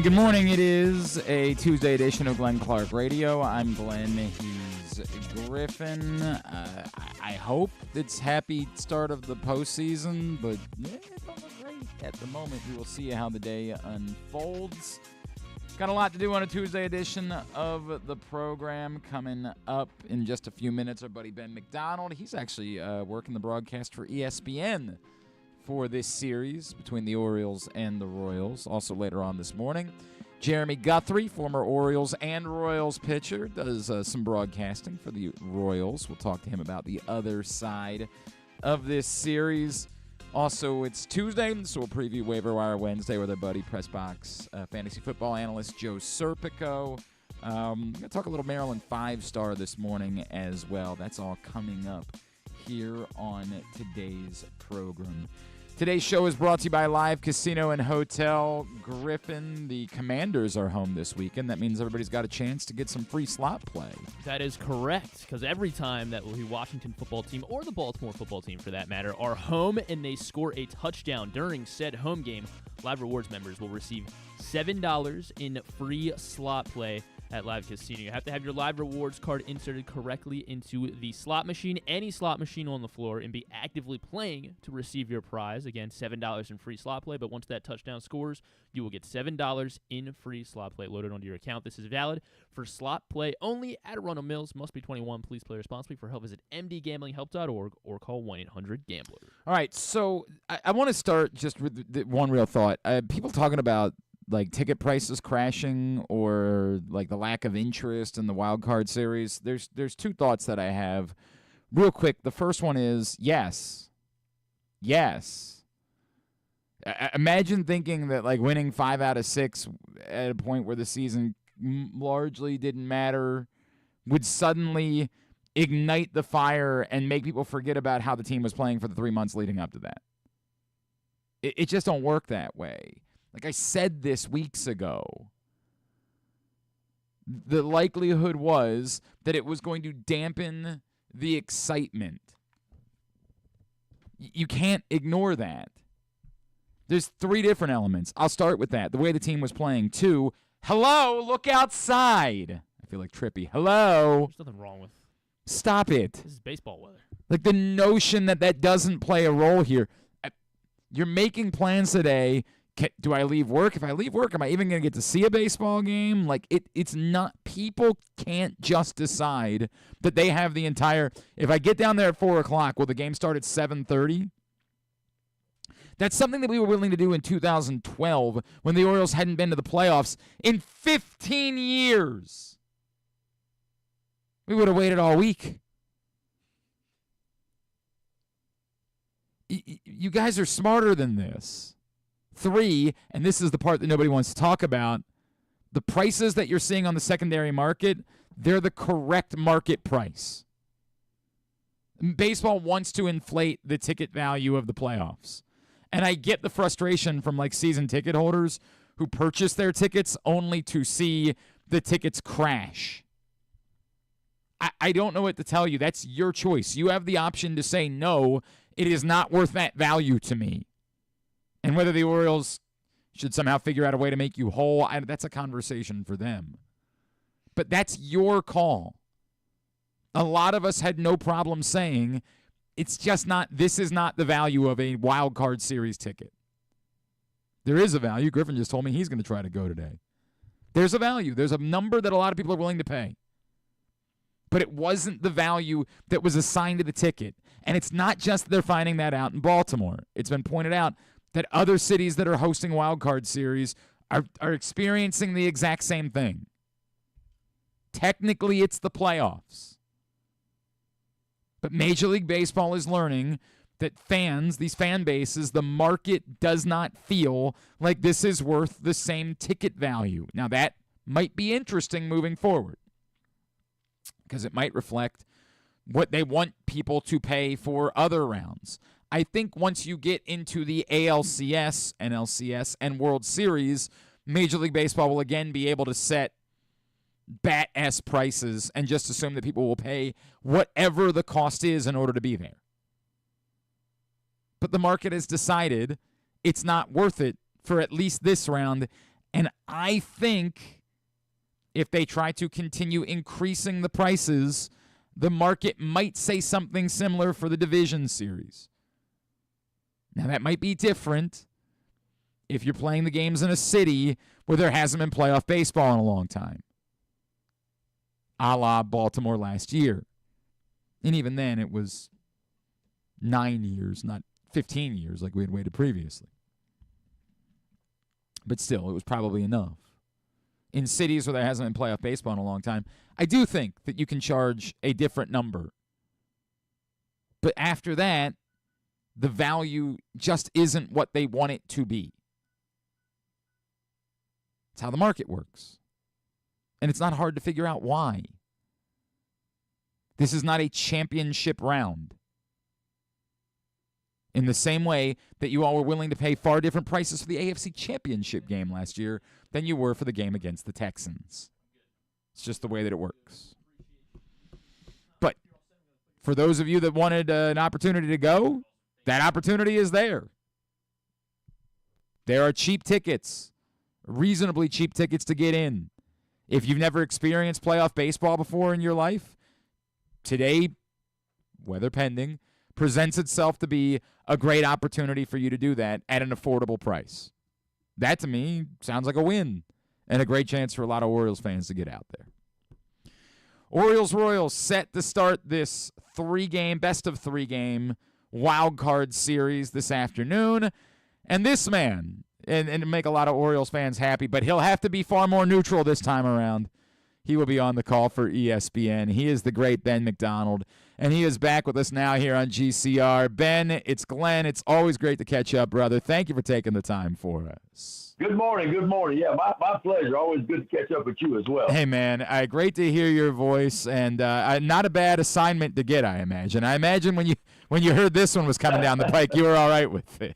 Good morning. It is a Tuesday edition of Glenn Clark Radio. I'm Glenn. He's Griffin. I hope it's happy start of the postseason, but it don't look great at the moment. We will see how the day unfolds. Got a lot to do on a Tuesday edition of the program. Coming up in just a few minutes, our buddy Ben McDonald. He's actually working the broadcast for ESPN for this series between the Orioles and the Royals. Also later on this morning, Jerermy Guthrie, former Orioles and Royals pitcher, does some broadcasting for the Royals. We'll talk to him about the other side of this series. Also, it's Tuesday, so we'll preview Waiver-Wire Wednesday with our buddy PressBox fantasy football analyst Joe Serpico. Going to talk a little Maryland 5-star this morning as well. That's all coming up here on today's program. Today's show is brought to you by Live Casino and Hotel Griffin. The Commanders are home this weekend. That means everybody's got a chance to get some free slot play. That is correct, because every time that the Washington football team, or the Baltimore football team for that matter, are home and they score a touchdown during said home game, Live Rewards members will receive $7 in free slot play at Live Casino. You have to have your Live Rewards card inserted correctly into the slot machine, any slot machine on the floor, and be actively playing to receive your prize. Again, $7 in free slot play, but once that touchdown scores, you will get $7 in free slot play loaded onto your account. This is valid for slot play only at Arundel Mills. Must be 21. Please play responsibly. For help, visit mdgamblinghelp.org or call 1-800-GAMBLER. All right, so I want to start just with one real thought. People talking about like ticket prices crashing or like the lack of interest in the wild card series. There's two thoughts that I have real quick. The first one is yes. Imagine thinking that like winning 5 out of 6 at a point where the season largely didn't matter would suddenly ignite the fire and make people forget about how the team was playing for the 3 months leading up to that. It just don't work that way. Like I said this weeks ago, the likelihood was that it was going to dampen the excitement. You can't ignore that. There's 3 different elements. I'll start with that. The way the team was playing. 2, hello, look outside. I feel like Trippy. Hello. There's nothing wrong with. Stop it. This is baseball weather. Like the notion that doesn't play a role here. You're making plans today. Do I leave work? If I leave work, am I even going to get to see a baseball game? Like, it's not, people can't just decide that they have the entire, if I get down there at 4 o'clock, will the game start at 7:30? That's something that we were willing to do in 2012 when the Orioles hadn't been to the playoffs in 15 years. We would have waited all week. You guys are smarter than this. 3, and this is the part that nobody wants to talk about, the prices that you're seeing on the secondary market, they're the correct market price. Baseball wants to inflate the ticket value of the playoffs. And I get the frustration from like season ticket holders who purchase their tickets only to see the tickets crash. I don't know what to tell you. That's your choice. You have the option to say, no, it is not worth that value to me. And whether the Orioles should somehow figure out a way to make you whole, that's a conversation for them. But that's your call. A lot of us had no problem saying, it's just not, this is not the value of a wild card series ticket. There is a value. Griffin just told me he's going to try to go today. There's a value. There's a number that a lot of people are willing to pay. But it wasn't the value that was assigned to the ticket. And it's not just that they're finding that out in Baltimore. It's been pointed out that other cities that are hosting wild card series are experiencing the exact same thing. Technically, it's the playoffs. But Major League Baseball is learning that fans, these fan bases, the market does not feel like this is worth the same ticket value. Now, that might be interesting moving forward because it might reflect what they want people to pay for other rounds. I think once you get into the ALCS, NLCS, and World Series, Major League Baseball will again be able to set bat-ass prices and just assume that people will pay whatever the cost is in order to be there. But the market has decided it's not worth it for at least this round, And I think if they try to continue increasing the prices, the market might say something similar for the division series. Now, that might be different if you're playing the games in a city where there hasn't been playoff baseball in a long time, a la Baltimore last year. And even then, it was 9 years, not 15 years like we had waited previously. But still, it was probably enough. In cities where there hasn't been playoff baseball in a long time, I do think that you can charge a different number. But after that, the value just isn't what they want it to be. It's how the market works. And it's not hard to figure out why. This is not a championship round. In the same way that you all were willing to pay far different prices for the AFC Championship game last year than you were for the game against the Texans. It's just the way that it works. But for those of you that wanted an opportunity to go, that opportunity is there. There are cheap tickets, reasonably cheap tickets to get in. If you've never experienced playoff baseball before in your life, today, weather pending, presents itself to be a great opportunity for you to do that at an affordable price. That, to me, sounds like a win and a great chance for a lot of Orioles fans to get out there. Orioles-Royals set to start this best of three game wild card series this afternoon. And this man, and make a lot of Orioles fans happy, but he'll have to be far more neutral this time around. He will be on the call for ESPN. He is the great Ben McDonald, and he is back with us now here on GCR. Ben, it's Glenn. It's always great to catch up, brother. Thank you for taking the time for us. Good morning. Good morning. Yeah, my pleasure. Always good to catch up with you as well. Hey, man, great to hear your voice, and not a bad assignment to get, I imagine. I imagine when you heard this one was coming down the pike, you were all right with it.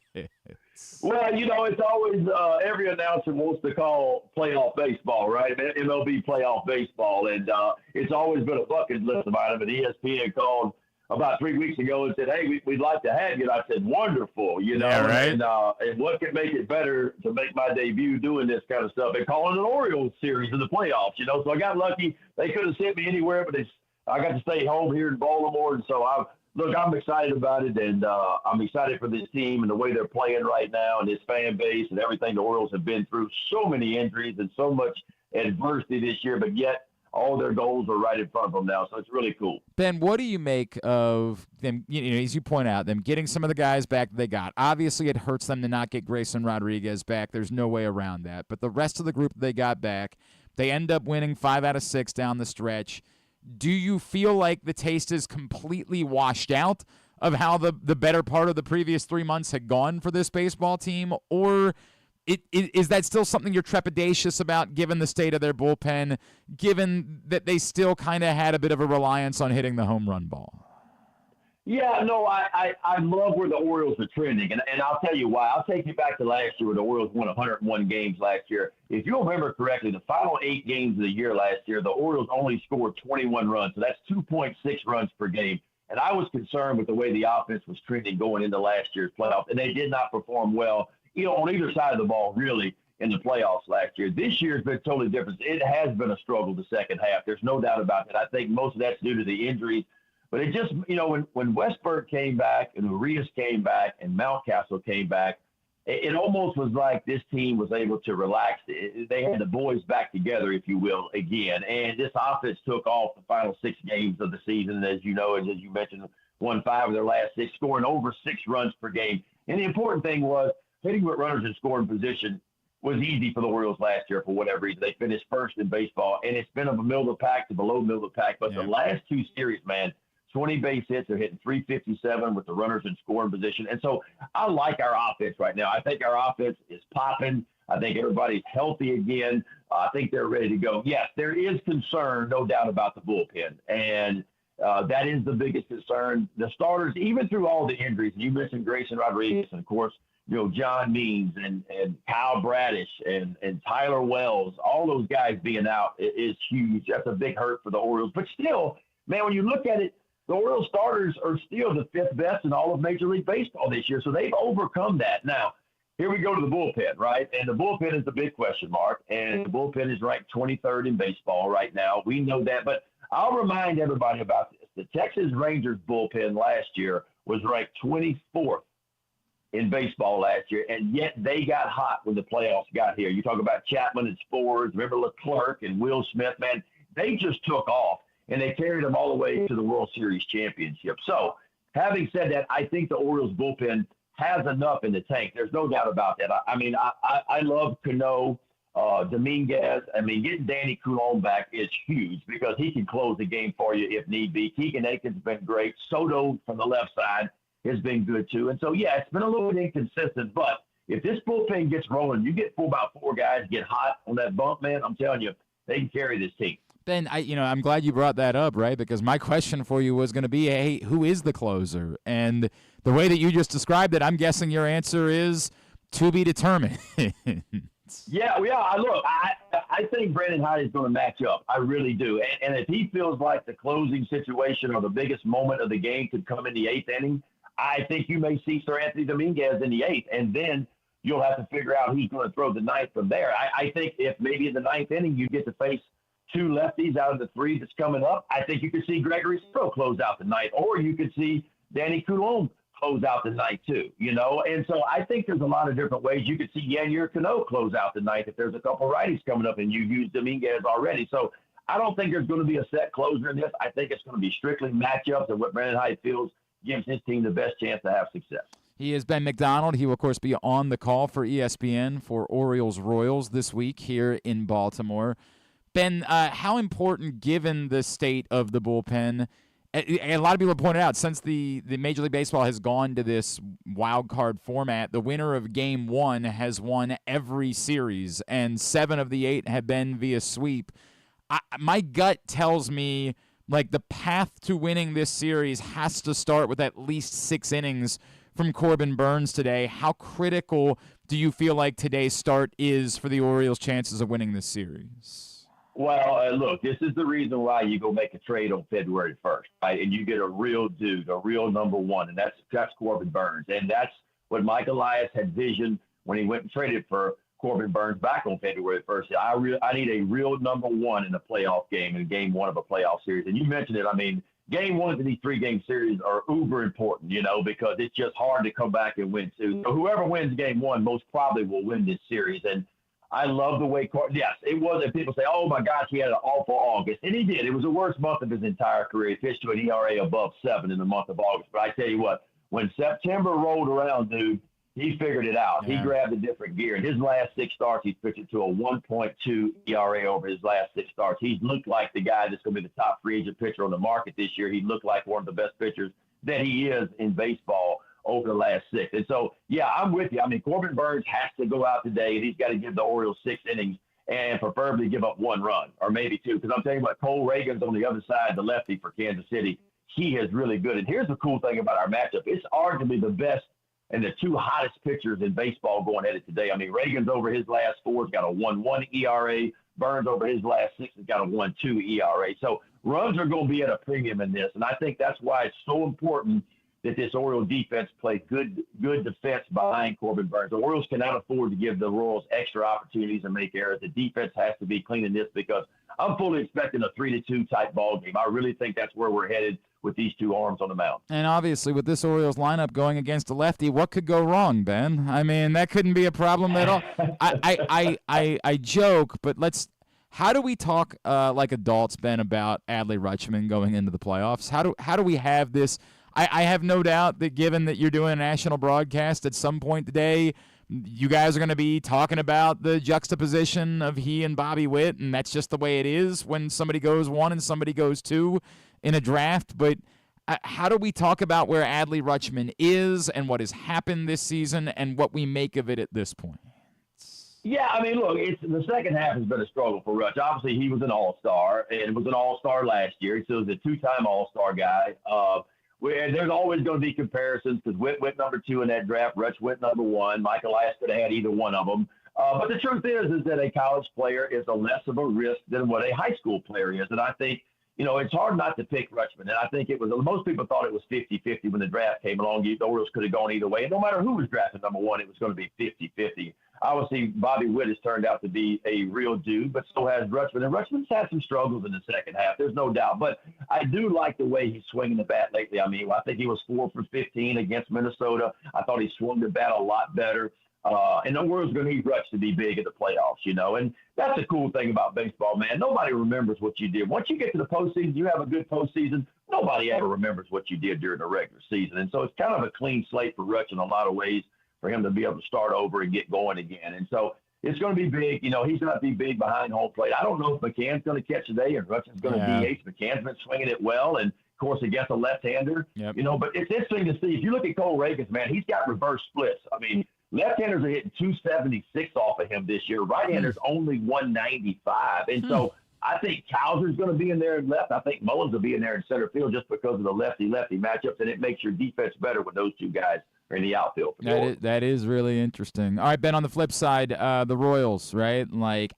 Well, it's always every announcer wants to call playoff baseball, right? MLB playoff baseball, and it's always been a bucket list of items. And ESPN called about 3 weeks ago and said, "Hey, we'd like to have you." And I said, "Wonderful, Yeah, right. And what could make it better to make my debut doing this kind of stuff and calling an Orioles series in the playoffs? So I got lucky. They could have sent me anywhere, but I got to stay home here in Baltimore, and so I'm excited about it, and I'm excited for this team and the way they're playing right now and this fan base and everything the Orioles have been through. So many injuries and so much adversity this year, but yet all their goals are right in front of them now, so it's really cool. Ben, what do you make of them, as you point out, them getting some of the guys back they got? Obviously, it hurts them to not get Grayson Rodriguez back. There's no way around that. But the rest of the group they got back, they end up winning 5 out of 6 down the stretch. Do you feel like the taste is completely washed out of how the better part of the previous 3 months had gone for this baseball team? Or is that still something you're trepidatious about given the state of their bullpen, given that they still kind of had a bit of a reliance on hitting the home run ball? Yeah, no, I love where the Orioles are trending, and I'll tell you why. I'll take you back to last year where the Orioles won 101 games last year. If you remember correctly, the final 8 games of the year last year, the Orioles only scored 21 runs, so that's 2.6 runs per game. And I was concerned with the way the offense was trending going into last year's playoffs, and they did not perform well, on either side of the ball, really, in the playoffs last year. This year's been totally different. It has been a struggle the second half. There's no doubt about that. I think most of that's due to the injuries. But it just, when Westburg came back and Urias came back and Mountcastle came back, it almost was like this team was able to relax. They had the boys back together, if you will, again. And this offense took off the final 6 games of the season, as you know, and as you mentioned, won 5 of their last 6, scoring over 6 runs per game. And the important thing was hitting with runners in scoring position was easy for the Orioles last year for whatever reason. They finished first in baseball, and it's been of a middle of the pack to below middle of the pack. But the last 2 series, man, 20 base hits. They're hitting 357 with the runners in scoring position. And so I like our offense right now. I think our offense is popping. I think everybody's healthy again. I think they're ready to go. Yes, there is concern, no doubt, about the bullpen. And that is the biggest concern. The starters, even through all the injuries, and you mentioned Grayson Rodriguez, and, of course, John Means and Kyle Bradish and Tyler Wells, all those guys being out is huge. That's a big hurt for the Orioles. But still, man, when you look at it, the Orioles starters are still the 5th best in all of Major League Baseball this year, so they've overcome that. Now, here we go to the bullpen, right? And the bullpen is the big question mark. And the bullpen is ranked 23rd in baseball right now. We know that. But I'll remind everybody about this. The Texas Rangers bullpen last year was ranked 24th in baseball last year, and yet they got hot when the playoffs got here. You talk about Chapman and Spores, remember Leclerc and Will Smith, man, they just took off, and they carried them all the way to the World Series championship. So having said that, I think the Orioles bullpen has enough in the tank. There's no doubt about that. I love Cano, Dominguez. I mean, getting Danny Coulombe back is huge because he can close the game for you if need be. Keegan Aiken's been great. Soto from the left side has been good too. And so, yeah, it's been a little bit inconsistent, but if this bullpen gets rolling, you get about four guys get hot on that bump, man, I'm telling you, they can carry this team. Ben, I'm glad you brought that up, right? Because my question for you was going to be, hey, who is the closer? And the way that you just described it, I'm guessing your answer is to be determined. Yeah. I think Brandon Hyde is going to match up. I really do. And if he feels like the closing situation or the biggest moment of the game could come in the eighth inning, I think you may see Sir Anthony Dominguez in the eighth, and then you'll have to figure out who's going to throw the ninth from there. I think if maybe in the ninth inning you get to face two lefties out of the three that's coming up, I think you could see Gregory Stroh close out the ninth, or you could see Danny Coulombe close out the ninth too, And so I think there's a lot of different ways. You could see Yennier Cano close out the ninth if there's a couple righties coming up and you use Dominguez already. So I don't think there's going to be a set closer in this. I think it's going to be strictly matchups and what Brandon Hyde feels gives his team the best chance to have success. He is Ben McDonald. He will, of course, be on the call for ESPN for Orioles Royals this week here in Baltimore. Ben, how important, given the state of the bullpen, a lot of people have pointed out, since the Major League Baseball has gone to this wild card format, the winner of Game 1 has won every series, and 7 of the 8 have been via sweep. My gut tells me, like, the path to winning this series has to start with at least 6 innings from Corbin Burnes today. How critical do you feel like today's start is for the Orioles' chances of winning this series? Well, look, this is the reason why you go make a trade on February 1st, right? And you get a real dude, a real number one, and that's Corbin Burnes. And that's what Mike Elias had visioned when he went and traded for Corbin Burnes back on February 1st. I need a real number one in a playoff game, in Game 1 of a playoff series. And you mentioned it. I mean, Game 1s of these 3-game series are uber important, because it's just hard to come back and win two. So whoever wins Game 1 most probably will win this series. And I love the way yes, it was. And people say, oh, my gosh, he had an awful August. And he did. It was the worst month of his entire career. He pitched to an ERA above 7 in the month of August. But I tell you what, when September rolled around, dude, he figured it out. Yeah. He grabbed a different gear. In his last 6 starts, he's pitched to a 1.2 ERA over his last 6 starts. He's looked like the guy that's going to be the top free agent pitcher on the market this year. He looked like one of the best pitchers that he is in baseball over the last 6. And so, yeah, I'm with you. I mean, Corbin Burnes has to go out today, and he's got to give the Orioles 6 innings and preferably give up 1 run or maybe 2. Because I'm telling you what, Cole Reagan's on the other side, the lefty for Kansas City. He is really good. And here's the cool thing about our matchup. It's arguably the best and the 2 hottest pitchers in baseball going at it today. I mean, Reagan's over his last 4 has got a 1.1 ERA. Burnes over his last 6 has got a 1.2 ERA. So runs are going to be at a premium in this. And I think that's why it's so important that this Orioles defense play good defense behind Corbin Burnes. The Orioles cannot afford to give the Royals extra opportunities and make errors. The defense has to be clean in this because I'm fully expecting a 3-2 type ball game. I really think that's where we're headed with these 2 arms on the mound. And obviously with this Orioles lineup going against a lefty, what could go wrong, Ben? I mean, that couldn't be a problem at all. I joke, but how do we talk like adults, Ben, about Adley Rutschman going into the playoffs? How do we have this? I have no doubt that given that you're doing a national broadcast at some point today, you guys are going to be talking about the juxtaposition of he and Bobby Witt, and that's just the way it is when somebody goes 1 and somebody goes 2 in a draft. But how do we talk about where Adley Rutschman is and what has happened this season and what we make of it at this point? Yeah, I mean, look, the second half has been a struggle for Rutsch. Obviously, he was an all-star, and was an all-star last year. So he's a 2-time all-star guy. There's always going to be comparisons because Witt went number 2 in that draft. Rutsch went number 1. Mike Elias could have had either one of them. But the truth is that a college player is a less of a risk than what a high school player is. And I think, it's hard not to pick Rutschman. And I think most people thought it was 50-50 when the draft came along. The Orioles could have gone either way. And no matter who was drafted number one, it was going to be 50-50. Obviously, Bobby Witt has turned out to be a real dude, but so has Rutschman. And Rutschman's had some struggles in the second half. There's no doubt. But I do like the way he's swinging the bat lately. I mean, I think he was 4 for 15 against Minnesota. I thought he swung the bat a lot better. And the Orioles are going to need Rutsch to be big in the playoffs, And that's the cool thing about baseball, man. Nobody remembers what you did. Once you get to the postseason, you have a good postseason. Nobody ever remembers what you did during the regular season. And so it's kind of a clean slate for Rutsch in a lot of ways, for him to be able to start over and get going again. And so it's going to be big. He's going to be big behind home plate. I don't know if McCann's going to catch today and Rutschman's going to DH. McCann's been swinging it well, and, of course, against a left-hander. Yep. But it's interesting to see. If you look at Cole Reagans, man, he's got reverse splits. I mean, left-handers are hitting 276 off of him this year. Right-handers only 195. And so I think Kowser's going to be in there in left. I think Mullins will be in there in center field just because of the lefty-lefty matchups, and it makes your defense better when those two guys are in the outfield. That is really interesting. All right, Ben, on the flip side, the Royals, right? Like,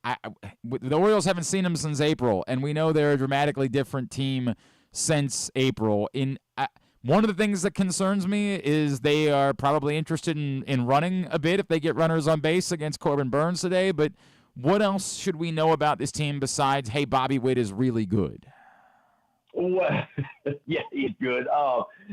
the Orioles haven't seen them since April, and we know they're a dramatically different team since April. One of the things that concerns me is they are probably interested in running a bit if they get runners on base against Corbin Burns today. But what else should we know about this team besides, hey, Bobby Witt is really good? Well, yeah, he's good.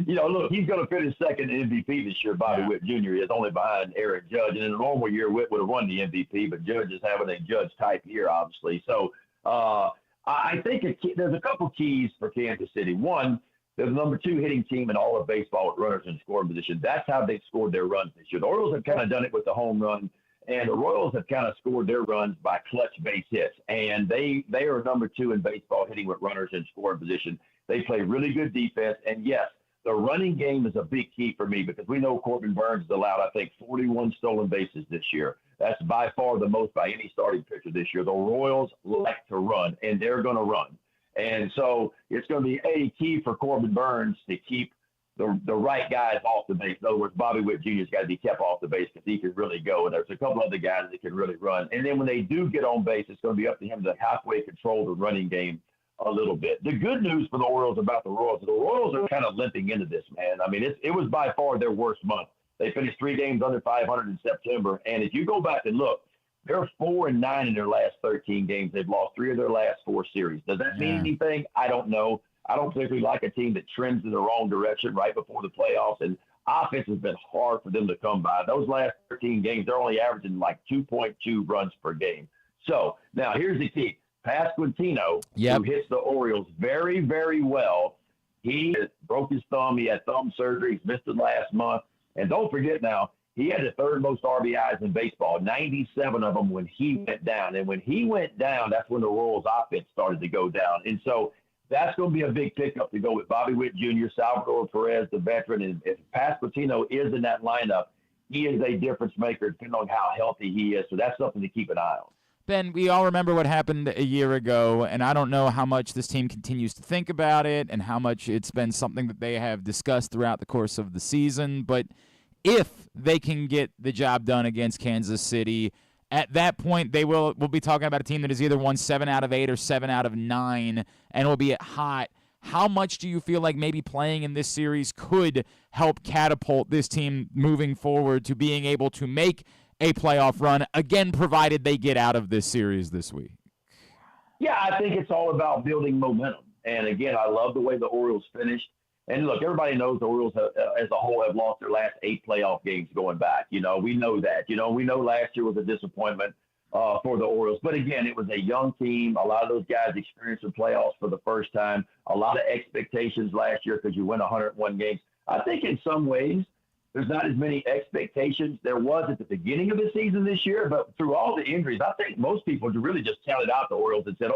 Look, he's going to finish second in MVP this year. Bobby Witt Jr. is only behind Eric Judge. And in a normal year, Witt would have won the MVP, but Judge is having a Judge-type year, obviously. So I think there's a couple keys for Kansas City. One, they're the number 2 hitting team in all of baseball with runners in scoring position. That's how they scored their runs this year. The Orioles have kind of done it with the home run, and the Royals have kind of scored their runs by clutch base hits. And they are number 2 in baseball hitting with runners in scoring position. They play really good defense. And, yes, the running game is a big key for me because we know Corbin Burns has allowed, I think, 41 stolen bases this year. That's by far the most by any starting pitcher this year. The Royals like to run, and they're going to run. And so it's going to be a key for Corbin Burns to keep the right guys off the base. In other words, Bobby Witt Jr. has got to be kept off the base because he can really go. And there's a couple other guys that can really run. And then when they do get on base, it's going to be up to him to halfway control the running game a little bit. The good news for the Orioles about the Royals are kind of limping into this, man. I mean, it was by far their worst month. They finished 3 games under 500 in September. And if you go back and look, they're 4-9 in their last 13 games. They've lost 3 of their last 4 series. Does that mean anything? I don't know. I don't particularly like a team that trends in the wrong direction right before the playoffs, and offense has been hard for them to come by. Those last 13 games, they're only averaging like 2.2 runs per game. So now here's the key. Pasquantino, who hits the Orioles very, very well, he broke his thumb. He had thumb surgery. He's missed it last month. And don't forget now, he had the 3rd most RBIs in baseball, 97 of them when he went down. And when he went down, that's when the Royals offense started to go down. And so that's going to be a big pickup to go with Bobby Witt Jr., Salvador Perez, the veteran. And if Pasquantino is in that lineup, he is a difference maker depending on how healthy he is. So that's something to keep an eye on. Ben, we all remember what happened a year ago, and I don't know how much this team continues to think about it and how much it's been something that they have discussed throughout the course of the season. But if they can get the job done against Kansas City, at that point we'll be talking about a team that has either won 7 out of 8 or 7 out of 9 and will be at hot. How much do you feel like maybe playing in this series could help catapult this team moving forward to being able to make a playoff run, again, provided they get out of this series this week? Yeah, I think it's all about building momentum. And, again, I love the way the Orioles finished. And, look, everybody knows the Orioles as a whole have lost their last 8 playoff games going back. We know that. We know last year was a disappointment for the Orioles. But, again, it was a young team. A lot of those guys experienced the playoffs for the first time. A lot of expectations last year because you win 101 games. I think in some ways there's not as many expectations there was at the beginning of the season this year. But through all the injuries, I think most people really just counted out the Orioles and said,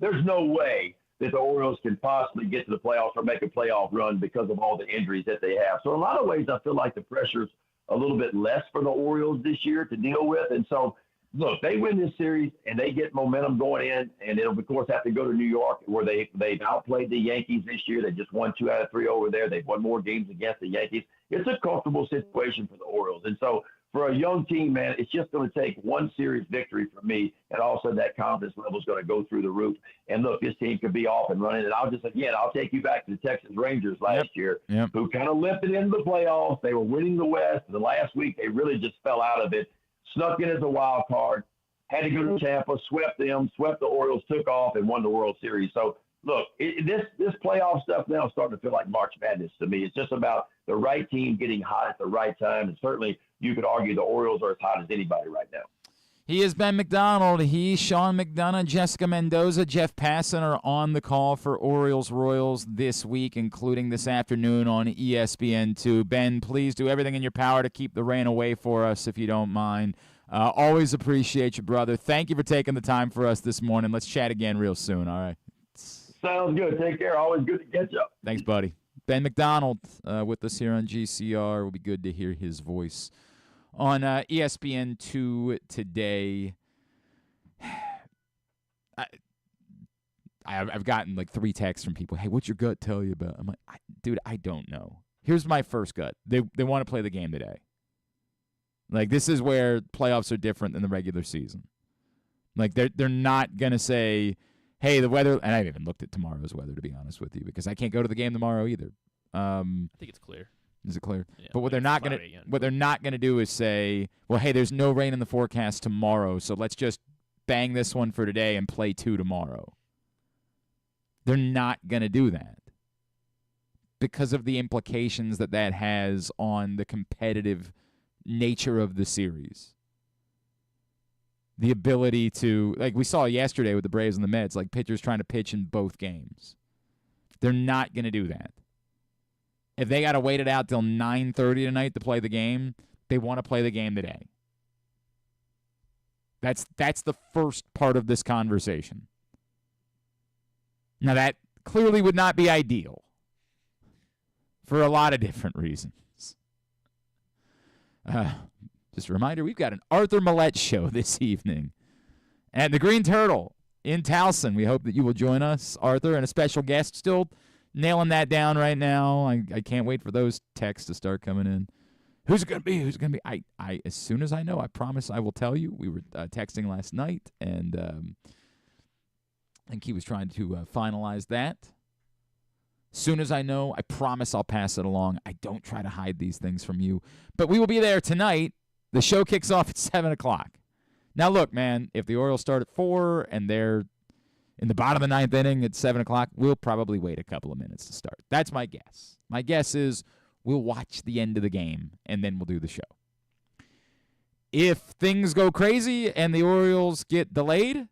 there's no way that the Orioles can possibly get to the playoffs or make a playoff run because of all the injuries that they have. So in a lot of ways, I feel like the pressure's a little bit less for the Orioles this year to deal with. And so, look, they win this series and they get momentum going in, and they'll, of course, have to go to New York where they've outplayed the Yankees this year. They just won 2 out of 3 over there. They've won more games against the Yankees. It's a comfortable situation for the Orioles. And so for a young team, man, it's just going to take one series victory for me, and all of a sudden that confidence level is going to go through the roof. And look, this team could be off and running. And I'll take you back to the Texas Rangers last year, who kind of limped into the playoffs. They were winning the West. And the last week, they really just fell out of it, snuck in as a wild card, had to go to Tampa, swept them, swept the Orioles, took off, and won the World Series. So, look, this playoff stuff now is starting to feel like March Madness to me. It's just about the right team getting hot at the right time, and certainly you could argue the Orioles are as hot as anybody right now. He is Ben McDonald. He, Sean McDonough, Jessica Mendoza, Jeff Passan are on the call for Orioles Royals this week, including this afternoon on ESPN2. Ben, please do everything in your power to keep the rain away for us, if you don't mind. Always appreciate you, brother. Thank you for taking the time for us this morning. Let's chat again real soon, all right? Sounds good. Take care. Always good to catch up. Thanks, buddy. Ben McDonald with us here on GCR. It will be good to hear his voice on ESPN2 today. I've gotten like 3 texts from people. Hey, what's your gut tell you about? I'm like, dude, I don't know. Here's my first gut. They want to play the game today. Like, this is where playoffs are different than the regular season. Like, they're not going to say, hey, the weather, and I haven't even looked at tomorrow's weather, to be honest with you, because I can't go to the game tomorrow either. I think it's clear. Is it clear? Yeah, but what they're not gonna do is say, well, hey, there's no rain in the forecast tomorrow, so let's just bang this one for today and play 2 tomorrow. They're not gonna do that because of the implications that has on the competitive nature of the series. The ability to, like we saw yesterday with the Braves and the Mets, like pitchers trying to pitch in both games. They're not going to do that. If they got to wait it out till 9:30 tonight to play the game, they want to play the game today. That's the first part of this conversation. Now, that clearly would not be ideal for a lot of different reasons. Just a reminder, we've got an Arthur Maulet Show this evening at the Green Turtle in Towson. We hope that you will join us, Arthur, and a special guest. Still nailing that down right now. I can't wait for those texts to start coming in. Who's it going to be? Who's it going to be? I as soon as I know, I promise I will tell you. We were texting last night, and I think he was trying to finalize that. Soon as I know, I promise I'll pass it along. I don't try to hide these things from you. But we will be there tonight. The show kicks off at 7 o'clock. Now, look, man, if the Orioles start at 4 and they're in the bottom of the 9th inning at 7 o'clock, we'll probably wait a couple of minutes to start. That's my guess. My guess is we'll watch the end of the game, and then we'll do the show. If things go crazy and the Orioles get delayed,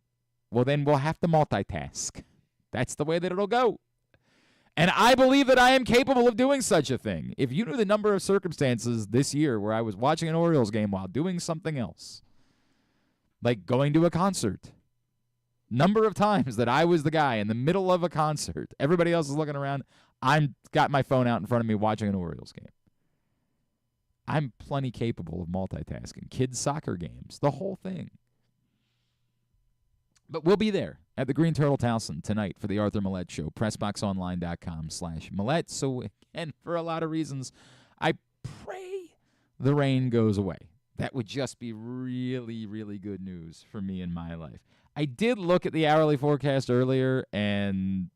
well, then we'll have to multitask. That's the way that it'll go. And I believe that I am capable of doing such a thing. If you knew the number of circumstances this year where I was watching an Orioles game while doing something else, like going to a concert, number of times that I was the guy in the middle of a concert, everybody else is looking around, I'm got my phone out in front of me watching an Orioles game. I'm plenty capable of multitasking. Kids' soccer games, the whole thing. But we'll be there at the Green Turtle Towson tonight for the Arthur Maulet Show, PressBoxOnline.com/Maulet. So, again, for a lot of reasons, I pray the rain goes away. That would just be really, really good news for me in my life. I did look at the hourly forecast earlier, and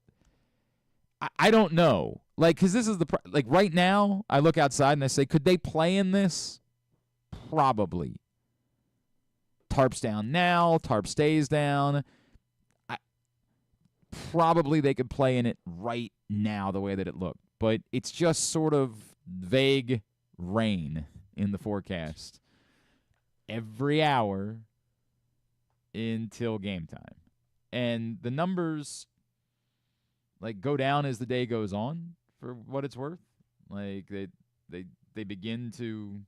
I don't know. Like, because this is like right now, I look outside and I say, could they play in this? Probably. Tarp's down now. Tarp stays down. Probably they could play in it right now the way that it looked. But it's just sort of vague rain in the forecast every hour until game time. And the numbers like go down as the day goes on for what it's worth. Like they begin to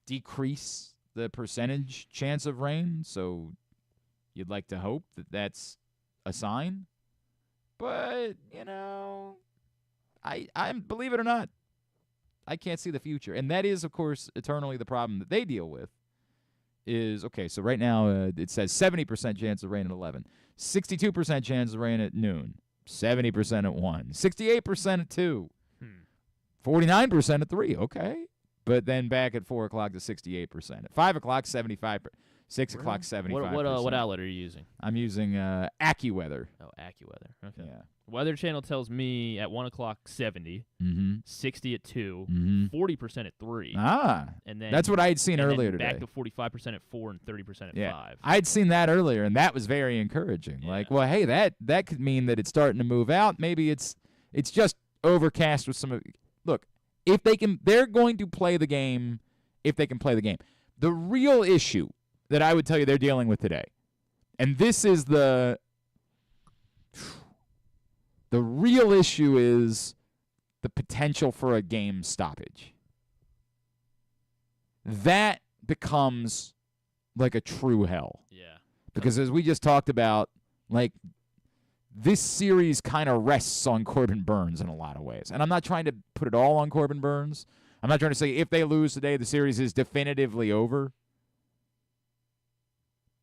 decrease the percentage chance of rain, so you'd like to hope that that's a sign. But, you know, I believe it or not, I can't see the future. And that is, of course, eternally the problem that they deal with is, okay, so right now it says 70% chance of rain at 11, 62% chance of rain at noon, 70% at 1, 68% at 2, 49% at 3. Okay. but then back at 4 o'clock to 68%. At 5 o'clock, 75%. 6 o'clock, 75%. What outlet are you using? I'm using AccuWeather. Oh, AccuWeather. Okay. Yeah. Weather Channel tells me at 1 o'clock 70, 60 at 2, 40% at 3. And then that's what I had seen earlier today. Back to 45% at 4 and 30% at 5. I had seen that earlier, and that was very encouraging. Yeah. Like, well, hey, that could mean that it's starting to move out. Maybe it's just overcast with some of. Look, if they can, they're going to play the game. If they can play the game, the real issue that I would tell you they're dealing with today, and this is the real issue is the potential for a game stoppage. That becomes like a true hell. Yeah. Because as we just talked about, like, this series kind of rests on Corbin Burnes in a lot of ways. And I'm not trying to put it all on Corbin Burnes. I'm not trying to say if they lose today, the series is definitively over.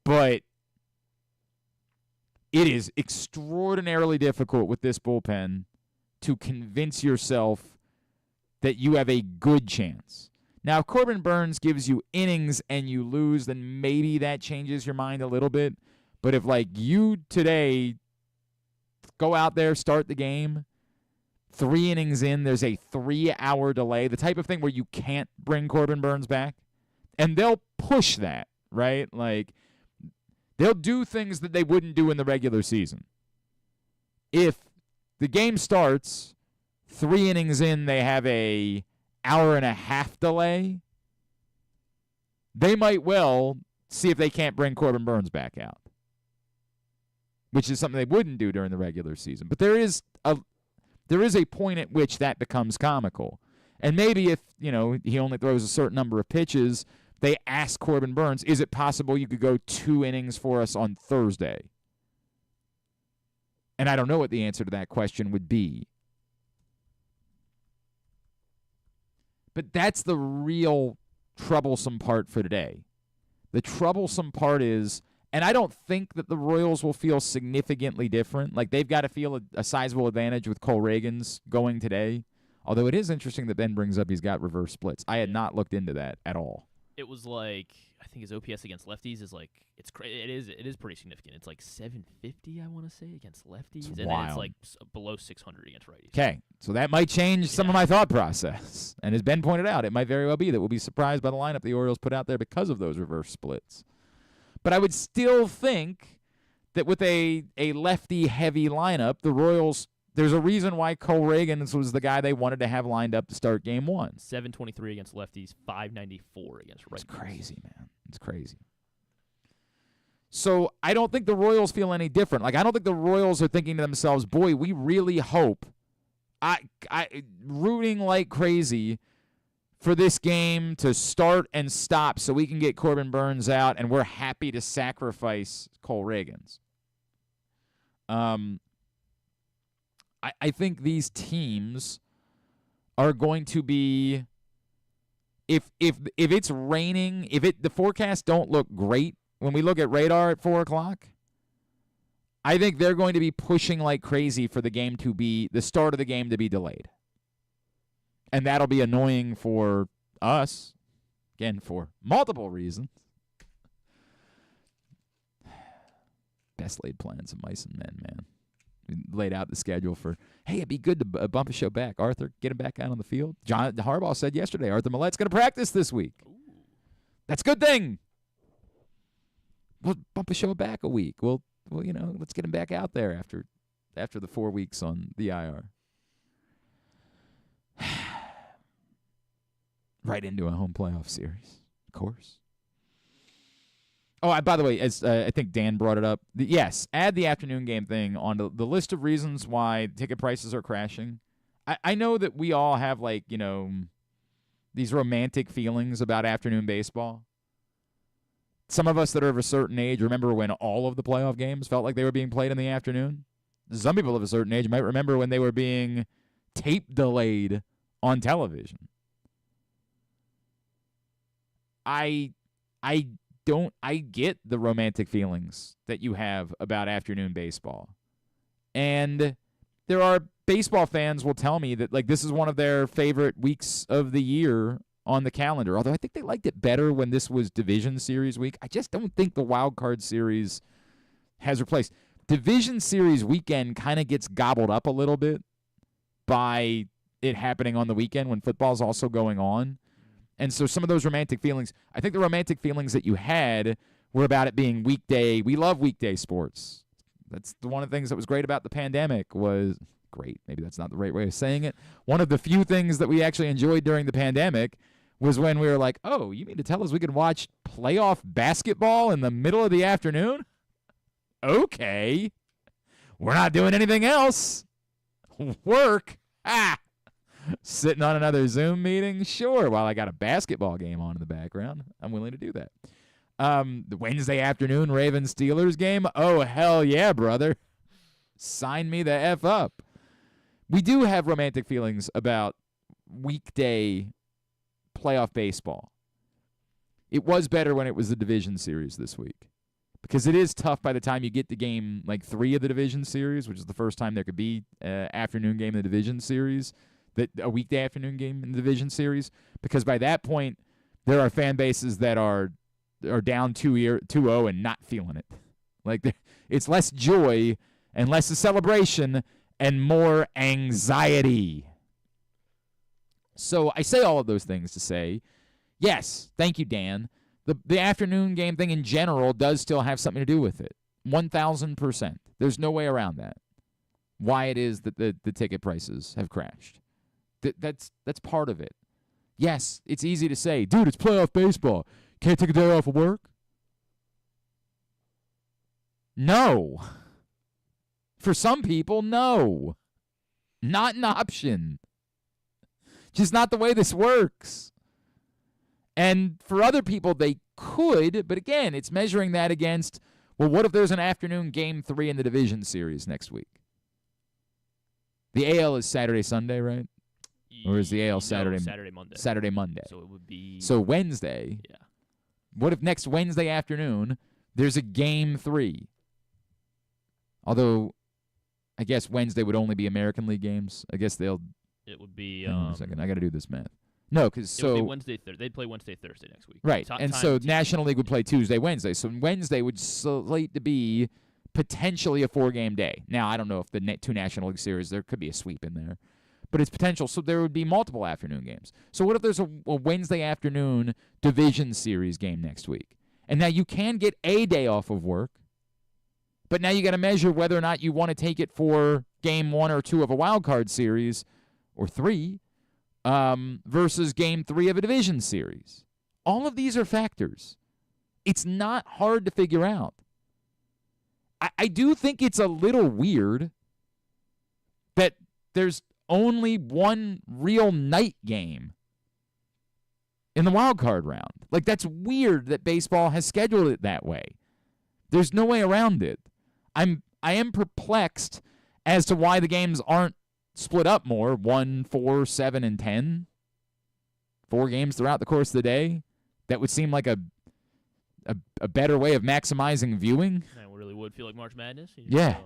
But it is extraordinarily difficult with this bullpen to convince yourself that you have a good chance. Now, if Corbin Burnes gives you innings and you lose, then maybe that changes your mind a little bit. But if, like, you today go out there, start the game, 3 innings in, there's a 3-hour delay, the type of thing where you can't bring Corbin Burnes back, and they'll push that, right? Like, they'll do things that they wouldn't do in the regular season. If the game starts, 3 innings in, they have a hour-and-a-half delay, they might well see if they can't bring Corbin Burnes back out, which is something they wouldn't do during the regular season. But there is a point at which that becomes comical. And maybe if, he only throws a certain number of pitches, they ask Corbin Burnes, is it possible you could go 2 innings for us on Thursday? And I don't know what the answer to that question would be. But that's the real troublesome part for today. The troublesome part is, and I don't think that the Royals will feel significantly different. Like, they've got to feel a sizable advantage with Cole Reagans going today. Although it is interesting that Ben brings up he's got reverse splits. I had not looked into that at all. It was like, I think his OPS against lefties is like, it is pretty significant. It's like 750, I want to say, against lefties. It's and wild. Then it's like below 600 against righties. Okay, so that might change some of my thought process. And as Ben pointed out, it might very well be that we'll be surprised by the lineup the Orioles put out there because of those reverse splits. But I would still think that with a lefty-heavy lineup, the Royals, there's a reason why Cole Reagans was the guy they wanted to have lined up to start game 1. 723 against lefties, 594 against righties. It's crazy, man. It's crazy. So I don't think the Royals feel any different. Like, I don't think the Royals are thinking to themselves, boy, we really hope, I rooting like crazy for this game to start and stop so we can get Corbin Burnes out, and we're happy to sacrifice Cole Reagans. I think these teams are going to be, if it's raining, the forecasts don't look great when we look at radar at 4 o'clock, I think they're going to be pushing like crazy for the start of the game to be delayed. And that'll be annoying for us, again, for multiple reasons. Best laid plans of mice and men, man. We laid out the schedule for, hey, it'd be good to bump a show back. Arthur, get him back out on the field. John Harbaugh said yesterday, Arthur Maulet's going to practice this week. Ooh. That's a good thing. We'll bump a show back a week. Well, let's get him back out there after the 4 weeks on the IR. Right into a home playoff series, of course. Oh, by the way, as I think Dan brought it up, yes, add the afternoon game thing onto the list of reasons why ticket prices are crashing. I know that we all have, these romantic feelings about afternoon baseball. Some of us that are of a certain age remember when all of the playoff games felt like they were being played in the afternoon. Some people of a certain age might remember when they were being tape delayed on television. I get the romantic feelings that you have about afternoon baseball. And there are baseball fans will tell me that this is one of their favorite weeks of the year on the calendar, although I think they liked it better when this was Division Series week. I just don't think the Wild Card Series has replaced. Division Series weekend kind of gets gobbled up a little bit by it happening on the weekend when football's also going on. And so some of those romantic feelings, I think the romantic feelings that you had were about it being weekday. We love weekday sports. That's one of the things that was great about the pandemic was great. Maybe that's not the right way of saying it. One of the few things that we actually enjoyed during the pandemic was when we were like, oh, you mean to tell us we could watch playoff basketball in the middle of the afternoon? Okay. We're not doing anything else. Work. Sitting on another Zoom meeting? Sure, while I got a basketball game on in the background. I'm willing to do that. The Wednesday afternoon Ravens-Steelers game? Oh, hell yeah, brother. Sign me the F up. We do have romantic feelings about weekday playoff baseball. It was better when it was the division series this week because it is tough by the time you get to game like 3 of the division series, which is the first time there could be an afternoon game in the division series, a weekday afternoon game in the division series, because by that point there are fan bases that are down 2-0 and not feeling it. Like it's less joy and less a celebration and more anxiety. So I say all of those things to say, yes, thank you, Dan. The afternoon game thing in general does still have something to do with it. 1,000%. There's no way around that. Why it is that the ticket prices have crashed. That's part of it. Yes, it's easy to say, dude, it's playoff baseball. Can't take a day off of work? No. For some people, no. Not an option. Just not the way this works. And for other people, they could, but again, it's measuring that against, well, what if there's an afternoon game 3 in the division series next week? The AL is Saturday, Sunday, right? Or is the AL Saturday, Monday? Saturday, Monday. So it would be... So Wednesday. Yeah. What if next Wednesday afternoon there's a game 3? Although, I guess Wednesday would only be American League games. I guess they'll... It would be... Hang on a second. I got to do this math. No, because so... It would be Wednesday, they'd play Wednesday, Thursday next week. Right. And so National League would play Tuesday, Wednesday. So Wednesday would slate to be potentially a 4-game day. Now, I don't know if the 2 National League series, there could be a sweep in there. But it's potential. So there would be multiple afternoon games. So what if there's a Wednesday afternoon division series game next week? And now you can get a day off of work, but now you got to measure whether or not you want to take it for game 1 or 2 of a wild card series, or 3, versus game 3 of a division series. All of these are factors. It's not hard to figure out. I do think it's a little weird that there's only one real night game in the wild card round. Like, that's weird that baseball has scheduled it that way. There's no way around it. I am perplexed as to why the games aren't split up more, 1, 4, 7, and 10. 4 games throughout the course of the day. That would seem like a better way of maximizing viewing. That really would feel like March Madness. Yeah.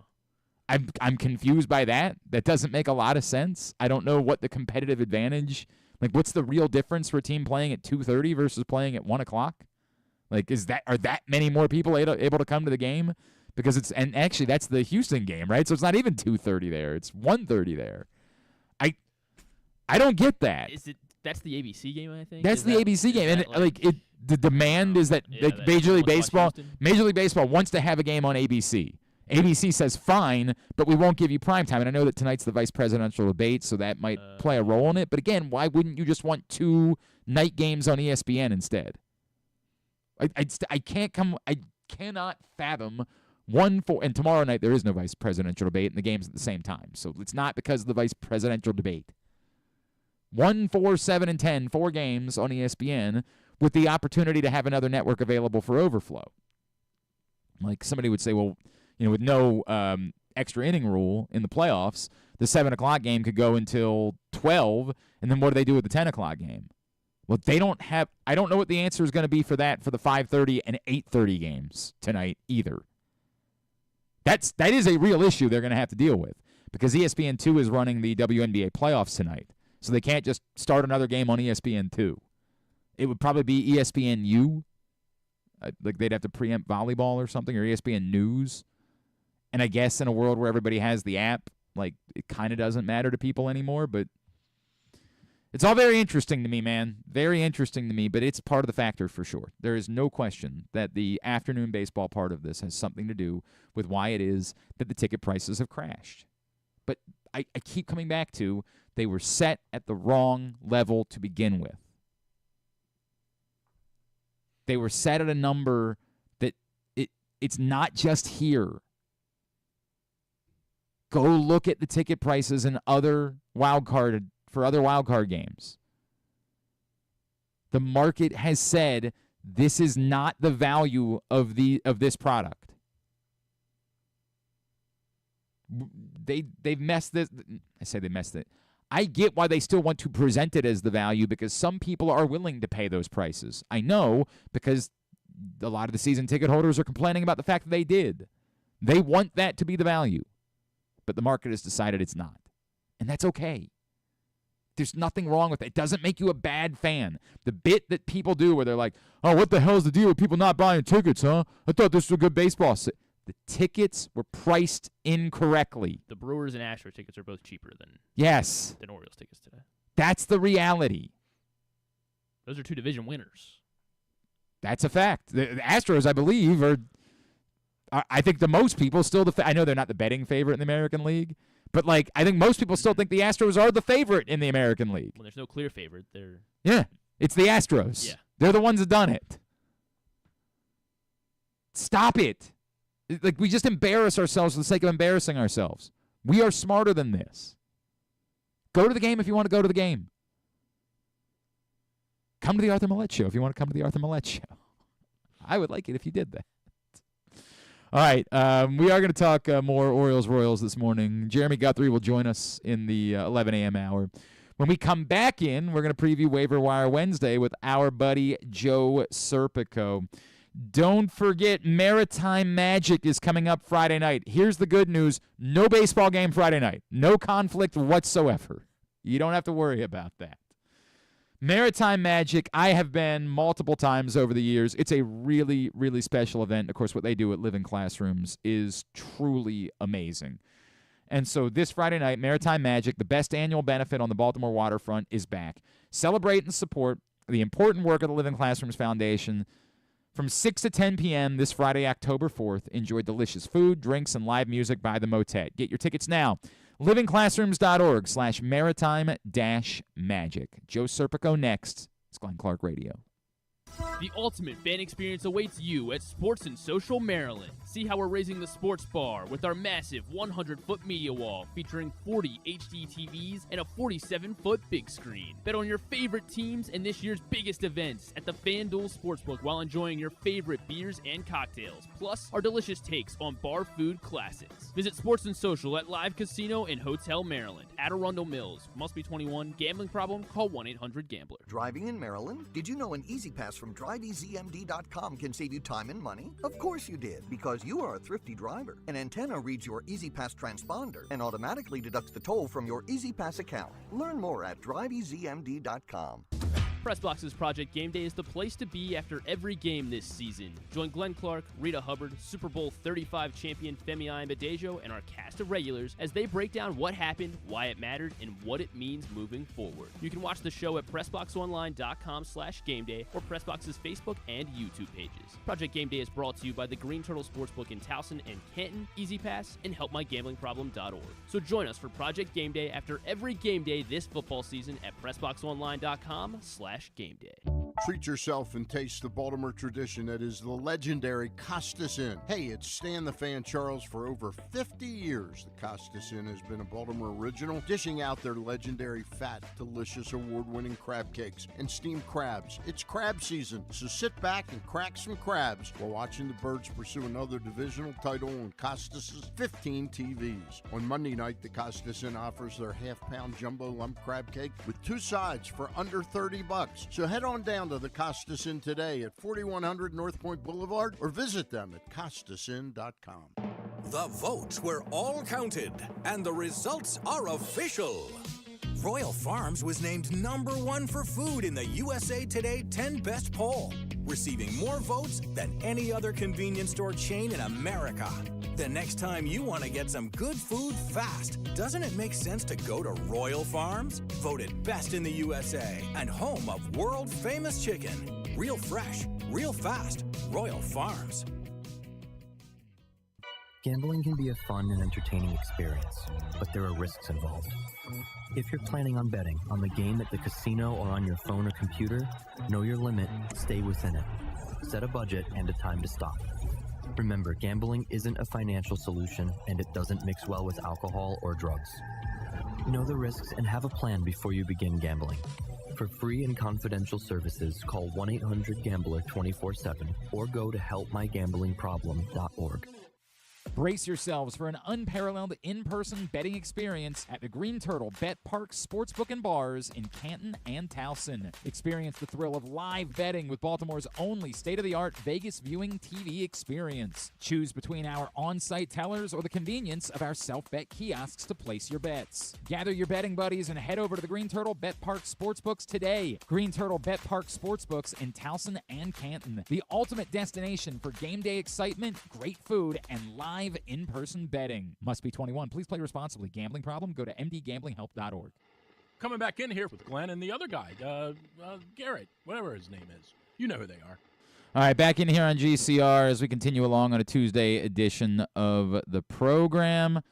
I'm confused by that. That doesn't make a lot of sense. I don't know what the competitive advantage, like what's the real difference for a team playing at 2:30 versus playing at 1 o'clock? Like, are that many more people able to come to the game? Because and actually that's the Houston game, right? So it's not even 2:30 there. It's 1:30 there. I don't get that. That's the ABC game, I think. That's the ABC game, and the demand is that Major League Baseball wants to have a game on ABC. ABC says, fine, but we won't give you prime time. And I know that tonight's the vice presidential debate, so that might play a role in it. But again, why wouldn't you just want 2 night games on ESPN instead? I cannot fathom 1-4. And tomorrow night there is no vice presidential debate, and the game's at the same time. So it's not because of the vice presidential debate. 1, 4, 7, and 10, 4 games on ESPN with the opportunity to have another network available for overflow. Like somebody would say, well, with no extra inning rule in the playoffs, the 7 o'clock game could go until 12, and then what do they do with the 10 o'clock game? Well, they don't have – I don't know what the answer is going to be for that for the 5:30 and 8:30 games tonight either. That is a real issue they're going to have to deal with because ESPN2 is running the WNBA playoffs tonight, so they can't just start another game on ESPN2. It would probably be ESPNU. Like they'd have to preempt volleyball or something, or ESPN News. And I guess in a world where everybody has the app, like it kind of doesn't matter to people anymore. But it's all very interesting to me, man. Very interesting to me, but it's part of the factor for sure. There is no question that the afternoon baseball part of this has something to do with why it is that the ticket prices have crashed. But I keep coming back to they were set at the wrong level to begin with. They were set at a number that it's not just here. Go look at the ticket prices in other wild card games. The market has said this is not the value of this product. They've messed this. I say they messed it. I get why they still want to present it as the value because some people are willing to pay those prices. I know because a lot of the season ticket holders are complaining about the fact that they did. They want that to be the value. But the market has decided it's not. And that's okay. There's nothing wrong with it. It doesn't make you a bad fan. The bit that people do where they're like, oh, what the hell's the deal with people not buying tickets, huh? I thought this was a good baseball. The tickets were priced incorrectly. The Brewers and Astros tickets are both cheaper than Orioles tickets today. That's the reality. Those are two division winners. That's a fact. The Astros, I believe, are I think the most people still I know they're not the betting favorite in the American League, but like I think most people still think the Astros are the favorite in the American League. Well, there's no clear favorite. Yeah, it's the Astros. Yeah. They're the ones that done it. Stop it. Like, we just embarrass ourselves for the sake of embarrassing ourselves. We are smarter than this. Go to the game if you want to go to the game. Come to the Arthur Maulet Show if you want to come to the Arthur Maulet Show. I would like it if you did that. All right, we are going to talk more Orioles-Royals this morning. Jerermy Guthrie will join us in the 11 a.m. hour. When we come back in, we're going to preview Waiver-Wire Wednesday with our buddy Joe Serpico. Don't forget, Maritime Magic is coming up Friday night. Here's the good news. No baseball game Friday night. No conflict whatsoever. You don't have to worry about that. Maritime Magic, I have been multiple times over the years. It's a really, really special event. Of course, what they do at Living Classrooms is truly amazing. And so this Friday night, Maritime Magic, the best annual benefit on the Baltimore waterfront, is back. Celebrate and support the important work of the Living Classrooms Foundation. From 6 to 10 p.m. this Friday, October 4th, enjoy delicious food, drinks, and live music by the Motet. Get your tickets now. livingclassrooms.org/maritime-magic. Joe Serpico next. It's Glenn Clark Radio. The ultimate fan experience awaits you at Sports and Social Maryland. See how we're raising the sports bar with our massive 100-foot media wall featuring 40 HD TVs and a 47-foot big screen. Bet on your favorite teams and this year's biggest events at the FanDuel Sportsbook while enjoying your favorite beers and cocktails, plus our delicious takes on bar food classics. Visit Sports and Social at Live Casino and Hotel Maryland, at Arundel Mills. Must be 21. Gambling problem? Call 1-800-GAMBLER. Driving in Maryland? Did you know an Easy Pass from DriveEasyMD.com can save you time and money? Of course you did, because you are a thrifty driver. An antenna reads your Easy Pass transponder and automatically deducts the toll from your Easy Pass account. Learn more at DriveEasyMD.com. PressBox's Project Game Day is the place to be after every game this season. Join Glenn Clark, Rita Hubbard, Super Bowl 35 champion Femi Ayanbadejo, and our cast of regulars as they break down what happened, why it mattered, and what it means moving forward. You can watch the show at PressBoxOnline.com/gameday or PressBox's Facebook and YouTube pages. Project Game Day is brought to you by the Green Turtle Sportsbook in Towson and Canton, Easy Pass, and HelpMyGamblingProblem.org. So join us for Project Game Day after every game day this football season at PressBoxOnline.com/game day. Treat yourself and taste the Baltimore tradition that is the legendary Costas Inn. Hey, it's Stan the Fan Charles. For over 50 years, the Costas Inn has been a Baltimore original, dishing out their legendary fat, delicious, award-winning crab cakes and steamed crabs. It's crab season, so sit back and crack some crabs while watching the Birds pursue another divisional title on Costas's 15 TVs. On Monday night, the Costas Inn offers their half-pound jumbo lump crab cake with 2 sides for under $30. So head on down to the Costas Inn today at 4100 North Point Boulevard or visit them at CostasInn.com. The votes were all counted, and the results are official. Royal Farms was named #1 for food in the USA Today 10 Best poll, receiving more votes than any other convenience store chain in America. The next time you want to get some good food fast, doesn't it make sense to go to Royal Farms? Voted best in the USA and home of world-famous chicken. Real fresh, real fast. Royal Farms. Gambling can be a fun and entertaining experience, but there are risks involved. If you're planning on betting on the game at the casino or on your phone or computer, know your limit, stay within it. Set a budget and a time to stop. Remember, gambling isn't a financial solution, and it doesn't mix well with alcohol or drugs. Know the risks and have a plan before you begin gambling. For free and confidential services, call 1-800-GAMBLER 24/7 or go to helpmygamblingproblem.org. Brace yourselves for an unparalleled in-person betting experience at the Green Turtle Bet Park Sportsbook and Bars in Canton and Towson. Experience the thrill of live betting with Baltimore's only state-of-the-art Vegas viewing TV experience. Choose between our on-site tellers or the convenience of our self-bet kiosks to place your bets. Gather your betting buddies and head over to the Green Turtle Bet Park Sportsbooks today. Green Turtle Bet Park Sportsbooks in Towson and Canton. The ultimate destination for game day excitement, great food, and live in-person betting. Must be 21. Please play responsibly. Gambling problem? Go to mdgamblinghelp.org. Coming back in here with Glenn and the other guy, Garrett, whatever his name is. You know who they are. All right, back in here on GCR as we continue along on a Tuesday edition of the program.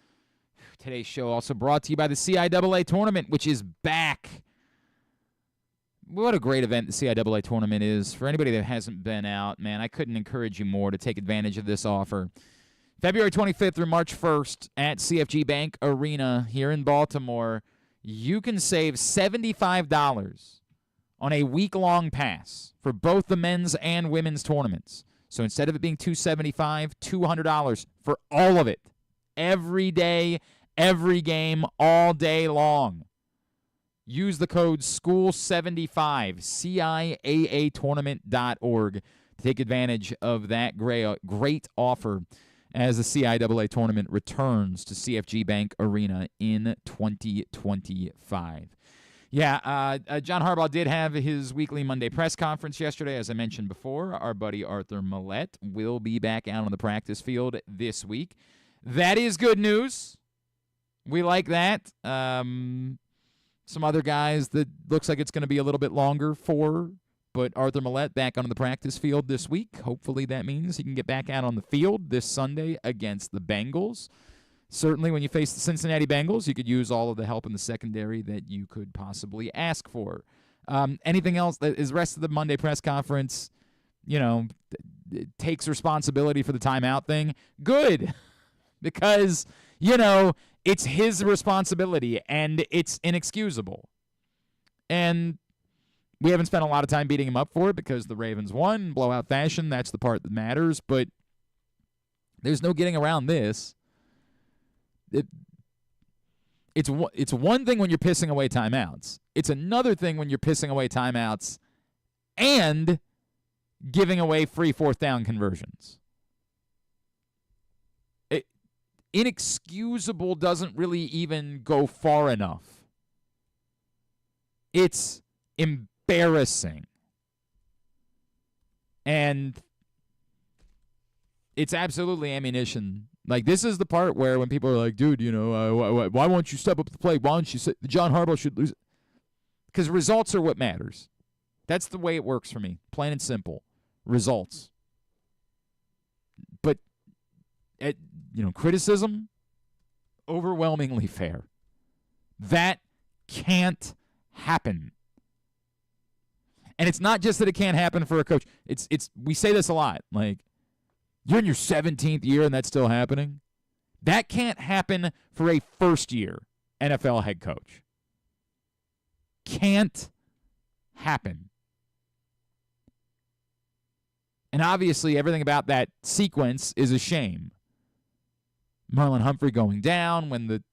Today's show also brought to you by the CIAA Tournament, which is back. What a great event the CIAA Tournament is. For anybody that hasn't been out, man, I couldn't encourage you more to take advantage of this offer. February 25th through March 1st at CFG Bank Arena here in Baltimore, you can save $75 on a week-long pass for both the men's and women's tournaments. So instead of it being $275, $200 for all of it. Every day, every game, all day long. Use the code SCHOOL75, CIAAtournament.org, to take advantage of that great offer as the CIAA tournament returns to CFG Bank Arena in 2025. Yeah, John Harbaugh did have his weekly Monday press conference yesterday. As I mentioned before, our buddy Arthur Maulet will be back out on the practice field this week. That is good news. We like that. Some other guys that looks like it's going to be a little bit longer for, but Arthur Maulet back on the practice field this week. Hopefully that means he can get back out on the field this Sunday against the Bengals. Certainly when you face the Cincinnati Bengals, you could use all of the help in the secondary that you could possibly ask for. Anything else that is rest of the Monday press conference, takes responsibility for the timeout thing? Good. Because, it's his responsibility and it's inexcusable. And we haven't spent a lot of time beating him up for it because the Ravens won, blowout fashion. That's the part that matters. But there's no getting around this. It's one thing when you're pissing away timeouts. It's another thing when you're pissing away timeouts and giving away free fourth down conversions. Inexcusable doesn't really even go far enough. It's embarrassing. And it's absolutely ammunition. Like, this is the part where when people are like, dude, why won't you step up to the plate? Why don't you say John Harbaugh should lose? Because results are what matters. That's the way it works for me. Plain and simple. Results. But, criticism, overwhelmingly fair. That can't happen. And it's not just that it can't happen for a coach. We say this a lot. Like, you're in your 17th year and that's still happening. That can't happen for a first-year NFL head coach. Can't happen. And obviously, everything about that sequence is a shame. Marlon Humphrey going down when the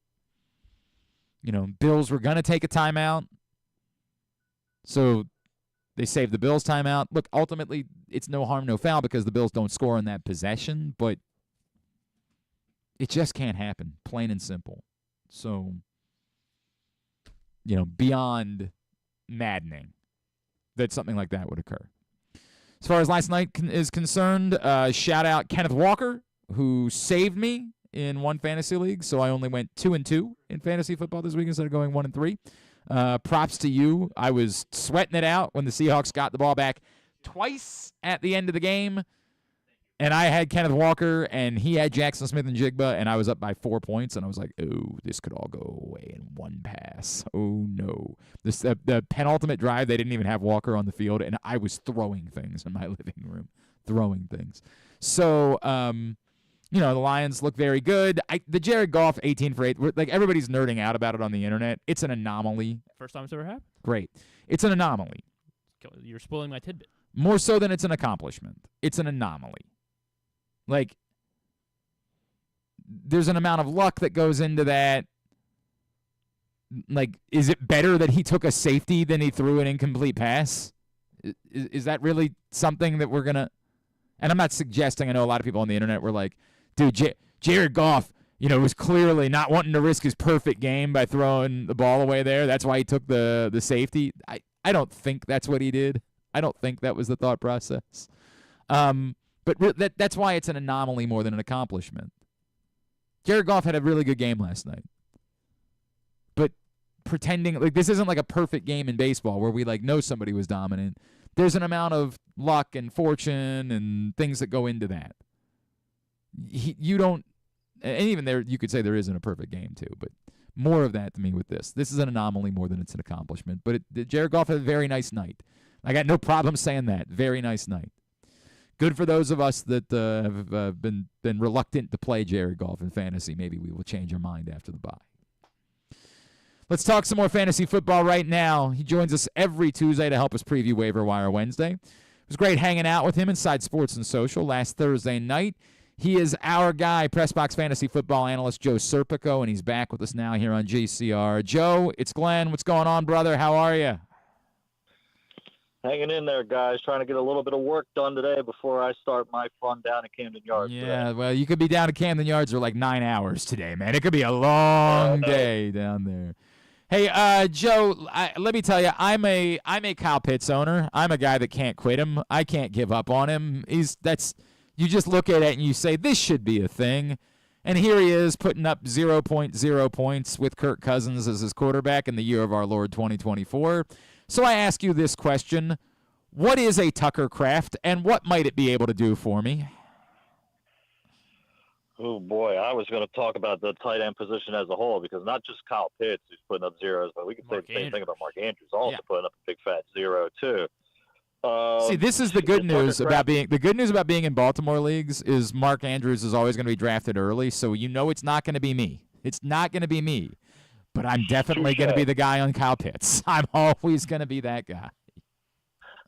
Bills were going to take a timeout. So they saved the Bills timeout. Look, ultimately, it's no harm, no foul because the Bills don't score in that possession, but it just can't happen, plain and simple. So, beyond maddening that something like that would occur. As far as last night is concerned, shout out Kenneth Walker, who saved me in one fantasy league, so I only went 2-2 in fantasy football this week instead of going 1-3. Props to you. I was sweating it out when the Seahawks got the ball back twice at the end of the game, and I had Kenneth Walker, and he had Jackson Smith and Jigba, and I was up by 4 points, and I was like, oh, this could all go away in one pass. Oh, no. The penultimate drive, they didn't even have Walker on the field, and I was throwing things in my living room. So, the Lions look very good. The Jared Goff 18 for 8, like everybody's nerding out about it on the internet. It's an anomaly. First time it's ever happened? Great. It's an anomaly. You're spoiling my tidbit. More so than it's an accomplishment. It's an anomaly. Like, there's an amount of luck that goes into that. Like, is it better that he took a safety than he threw an incomplete pass? Is that really something that we're going to... And I'm not suggesting, I know a lot of people on the internet were like, dude, Jared Goff, was clearly not wanting to risk his perfect game by throwing the ball away there. That's why he took the safety. I don't think that's what he did. I don't think that was the thought process. But that's why it's an anomaly more than an accomplishment. Jared Goff had a really good game last night. But pretending, like, this isn't like a perfect game in baseball where we, know somebody was dominant. There's an amount of luck and fortune and things that go into that. You don't, and even there, you could say there isn't a perfect game too, but more of that to me with this. This is an anomaly more than it's an accomplishment. But Jared Goff had a very nice night. I got no problem saying that. Very nice night. Good for those of us that have been reluctant to play Jared Goff in fantasy. Maybe we will change our mind after the bye. Let's talk some more fantasy football right now. He joins us every Tuesday to help us preview Waiver-Wire Wednesday. It was great hanging out with him inside Sports and Social last Thursday night. He is our guy, PressBox fantasy football analyst Joe Serpico, and he's back with us now here on GCR. Joe, it's Glenn. What's going on, brother? How are you? Hanging in there, guys. Trying to get a little bit of work done today before I start my fun down at Camden Yards. Yeah, well, you could be down at Camden Yards for 9 hours today, man. It could be a long day down there. Hey, Joe, let me tell you, I'm a Kyle Pitts owner. I'm a guy that can't quit him. I can't give up on him. You just look at it and you say, this should be a thing. And here he is putting up 0.0 points with Kirk Cousins as his quarterback in the year of our Lord 2024. So I ask you this question. What is a Tucker Kraft, and what might it be able to do for me? Oh, boy, I was going to talk about the tight end position as a whole, because not just Kyle Pitts who's putting up zeros, but we can say the same thing about Mark Andrews also putting up a big fat 0 too. See, this is the good news about being in Baltimore leagues is Mark Andrews is always going to be drafted early, so it's not going to be me. It's not going to be me, but I'm definitely going to be the guy on Kyle Pitts. I'm always going to be that guy.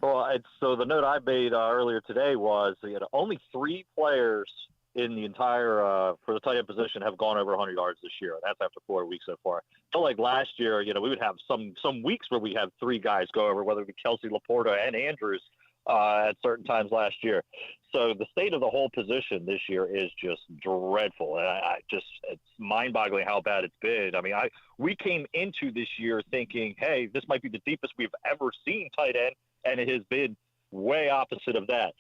Well, so the note I made earlier today was only 3 players in the entire for the tight end position have gone over 100 yards this year. That's after 4 weeks so far. So like last year, we would have some weeks where we have 3 guys go over, whether it be Kelsey, Laporta, and Andrews at certain times last year. So the state of the whole position this year is just dreadful. And it's mind-boggling how bad it's been. I mean, we came into this year thinking, hey, this might be the deepest we've ever seen tight end, and it has been way opposite of that.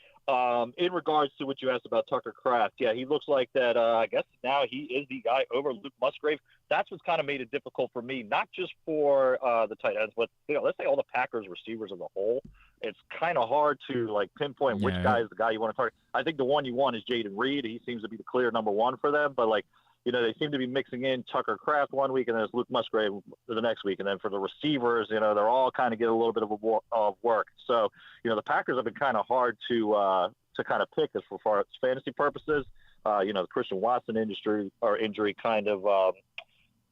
In regards to what you asked about Tucker Kraft, yeah, he looks like that. I guess now he is the guy over Luke Musgrave. That's what's kind of made it difficult for me, not just for the tight ends, but let's say all the Packers receivers as a whole. It's kind of hard to pinpoint which guy is the guy you want to target. I think the one you want is Jaden Reed. He seems to be the clear number 1 for them, but they seem to be mixing in Tucker Kraft one week and then it's Luke Musgrave the next week. And then for the receivers, they're all kind of getting a little bit of work. So, the Packers have been kind of hard to kind of pick as far as fantasy purposes. The Christian Watson injury kind of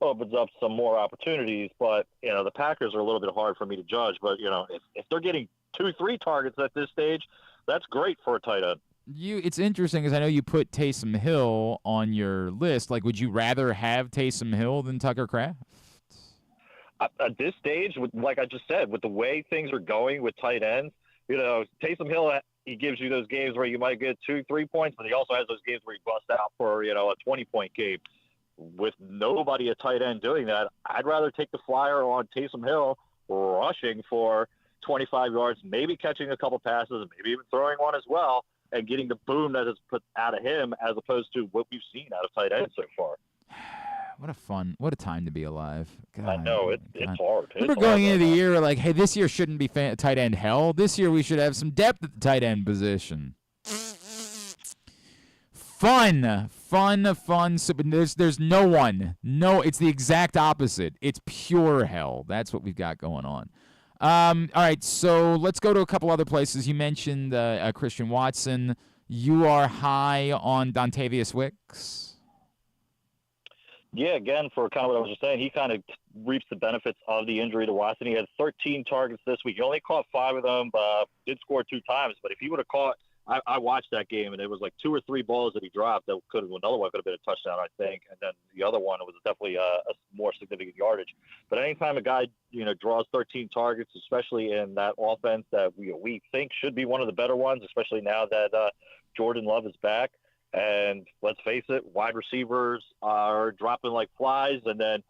opens up some more opportunities. But, the Packers are a little bit hard for me to judge. But, if they're getting 2-3 targets at this stage, that's great for a tight end. It's interesting because I know you put Taysom Hill on your list. Would you rather have Taysom Hill than Tucker Kraft? At this stage, like I just said, with the way things are going with tight ends, Taysom Hill, he gives you those games where you might get 2-3 points, but he also has those games where he busts out for, a 20-point game. with nobody at tight end doing that, I'd rather take the flyer on Taysom Hill rushing for 25 yards, maybe catching a couple passes, maybe even throwing one as well, and getting the boom that is put out of him as opposed to what we've seen out of tight end so far. What a time to be alive. God, I know, it's hard. Remember going into the year like, hey, this year shouldn't be tight end hell. This year we should have some depth at the tight end position. Fun. So, there's no one. No, it's the exact opposite. It's pure hell. That's what we've got going on. All right, so let's go to a couple other places. You mentioned Christian Watson. You are high on Dontavius Wicks. Yeah, again, for kind of what I was just saying, he kind of reaps the benefits of the injury to Watson. He had 13 targets this week. He only caught 5 of them, did score 2 times. But if he would have caught – I watched that game, and it was like 2 or 3 balls that he dropped that could have – another one could have been a touchdown, I think. And then the other one was definitely a more significant yardage. But anytime a guy, draws 13 targets, especially in that offense that we think should be one of the better ones, especially now that Jordan Love is back. And let's face it, wide receivers are dropping like flies. And then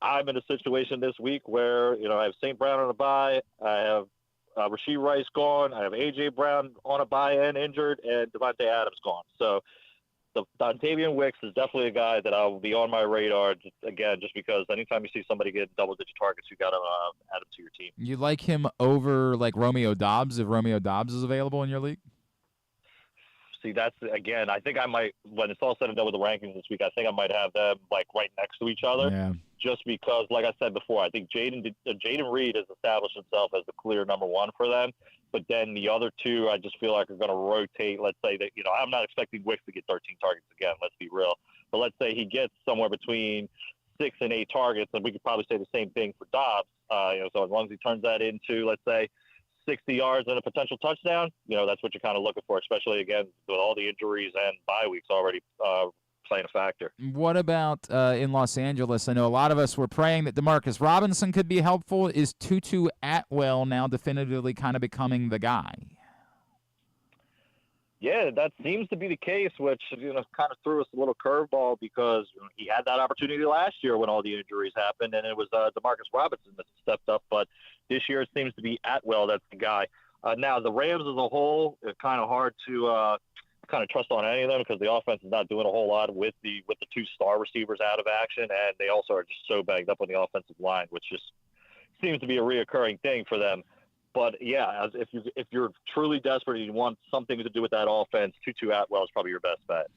I'm in a situation this week where, I have St. Brown on a bye. I have Rashee Rice gone. I have A.J. Brown on a bye and injured, and Devontae Adams gone. So Dontavius Wicks is definitely a guy that I will be on my radar, just because anytime you see somebody get double-digit targets, you got to add him to your team. You like him over, like, Romeo Doubs, if Romeo Doubs is available in your league? See, that's, again, I think I might, when it's all said and done with the rankings this week, I think I might have them, like, right next to each other. Yeah. Just because, like I said before, I think Jaden Reed has established himself as the clear number 1 for them. But then the other 2, I just feel like are going to rotate. Let's say that, I'm not expecting Wicks to get 13 targets again. Let's be real. But let's say he gets somewhere between 6 and 8 targets, and we could probably say the same thing for Dobbs. So as long as he turns that into, let's say, 60 yards and a potential touchdown, that's what you're kind of looking for, especially, again, with all the injuries and bye weeks already playing a factor. What about in Los Angeles? I know a lot of us were praying that Demarcus Robinson could be helpful. Is Tutu Atwell now definitively kind of becoming the guy? Yeah, that seems to be the case, which, kind of threw us a little curveball because he had that opportunity last year when all the injuries happened, and it was Demarcus Robinson that stepped up. But this year it seems to be Atwell that's the guy. Now, the Rams as a whole, it's kind of hard to kind of trust on any of them because the offense is not doing a whole lot with the 2 star receivers out of action, and they also are just so banged up on the offensive line, which just seems to be a reoccurring thing for them. But, yeah, if you're truly desperate and you want something to do with that offense, Tutu Atwell is probably your best bet.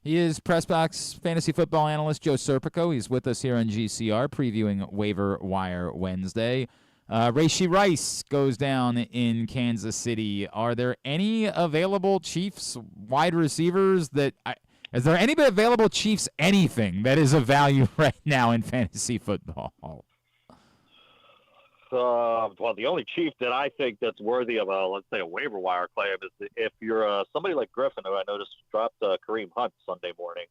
He is PressBox fantasy football analyst Joe Serpico. He's with us here on GCR previewing Waiver-Wire Wednesday. Rashee Rice goes down in Kansas City. Are there any available Chiefs wide receivers is there any available Chiefs anything that is of value right now in fantasy football? Well, the only Chief that I think that's worthy of let's say a waiver wire claim is if you're somebody like Griffin, who I noticed dropped Kareem Hunt Sunday morning.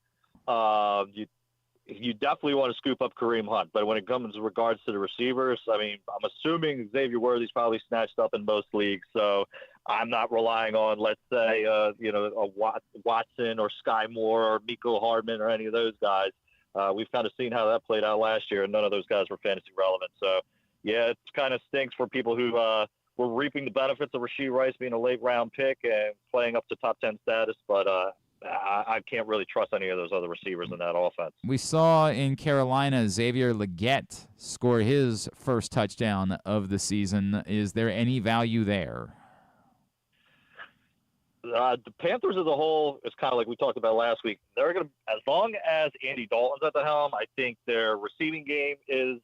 You definitely want to scoop up Kareem Hunt, but when it comes in regards to the receivers, I mean, I'm assuming Xavier Worthy's probably snatched up in most leagues, so I'm not relying on, let's say, a Watson or Sky Moore or Mecole Hardman or any of those guys. We've kind of seen how that played out last year, and none of those guys were fantasy relevant. So, yeah, it kind of stinks for people who were reaping the benefits of Rashee Rice being a late-round pick and playing up to top 10 status, but I can't really trust any of those other receivers in that offense. We saw in Carolina Xavier Legette score his first touchdown of the season. Is there any value there? The Panthers as a whole is kind of like we talked about last week. They're going to, as long as Andy Dalton's at the helm, I think their receiving game is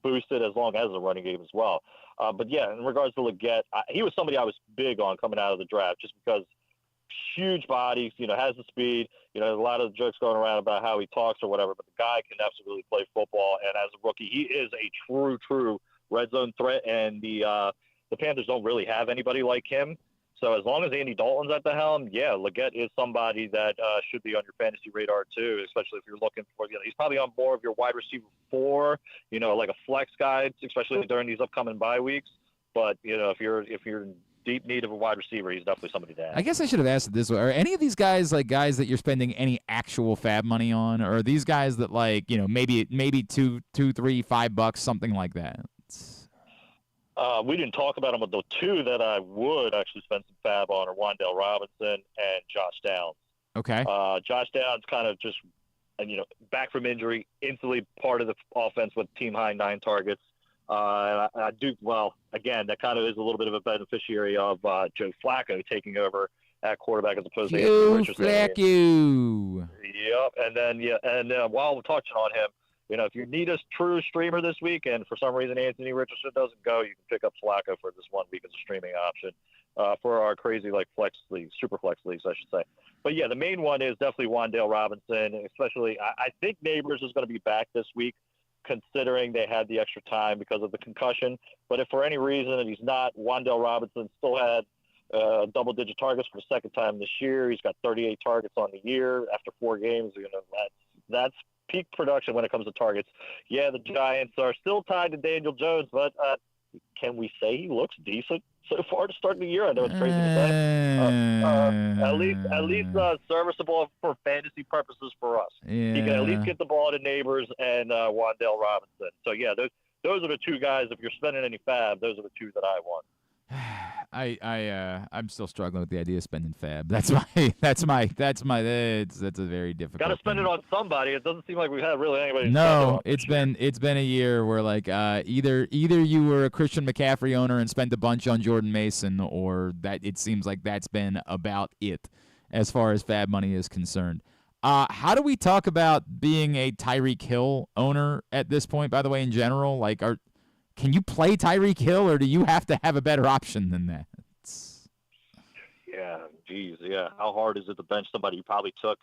boosted as long as the running game as well. But, yeah, in regards to Legette, he was somebody I was big on coming out of the draft just because huge body, has the speed. A lot of the jokes going around about how he talks or whatever, but the guy can absolutely play football. And as a rookie, he is a true red zone threat. And the Panthers don't really have anybody like him. So as long as Andy Dalton's at the helm, yeah, Legette is somebody that should be on your fantasy radar too, especially if you're looking for, he's probably on more of your wide receiver 4, like a flex guy, especially during these upcoming bye weeks. But, if you're deep need of a wide receiver, he's definitely somebody to add. I guess I should have asked it this way. Are any of these guys like guys that you're spending any actual fab money on? Or are these guys that like, maybe $2, $3, $5, something like that? We didn't talk about them, but the two that I would actually spend some fab on are Wan'Dale Robinson and Josh Downs. Okay. Josh Downs kind of just, back from injury, instantly part of the offense with team high 9 targets. And I do, again, that kind of is a little bit of a beneficiary of Joe Flacco taking over at quarterback as opposed to Anthony Richardson. Flacco. Yep. And then while we're touching on him, if you need a true streamer this week and for some reason Anthony Richardson doesn't go, you can pick up Flacco for this 1 week as a streaming option for our crazy flex leagues, super flex leagues, I should say. But yeah, the main one is definitely Wan'Dale Robinson, especially I think Neighbors is going to be back this week, considering they had the extra time because of the concussion. But if for any reason he's not, Wan'Dale Robinson still had double-digit targets for the second time this year. He's got 38 targets on the year after 4 games. That's peak production when it comes to targets. Yeah, the Giants are still tied to Daniel Jones, but can we say he looks decent so far to start the year? I know it's crazy to say. At least serviceable for fantasy purposes for us. Yeah. He can at least get the ball to Neighbors and Wan'Dale Robinson. So yeah, those are the two guys. If you're spending any fab, those are the two that I want. I'm still struggling with the idea of spending fab. That's a very difficult. Got to spend it on somebody. It doesn't seem like we've had really anybody. No, it's been a year where like either you were a Christian McCaffrey owner and spent a bunch on Jordan Mason, or that it seems like that's been about it as far as fab money is concerned. How do we talk about being a Tyreek Hill owner at this point? By the way, in general, like can you play Tyreek Hill, or do you have to have a better option than that? Yeah, geez, yeah. How hard is it to bench somebody you probably took,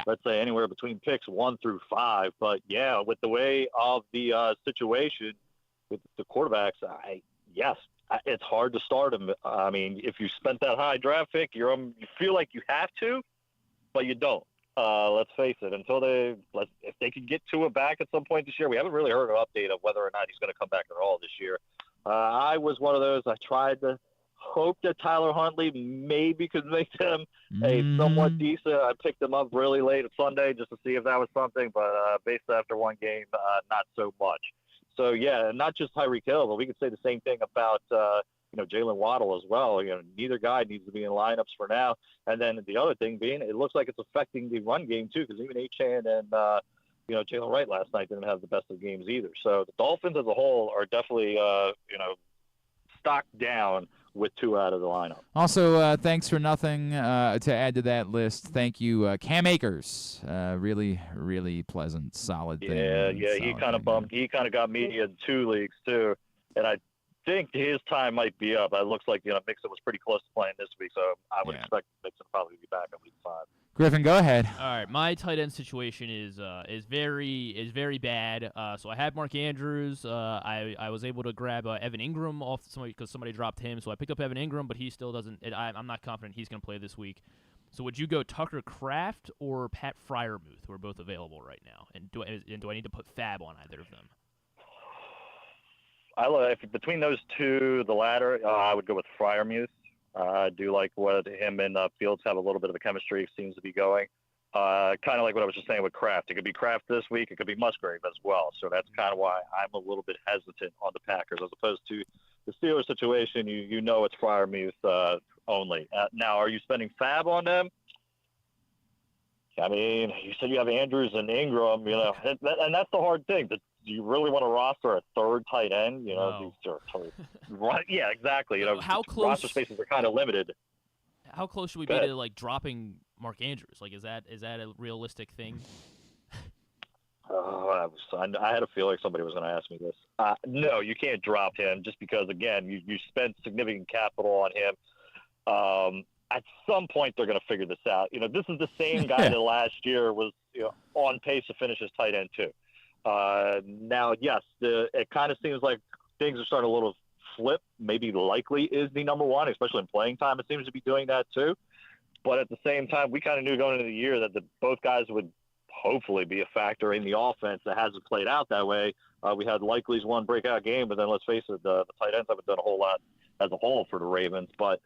let's say, anywhere between picks 1 through 5? But, yeah, with the way of the situation with the quarterbacks, it's hard to start them. I mean, if you spent that high draft pick, you feel like you have to, but you don't. Let's face it. If they could get Tua back at some point this year, we haven't really heard an update of whether or not he's going to come back at all this year. I was one of those. I tried to hope that Tyler Huntley maybe could make them a somewhat decent. I picked him up really late Sunday just to see if that was something, but based after one game, not so much. So yeah, not just Tyreek Hill, but we could say the same thing about Jalen Waddle as well. Neither guy needs to be in lineups for now. And then the other thing being, it looks like it's affecting the run game too, because even Achane and Jalen Wright last night didn't have the best of games either. So the Dolphins as a whole are definitely stocked down with 2 out of the lineup. Also, thanks for nothing to add to that list. Thank you, Cam Akers. Really, really pleasant, solid thing. Yeah, he kind of bumped. He kind of got me in 2 leagues too, and I think his time might be up. It looks like Mixon was pretty close to playing this week, so I would expect Mixon probably be back in week 5. Griffin, go ahead. All right, my tight end situation is very bad. So I had Mark Andrews. I was able to grab Evan Ingram off somebody because somebody dropped him. So I picked up Evan Ingram, but he still doesn't. I'm not confident he's going to play this week. So would you go Tucker Kraft or Pat Freiermuth, who are both available right now? And do I need to put fab on either of them? If between those two, the latter, I would go with Freiermuth. I do like what him and Fields have a little bit of a chemistry, seems to be going. Kind of like what I was just saying with Kraft. It could be Kraft this week. It could be Musgrave as well. So that's kind of why I'm a little bit hesitant on the Packers as opposed to the Steelers situation. It's Freiermuth only. Now, are you spending fab on them? I mean, you said you have Andrews and Ingram, and that's the hard thing. Do you really want to roster a third tight end? No. These are right? Yeah, exactly. How close roster spaces are kind of limited. How close should we be to dropping Mark Andrews? Is that a realistic thing? I had a feeling somebody was going to ask me this. No, you can't drop him just because, again, you spent significant capital on him. At some point, they're going to figure this out. This is the same guy that last year was on pace to finish as tight end too. Now, yes, it kind of seems like things are starting a little flip. Maybe Likely is the number one, especially in playing time. It seems to be doing that too. But at the same time, we kind of knew going into the year that both guys would hopefully be a factor in the offense. That hasn't played out that way. We had Likely's one breakout game, but then let's face it, the tight ends haven't done a whole lot as a whole for the Ravens. But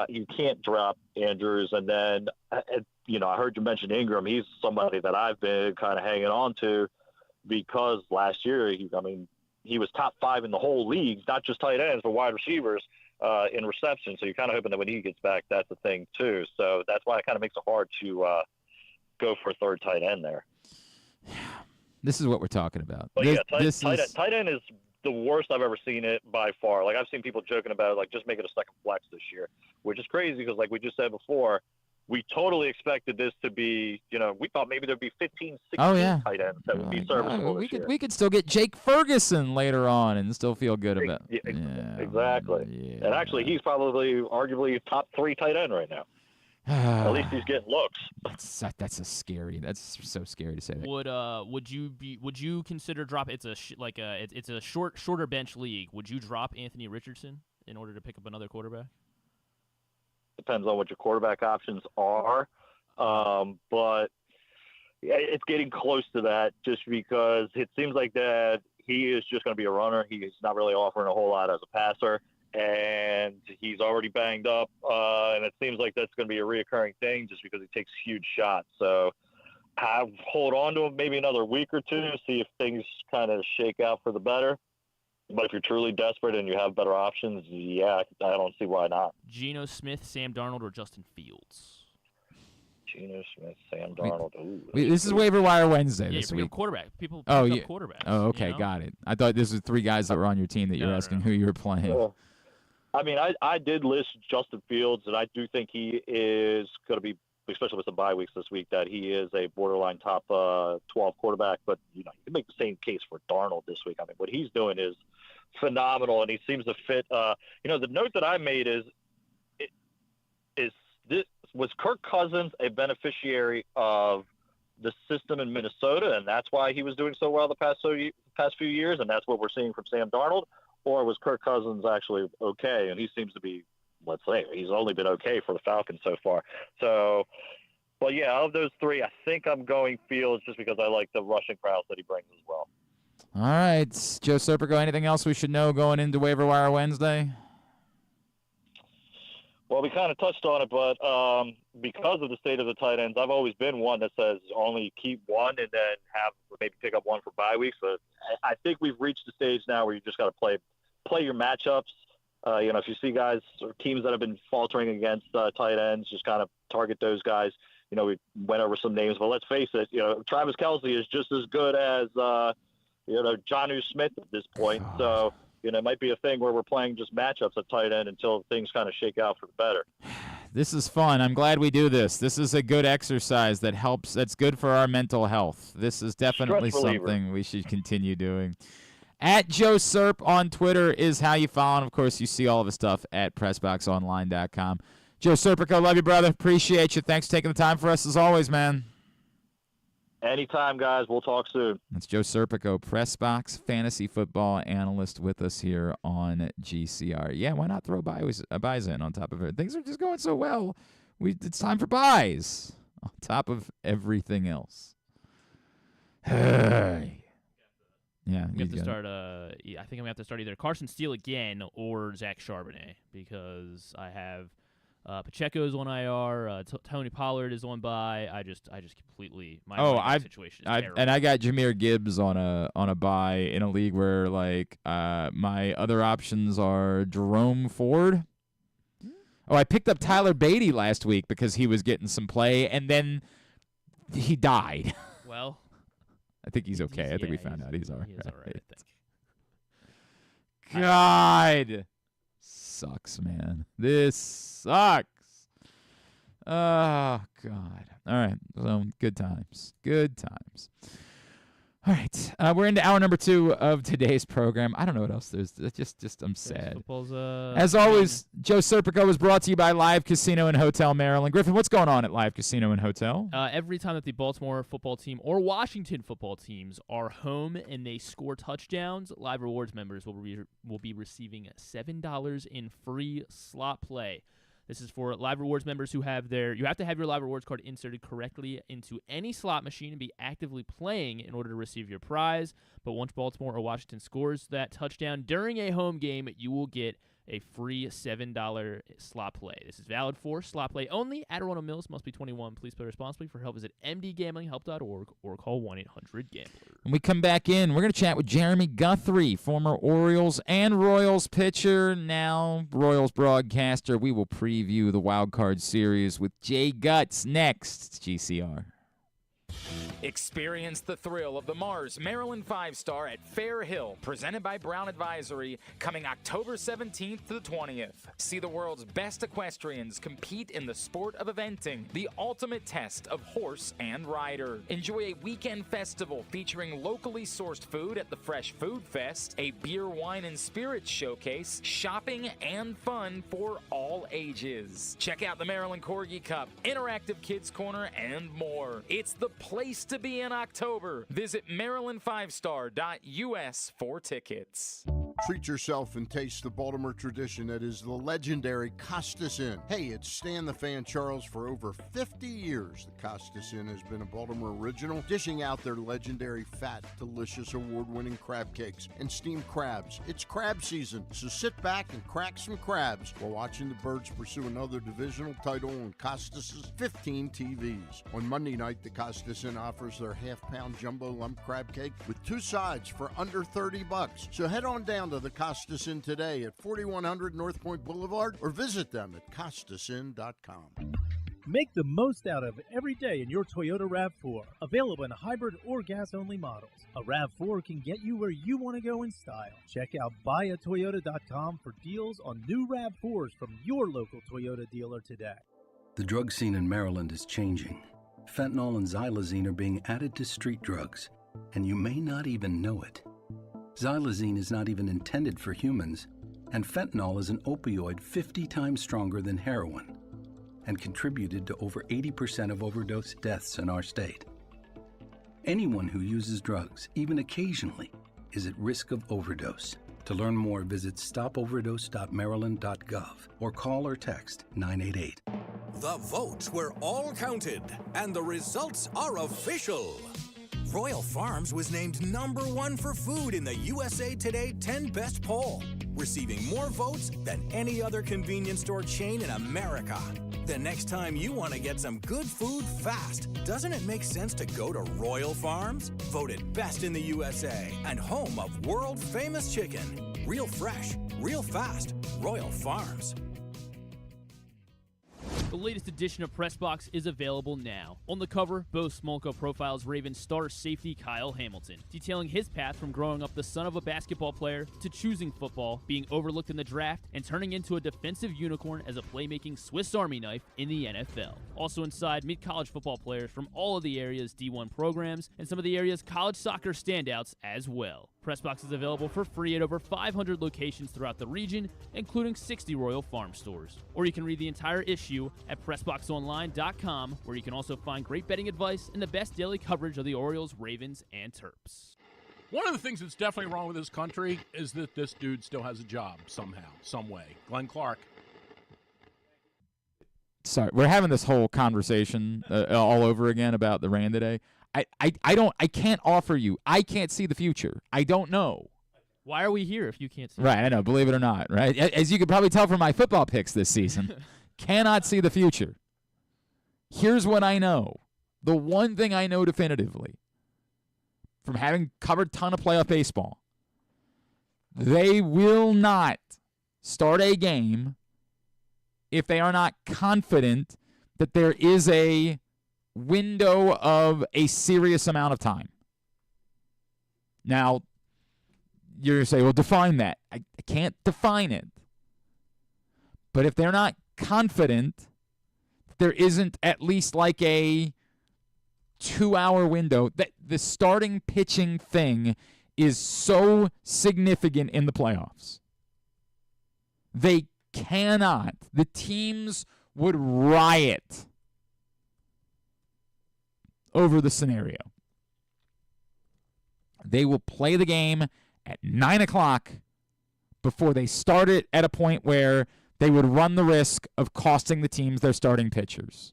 You can't drop Andrews. And then, I heard you mention Ingram. He's somebody that I've been kind of hanging on to because last year, he was top 5 in the whole league, not just tight ends, but wide receivers in reception. So you're kind of hoping that when he gets back, that's a thing too. So that's why it kind of makes it hard to go for a third tight end there. This is what we're talking about. But tight end is the worst I've ever seen it by far. Like, I've seen people joking about it, like, just make it a second flex this year, which is crazy because, like we just said before, we totally expected this to be, we thought maybe there'd be 15, 16 tight ends that would be serviceable this year. We could still get Jake Ferguson later on and still feel good about it. Exactly. Yeah. And actually, he's probably arguably top 3 tight end right now. At least he's getting looks. That's so scary to say that. Would you consider drop? It's a shorter bench league. Would you drop Anthony Richardson in order to pick up another quarterback? Depends on what your quarterback options are, but it's getting close to that just because it seems like that he is just going to be a runner. He's not really offering a whole lot as a passer, and he's already banged up, and it seems like that's going to be a reoccurring thing just because he takes huge shots. So hold on to him maybe another week or two, see if things kind of shake out for the better. But if you're truly desperate and you have better options, I don't see why not. Geno Smith, Sam Darnold, or Justin Fields? Geno Smith, Sam Darnold. This is Waiver-Wire Wednesday this week. Quarterback. People pick up quarterbacks. Oh, okay, got it. I thought this was 3 guys that were on your team that you're asking who you were playing. Well, I did list Justin Fields, and I do think he is going to be, especially with the bye weeks this week, that he is a borderline top 12 quarterback. But, you can make the same case for Darnold this week. What he's doing is phenomenal, and he seems to fit. The note that I made is was Kirk Cousins a beneficiary of the system in Minnesota, and that's why he was doing so well the past few years, and that's what we're seeing from Sam Darnold? Or was Kirk Cousins actually okay? And he seems to be, let's say, he's only been okay for the Falcons so far. So, but yeah, of those 3, I think I'm going Fields just because I like the rushing prowess that he brings as well. All right, Joe Serpico, anything else we should know going into Waiver-Wire Wednesday? Well, we kind of touched on it, but because of the state of the tight ends, I've always been one that says only keep one and then maybe pick up one for bye weeks. But I think we've reached the stage now where you just got to play your matchups. If you see guys or teams that have been faltering against tight ends, just kind of target those guys. We went over some names, but let's face it, Travis Kelce is just as good as Jonnu Smith at this point. So, it might be a thing where we're playing just matchups at tight end until things kind of shake out for the better. This is fun. I'm glad we do this. This is a good exercise that helps. That's good for our mental health. This is definitely something we should continue doing. At Joe Serp on Twitter is how you follow him. Of course, you see all of his stuff at PressBoxOnline.com. Joe Serpico, love you, brother. Appreciate you. Thanks for taking the time for us as always, man. Anytime, guys. We'll talk soon. That's Joe Serpico, PressBox fantasy football analyst with us here on GCR. Yeah, why not throw buys in on top of it? Things are just going so well. It's time for buys on top of everything else. Hey. Yeah, we have to start. I think I'm gonna have to start either Carson Steele again or Zach Charbonnet because I have Pacheco's on IR. Tony Pollard is on bye. I just completely my situation is terrible. And I got Jahmyr Gibbs on a bye in a league where my other options are Jerome Ford. Oh, I picked up Tyler Beatty last week because he was getting some play, and then he died. Well, I think he's okay. I think we found out he's all right. He's all right, I think. God. Sucks, man. This sucks. Oh, God. All right. So, good times. Good times. All right. We're into hour number 2 of today's program. I don't know what else there's. Just I'm sad. As always, Joe Serpico was brought to you by Live Casino and Hotel Maryland. Griffin, what's going on at Live Casino and Hotel? Every time that the Baltimore football team or Washington football teams are home and they score touchdowns, Live Rewards members will be receiving $7 in free slot play. This is for Live Rewards members who have you have to have your Live Rewards card inserted correctly into any slot machine and be actively playing in order to receive your prize. But once Baltimore or Washington scores that touchdown during a home game, you will get a free $7 slot play. This is valid for slot play only at Arundel Mills. Must be 21. Please play responsibly. For help, visit mdgamblinghelp.org or call 1-800-GAMBLER. When we come back in, we're going to chat with Jerermy Guthrie, former Orioles and Royals pitcher, now Royals broadcaster. We will preview the Wild Card Series with Jay Guts next. It's GCR. Experience the thrill of the Mars Maryland 5-Star at Fair Hill, presented by Brown Advisory, coming October 17th to the 20th. See the world's best equestrians compete in the sport of eventing, the ultimate test of horse and rider. Enjoy a weekend festival featuring locally sourced food at the Fresh Food Fest, a beer, wine, and spirits showcase, shopping, and fun for all ages. Check out the Maryland Corgi Cup, interactive kids corner, and more. It's the place to be in October. Visit maryland5star.us for tickets. Treat yourself and taste the Baltimore tradition that is the legendary Costas Inn. Hey, it's Stan the Fan Charles. For over 50 years, the Costas Inn has been a Baltimore original, dishing out their legendary fat, delicious, award-winning crab cakes and steamed crabs. It's crab season, so sit back and crack some crabs while watching the Birds pursue another divisional title on Costas' 15 TVs. On Monday night, the Costas Inn offers their half-pound jumbo lump crab cake with 2 sides for under $30. So head on down to the Costas Inn today at 4100 North Point Boulevard or visit them at costasinn.com. Make the most out of every day in your Toyota RAV4. Available in hybrid or gas-only models. A RAV4 can get you where you want to go in style. Check out buyatoyota.com for deals on new RAV4s from your local Toyota dealer today. The drug scene in Maryland is changing. Fentanyl and xylazine are being added to street drugs, and you may not even know it. Xylazine is not even intended for humans, and fentanyl is an opioid 50 times stronger than heroin and contributed to over 80% of overdose deaths in our state. Anyone who uses drugs, even occasionally, is at risk of overdose. To learn more, visit stopoverdose.maryland.gov or call or text 988. The votes were all counted, and the results are official. Royal Farms was named #1 for food in the USA Today 10 Best poll, receiving more votes than any other convenience store chain in America. The next time you want to get some good food fast, doesn't it make sense to go to Royal Farms? Voted best in the USA and home of world-famous chicken. Real fresh, real fast, Royal Farms. The latest edition of PressBox is available now. On the cover, Bo Smolka profiles Ravens star safety Kyle Hamilton, detailing his path from growing up the son of a basketball player to choosing football, being overlooked in the draft, and turning into a defensive unicorn as a playmaking Swiss Army knife in the NFL. Also inside, meet college football players from all of the area's D1 programs and some of the area's college soccer standouts as well. PressBox is available for free at over 500 locations throughout the region, including 60 Royal Farm stores. Or you can read the entire issue at PressBoxOnline.com, where you can also find great betting advice and the best daily coverage of the Orioles, Ravens, and Terps. One of the things that's definitely wrong with this country is that this dude still has a job somehow, some way. Glenn Clark. Sorry, we're having this whole conversation all over again about the rain today. I can't offer you. I can't see the future. I don't know. Why are we here if you can't see? Right, I know. Believe it or not, right? As you could probably tell from my football picks this season, cannot see the future. Here's what I know. The one thing I know definitively from having covered a ton of playoff baseball, they will not start a game if they are not confident that there is a window of a serious amount of time. Now, you're going to say, well, define that. I can't define it. But if they're not confident, there isn't at least like a 2-hour window. That the starting pitching thing is so significant in the playoffs. They cannot. The teams would riot over the scenario. They will play the game at 9 o'clock before they start it at a point where they would run the risk of costing the teams their starting pitchers.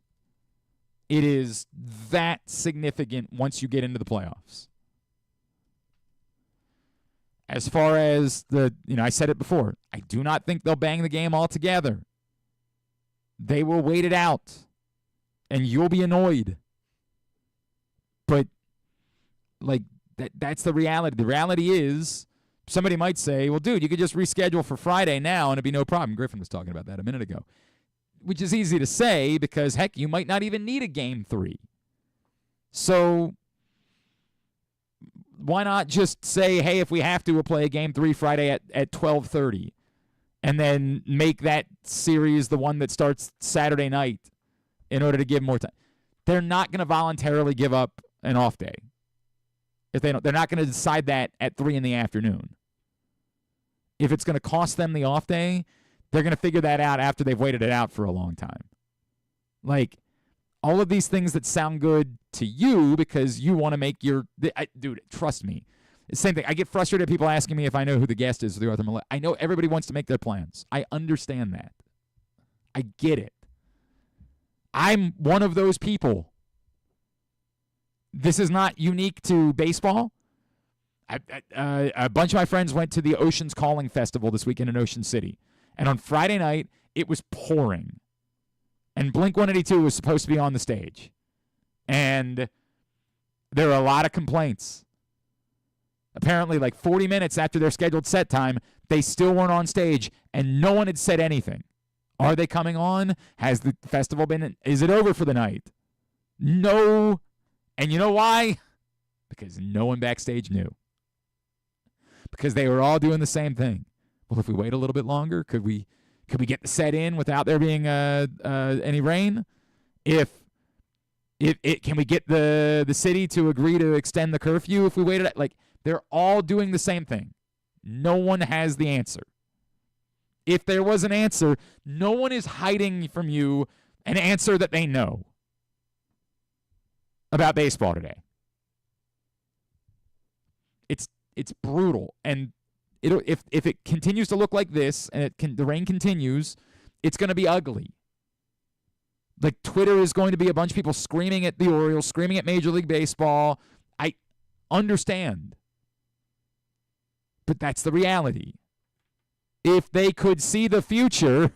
It is that significant once you get into the playoffs. As far as I said it before, I do not think they'll bang the game altogether. They will wait it out, and you'll be annoyed. But, that's the reality. The reality is, somebody might say, well, dude, you could just reschedule for Friday now, and it'd be no problem. Griffin was talking about that a minute ago, which is easy to say because, heck, you might not even need a Game 3. So why not just say, hey, if we have to, we'll play a Game 3 Friday at 12:30, and then make that series the one that starts Saturday night in order to give more time. They're not going to voluntarily give up an off day. If they're not going to decide that at 3 in the afternoon. If it's going to cost them the off day, they're going to figure that out after they've waited it out for a long time. All of these things that sound good to you because you want to make dude, trust me. It's the same thing. I get frustrated at people asking me if I know who the guest is for the Arthur Maulet. I know everybody wants to make their plans. I understand that. I get it. I'm one of those people. This is not unique to baseball. A bunch of my friends went to the Oceans Calling Festival this weekend in Ocean City. And on Friday night, it was pouring. And Blink-182 was supposed to be on the stage. And there were a lot of complaints. Apparently, 40 minutes after their scheduled set time, they still weren't on stage, and no one had said anything. Are they coming on? Has the festival been? Is it over for the night? No. And you know why? Because no one backstage knew. Because they were all doing the same thing. Well, if we wait a little bit longer, could we get the set in without there being any rain? Can we get the city to agree to extend the curfew if we waited? They're all doing the same thing. No one has the answer. If there was an answer, no one is hiding from you an answer that they know about baseball today. It's brutal, and if it continues to look like this and the rain continues, it's going to be ugly. Twitter is going to be a bunch of people screaming at the Orioles, screaming at Major League Baseball. I understand, but that's the reality. If they could see the future,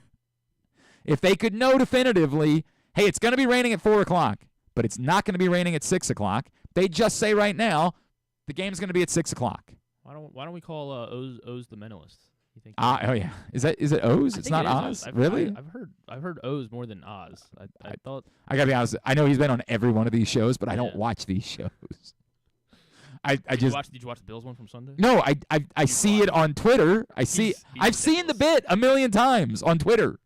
if they could know definitively, hey, it's going to be raining at 4 o'clock, but it's not going to be raining at 6 o'clock, they just say right now, the game's going to be at 6 o'clock. Why don't we call Oz the mentalist? You think? Oh yeah, is it Oz? It's not Oz. Really? I've heard Oz more than Oz. I thought. I gotta be honest. I know he's been on every one of these shows, but I don't watch these shows. Did you watch the Bills one from Sunday? No, I see it on Twitter. I've seen the bit a million times on Twitter.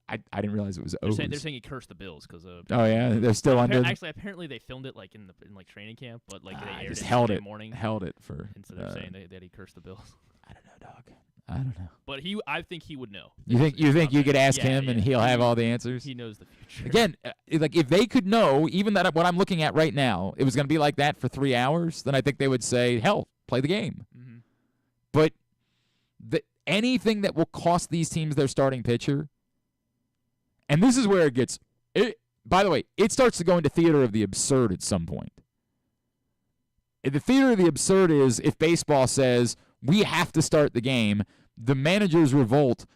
I didn't realize it was O's. They're saying he cursed the Bills because of. Oh yeah, they're still under. Actually, apparently they filmed it in training camp, but they aired just it held it morning. Held it for. Instead of saying that he cursed the Bills. I don't know, dog. I don't know. But I think he would know. You think you could ask him and he'll have all the answers? He knows the future. Again, if they could know, even that what I'm looking at right now, it was going to be like that for 3 hours, then I think they would say, hell, play the game. Mm-hmm. But anything that will cost these teams their starting pitcher, and this is where it gets. By the way, it starts to go into theater of the absurd at some point. The theater of the absurd is if baseball says, we have to start the game, the managers revolt,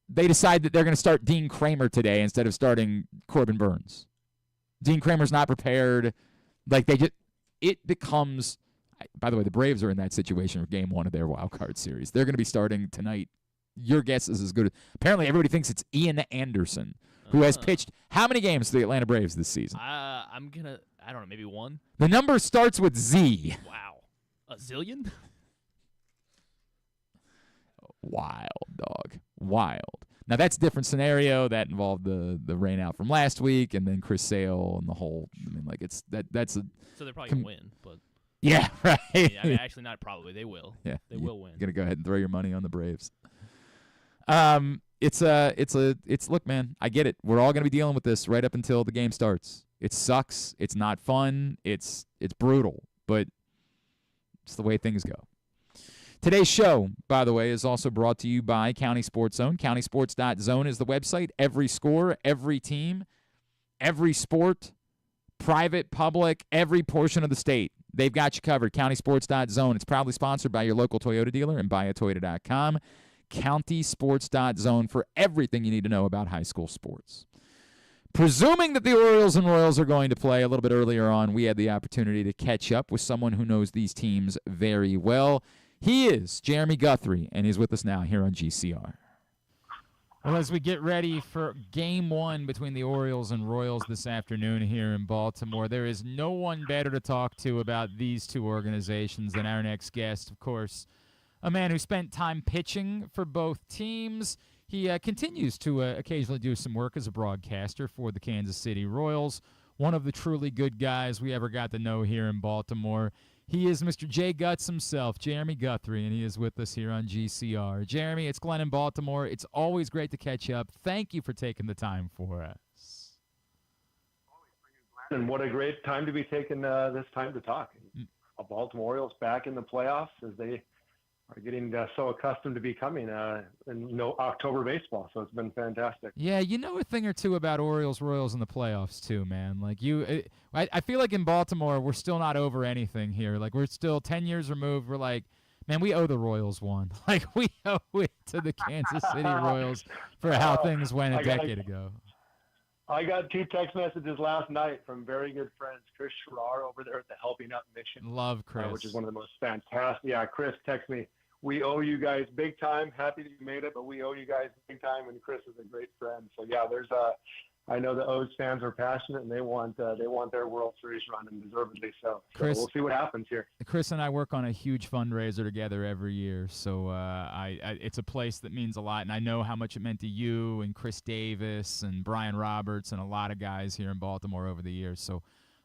they decide that they're going to start Dean Kramer today instead of starting Corbin Burns. Dean Kramer's not prepared. It becomes, by the way, the Braves are in that situation for game 1 of their wild card series. They're going to be starting tonight. Your guess is as good. Apparently, everybody thinks it's Ian Anderson, who has pitched how many games to the Atlanta Braves this season? I don't know, maybe 1. The number starts with Z. Wow. A zillion? Wild, dog. Wild. Now, that's a different scenario. That involved the rain out from last week and then Chris Sale and the whole, that's a... So they're probably going to win, but... Yeah, right. Actually, not probably. They will. Yeah. They will win. You're going to go ahead and throw your money on the Braves. Look, man, I get it. We're all going to be dealing with this right up until the game starts. It sucks. It's not fun. It's brutal, but it's the way things go. Today's show, by the way, is also brought to you by County Sports Zone. CountySports.zone is the website. Every score, every team, every sport, private, public, every portion of the state. They've got you covered. CountySports.zone. It's proudly sponsored by your local Toyota dealer and buyatoyota.com. CountySports.zone for everything you need to know about high school sports. Presuming that the Orioles and Royals are going to play a little bit earlier on, we had the opportunity to catch up with someone who knows these teams very well. He is Jerermy Guthrie, and he's with us now here on GCR. Well, as we get ready for Game 1 between the Orioles and Royals this afternoon here in Baltimore, there is no one better to talk to about these two organizations than our next guest, of course, a man who spent time pitching for both teams. He continues to occasionally do some work as a broadcaster for the Kansas City Royals, one of the truly good guys we ever got to know here in Baltimore. He is Mr. J. Guts himself, Jerermy Guthrie, and he is with us here on GCR. Jerermy, it's Glenn in Baltimore. It's always great to catch up. Thank you for taking the time for us. And what a great time to be taking this time to talk. Baltimore Orioles back in the playoffs as they are getting so accustomed to becoming in October baseball. So it's been fantastic. Yeah, you know a thing or two about Royals in the playoffs too, man. Like I feel like in Baltimore we're still not over anything here. Like we're still 10 years removed. We're like, man, we owe the Royals one. Like we owe it to the Kansas City Royals for how things went a decade ago. I got 2 text messages last night from very good friends, Chris Schrar over there at the Helping Up Mission. Love Chris. Which is one of the most fantastic. Yeah, Chris texted me, we owe you guys big time. Happy that you made it, but we owe you guys big time. And Chris is a great friend. So, yeah, I know the O's fans are passionate, and they want their World Series run, and deservedly so. Chris, so we'll see what happens here. Chris and I work on a huge fundraiser together every year, so it's a place that means a lot, and I know how much it meant to you and Chris Davis and Brian Roberts and a lot of guys here in Baltimore over the years. So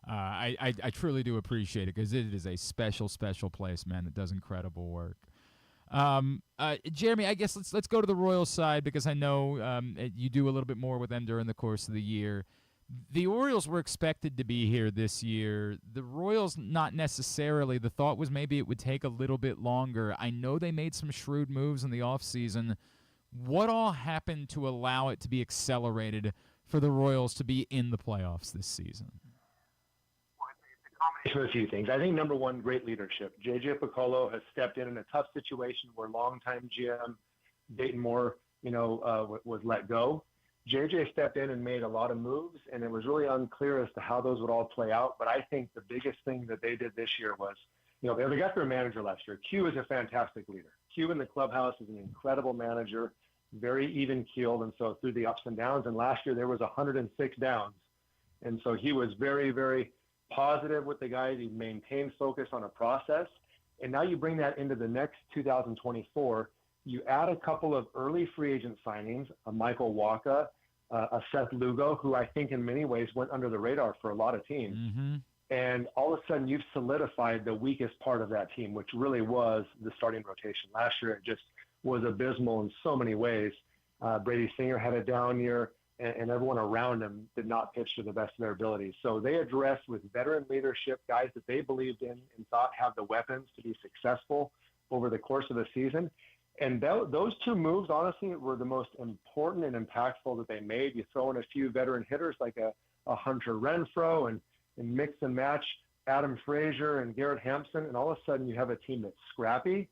I truly do appreciate it because it is a special, special place, man, that does incredible work. Jerermy, I guess let's go to the Royals side because I know you do a little bit more with them during the course of the year. The Orioles were expected to be here this year. The Royals, not necessarily. The thought was maybe it would take a little bit longer. I know they made some shrewd moves in the offseason. What all happened to allow it to be accelerated for the Royals to be in the playoffs this season? A few things. I think number one, great leadership. J.J. Piccolo has stepped in a tough situation where longtime GM Dayton Moore, was let go. J.J. stepped in and made a lot of moves, and it was really unclear as to how those would all play out. But I think the biggest thing that they did this year was, they got their manager last year. Q is a fantastic leader. Q in the clubhouse is an incredible manager, very even-keeled, and so through the ups and downs. And last year there was 106 downs, and so he was very, very positive with the guys. He maintained focus on a process. And now you bring that into the next 2024. You add a couple of early free agent signings, a Michael Wacha, a Seth Lugo, who I think in many ways went under the radar for a lot of teams. Mm-hmm. And all of a sudden you've solidified the weakest part of that team, which really was the starting rotation. Last year it just was abysmal in so many ways. Brady Singer had a down year. And everyone around them did not pitch to the best of their abilities. So they addressed with veteran leadership, guys that they believed in and thought have the weapons to be successful over the course of the season. And those 2 moves, honestly, were the most important and impactful that they made. You throw in a few veteran hitters like a Hunter Renfroe and mix and match Adam Frazier and Garrett Hampson, and all of a sudden you have a team that's scrappy,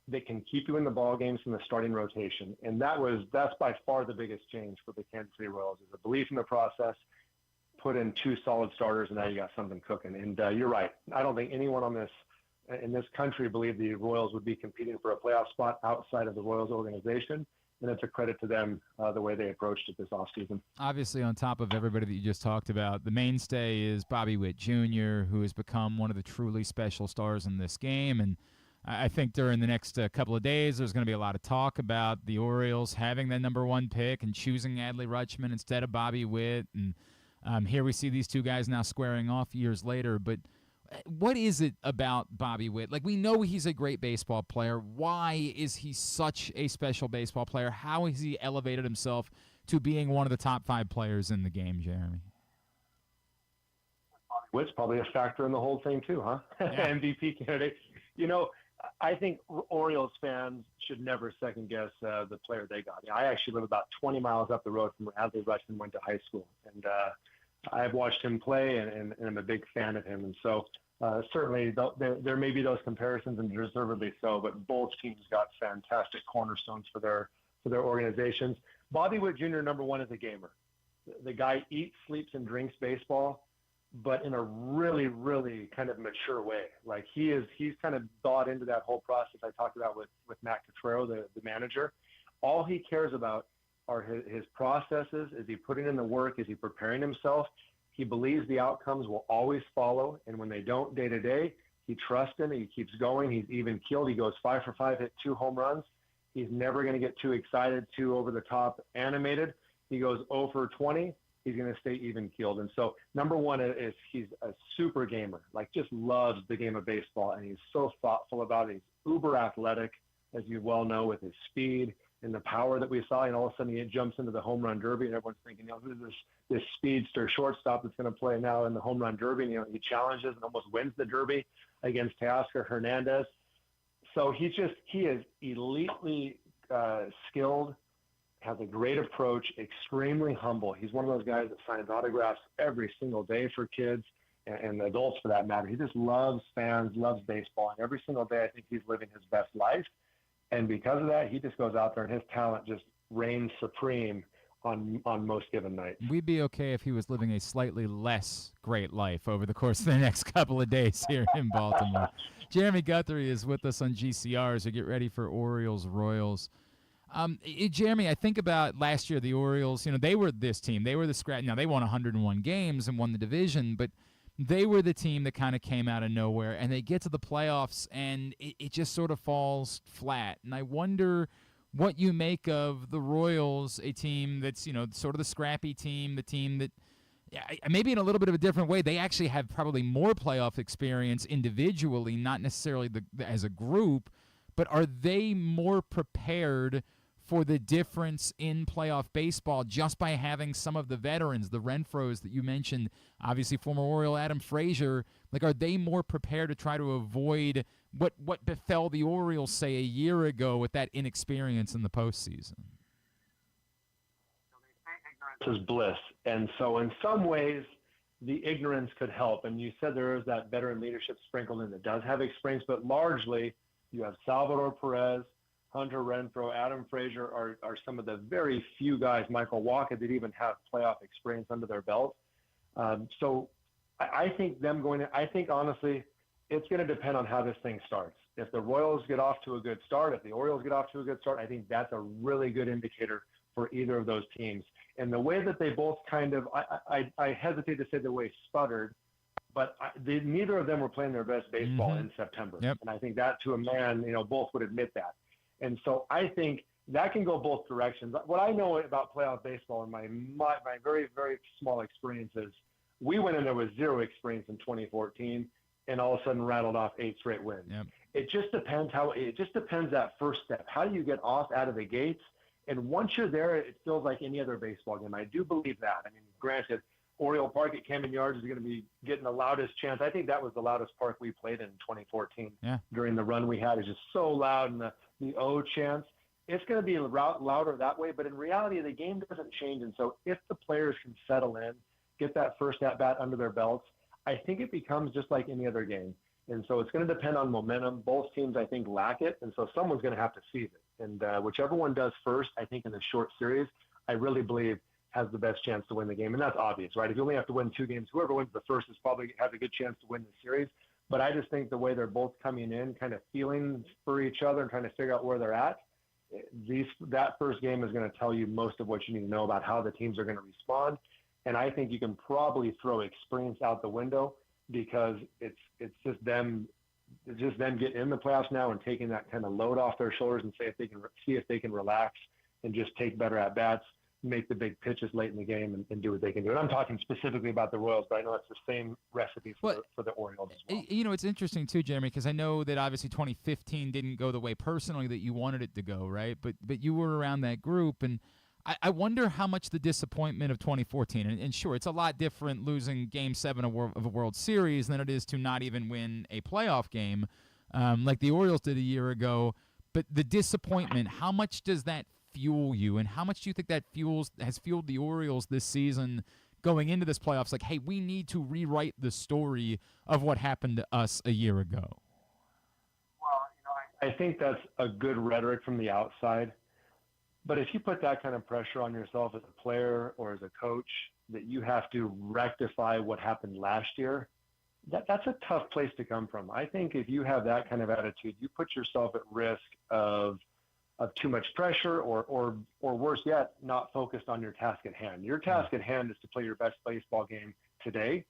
that can keep you in the ball games from the starting rotation. And that's by far the biggest change for the Kansas City Royals is a belief in the process, put in 2 solid starters, and now you got something cooking. And you're right. I don't think anyone in this country believed the Royals would be competing for a playoff spot outside of the Royals organization. And it's a credit to them the way they approached it this offseason. Obviously, on top of everybody that you just talked about, the mainstay is Bobby Witt Jr., who has become one of the truly special stars in this game. And I think during the next couple of days, there's going to be a lot of talk about the Orioles having that number 1 pick and choosing Adley Rutschman instead of Bobby Witt. And here we see these 2 guys now squaring off years later. But what is it about Bobby Witt? Like, we know he's a great baseball player. Why is he such a special baseball player? How has he elevated himself to being one of the top 5 players in the game, Jerermy? Witt's probably a factor in the whole thing too, huh? Yeah. MVP candidate. I think Orioles fans should never second guess the player they got. I actually live about 20 miles up the road from where Adley Rutschman went to high school. And I've watched him play, and I'm a big fan of him. And so certainly there may be those comparisons, and deservedly so, but both teams got fantastic cornerstones for their organizations. Bobby Witt Jr., number one, is a gamer. The guy eats, sleeps, and drinks baseball, but in a really, really kind of mature way. Like he's kind of bought into that whole process I talked about with Matt Cottrell, the manager. All he cares about are his processes. Is he putting in the work? Is he preparing himself? He believes the outcomes will always follow, and when they don't day to day, he trusts him. He keeps going. He's even keeled. He goes 5 for 5, hit 2 home runs. He's never going to get too excited, too over the top, animated. He goes 0 for 20. He's going to stay even keeled. And so number one is he's a super gamer, like just loves the game of baseball, and he's so thoughtful about it. He's uber athletic, as you well know, with his speed and the power that we saw. And all of a sudden he jumps into the home run derby, and everyone's thinking, who's this speedster shortstop that's going to play now in the home run derby? And, he challenges and almost wins the derby against Teoscar Hernandez. So he is elitely skilled, has a great approach, extremely humble. He's one of those guys that signs autographs every single day for kids and adults for that matter. He just loves fans, loves baseball. And every single day I think he's living his best life. And because of that, he just goes out there and his talent just reigns supreme on most given nights. We'd be okay if he was living a slightly less great life over the course of the next couple of days here in Baltimore. Jerermy Guthrie is with us on GCR as we get ready for Orioles-Royals. Jeremy, I think about last year, the Orioles, they were this team. They were the scratch. Now, they won 101 games and won the division, but they were the team that kind of came out of nowhere, and they get to the playoffs, and it just sort of falls flat. And I wonder what you make of the Royals, a team that's, sort of the scrappy team, the team that maybe in a little bit of a different way, they actually have probably more playoff experience individually, not necessarily as a group, but are they more prepared for the difference in playoff baseball just by having some of the veterans, the Renfroes that you mentioned, obviously former Oriole Adam Frazier? Like, are they more prepared to try to avoid what befell the Orioles, say, a year ago with that inexperience in the postseason? Is bliss. And so in some ways, the ignorance could help. And you said there is that veteran leadership sprinkled in that does have experience, but largely you have Salvador Perez, Hunter Renfroe, Adam Frazier are some of the very few guys, Michael Wacha, that even have playoff experience under their belt. So I think honestly, it's going to depend on how this thing starts. If the Royals get off to a good start, if the Orioles get off to a good start, I think that's a really good indicator for either of those teams. And the way that they both kind of, I hesitate to say the way sputtered, but neither of them were playing their best baseball in September. Yep. And I think that to a man, both would admit that. And so I think that can go both directions. What I know about playoff baseball and my very, very small experiences, we went in there with zero experience in 2014 and all of a sudden rattled off 8 straight wins. Yep. It just depends that first step. How do you get off out of the gates? And once you're there, it feels like any other baseball game. I do believe that. I mean, granted, Oriole Park at Camden Yards is going to be getting the loudest chants. I think that was the loudest park we played in 2014 during the run we had. It's just so loud, and the O chants. It's going to be louder that way, but in reality, the game doesn't change. And so if the players can settle in, get that first at-bat under their belts, I think it becomes just like any other game. And so it's going to depend on momentum. Both teams, I think, lack it, and so someone's going to have to seize it. And whichever one does first, I think in the short series, I really believe has the best chance to win the game. And that's obvious, right? If you only have to win 2 games, whoever wins the first is probably has a good chance to win the series. But I just think the way they're both coming in, kind of feeling for each other and trying to figure out where they're at, that first game is going to tell you most of what you need to know about how the teams are going to respond. And I think you can probably throw experience out the window because it's just them getting in the playoffs now and taking that kind of load off their shoulders and see if they can relax and just take better at bats, make the big pitches late in the game and do what they can do. And I'm talking specifically about the Royals, but I know it's the same recipe for the Orioles as well. It's interesting too, Jeremy, because I know that obviously 2015 didn't go the way personally that you wanted it to go, right? But you were around that group, and I wonder how much the disappointment of 2014, and sure, it's a lot different losing Game 7 of a World Series than it is to not even win a playoff game like the Orioles did a year ago. But the disappointment, how much does that fuel you, and how much do you think that has fueled the Orioles this season going into this playoffs, like, hey, we need to rewrite the story of what happened to us a year ago? I think that's a good rhetoric from the outside. But if you put that kind of pressure on yourself as a player or as a coach, that you have to rectify what happened last year, that's a tough place to come from. I think if you have that kind of attitude, you put yourself at risk of too much pressure or worse yet, not focused on your task at hand. Your task at hand is to play your best baseball game today,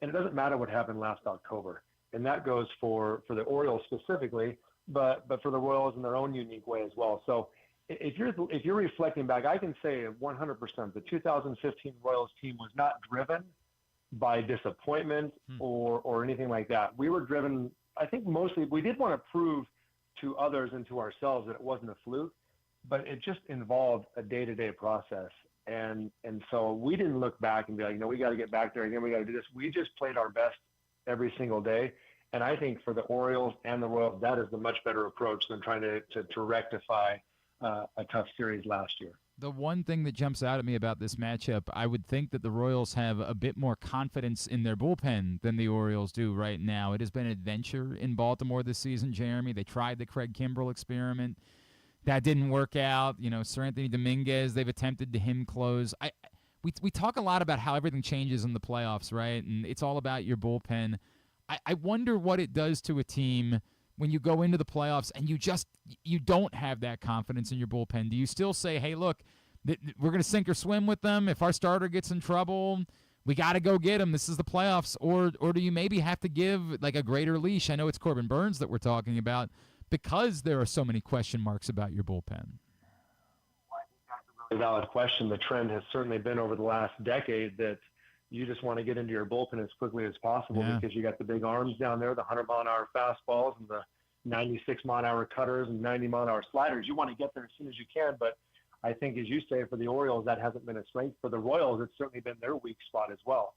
and it doesn't matter what happened last October. And that goes for the Orioles specifically, but for the Royals in their own unique way as well. So if you're reflecting back, I can say 100% the 2015 Royals team was not driven by disappointment or anything like that. We were driven, I think mostly, we did want to prove to others and to ourselves that it wasn't a fluke, but it just involved a day-to-day process. And so we didn't look back and be like, we got to get back there again. We got to do this. We just played our best every single day. And I think for the Orioles and the Royals, that is the much better approach than trying to rectify a tough series last year. The one thing that jumps out at me about this matchup, I would think that the Royals have a bit more confidence in their bullpen than the Orioles do right now. It has been an adventure in Baltimore this season, Jeremy. They tried the Craig Kimbrell experiment. That didn't work out. Sir Anthony Dominguez, they've attempted to him close. We talk a lot about how everything changes in the playoffs, right? And it's all about your bullpen. I wonder what it does to a team when you go into the playoffs and you don't have that confidence in your bullpen. Do you still say, hey, look, we're going to sink or swim with them? If our starter gets in trouble, we got to go get him. This is the playoffs. Or do you maybe have to give like a greater leash? I know it's Corbin Burnes that we're talking about because there are so many question marks about your bullpen. A valid question. The trend has certainly been over the last decade that you just want to get into your bullpen as quickly as possible because you got the big arms down there, the 100-mile-an-hour fastballs and the 96-mile-an-hour cutters and 90-mile-an-hour sliders. You want to get there as soon as you can. But I think, as you say, for the Orioles, that hasn't been a strength. For the Royals, it's certainly been their weak spot as well.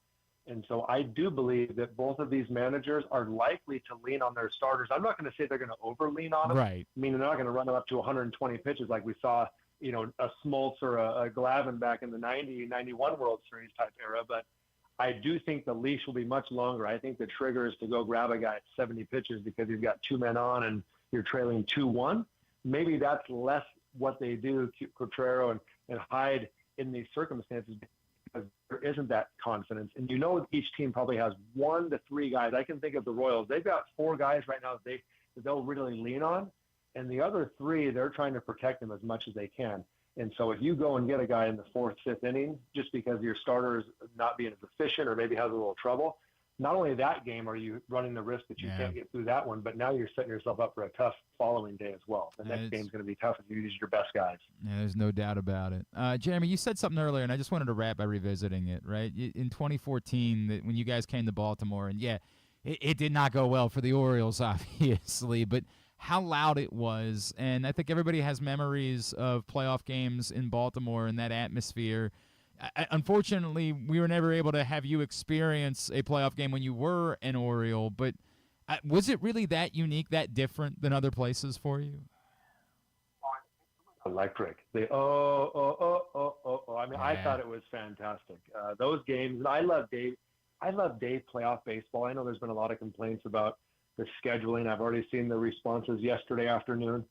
And so I do believe that both of these managers are likely to lean on their starters. I'm not going to say they're going to over-lean on them. Right. I mean, they're not going to run them up to 120 pitches like we saw, a Smoltz or a Glavine back in the 90-91 World Series type era. But I do think the leash will be much longer. I think the trigger is to go grab a guy at 70 pitches because you've got two men on and you're trailing 2-1. Maybe that's less what they do, Cotrero and Hyde, in these circumstances, because there isn't that confidence. And each team probably has 1 to 3 guys. I can think of the Royals. They've got 4 guys right now that they'll really lean on. And the other 3, they're trying to protect them as much as they can. And so if you go and get a guy in the 4th, 5th inning, just because your starter is not being as efficient or maybe has a little trouble, not only that game are you running the risk that you can't get through that one, but now you're setting yourself up for a tough following day as well. The next game's going to be tough if you use your best guys. Yeah, there's no doubt about it. Jeremy, you said something earlier, and I just wanted to wrap by revisiting it, right? In 2014, when you guys came to Baltimore, and it did not go well for the Orioles, obviously, but how loud it was. And I think everybody has memories of playoff games in Baltimore and that atmosphere. Unfortunately, we were never able to have you experience a playoff game when you were an Oriole, but was it really that unique, that different than other places for you? Electric. I mean, I thought it was fantastic. Those games, and I love day playoff baseball. I know there's been a lot of complaints about the scheduling. I've already seen the responses yesterday afternoon.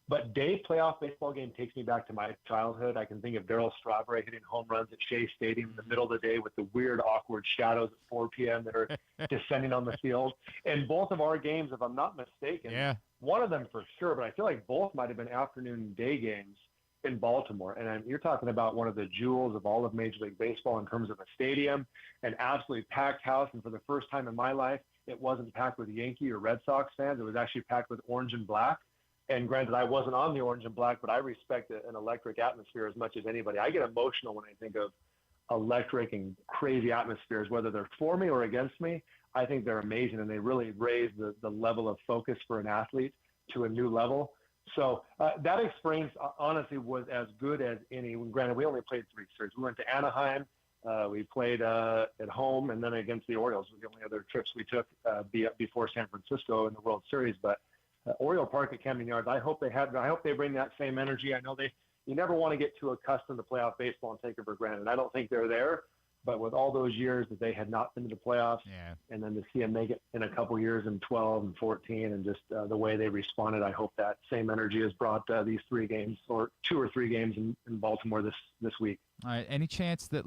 But day playoff baseball game takes me back to my childhood. I can think of Darryl Strawberry hitting home runs at Shea Stadium in the middle of the day with the weird, awkward shadows at 4 p.m. that are descending on the field. And both of our games, if I'm not mistaken, one of them for sure, but I feel like both might have been afternoon day games in Baltimore. And you're talking about one of the jewels of all of Major League Baseball in terms of a stadium, an absolutely packed house. And for the first time in my life, it wasn't packed with Yankee or Red Sox fans. It was actually packed with orange and black. And granted, I wasn't on the orange and black, but I respect an electric atmosphere as much as anybody. I get emotional when I think of electric and crazy atmospheres, whether they're for me or against me. I think they're amazing, and they really raise the level of focus for an athlete to a new level. So that experience, honestly, was as good as any. Granted, we only played 3 series. We went to Anaheim. We played at home, and then against the Orioles was the only other trips we took before San Francisco in the World Series. But Oriole Park at Camden Yards, I hope they bring that same energy. I know you never want to get too accustomed to playoff baseball and take it for granted. I don't think they're there, but with all those years that they had not been to the playoffs, and then to see them make it in a couple years in 12 and 14, and just the way they responded, I hope that same energy has brought these 3 games or 2 or 3 games in Baltimore this week. All right. Any chance that,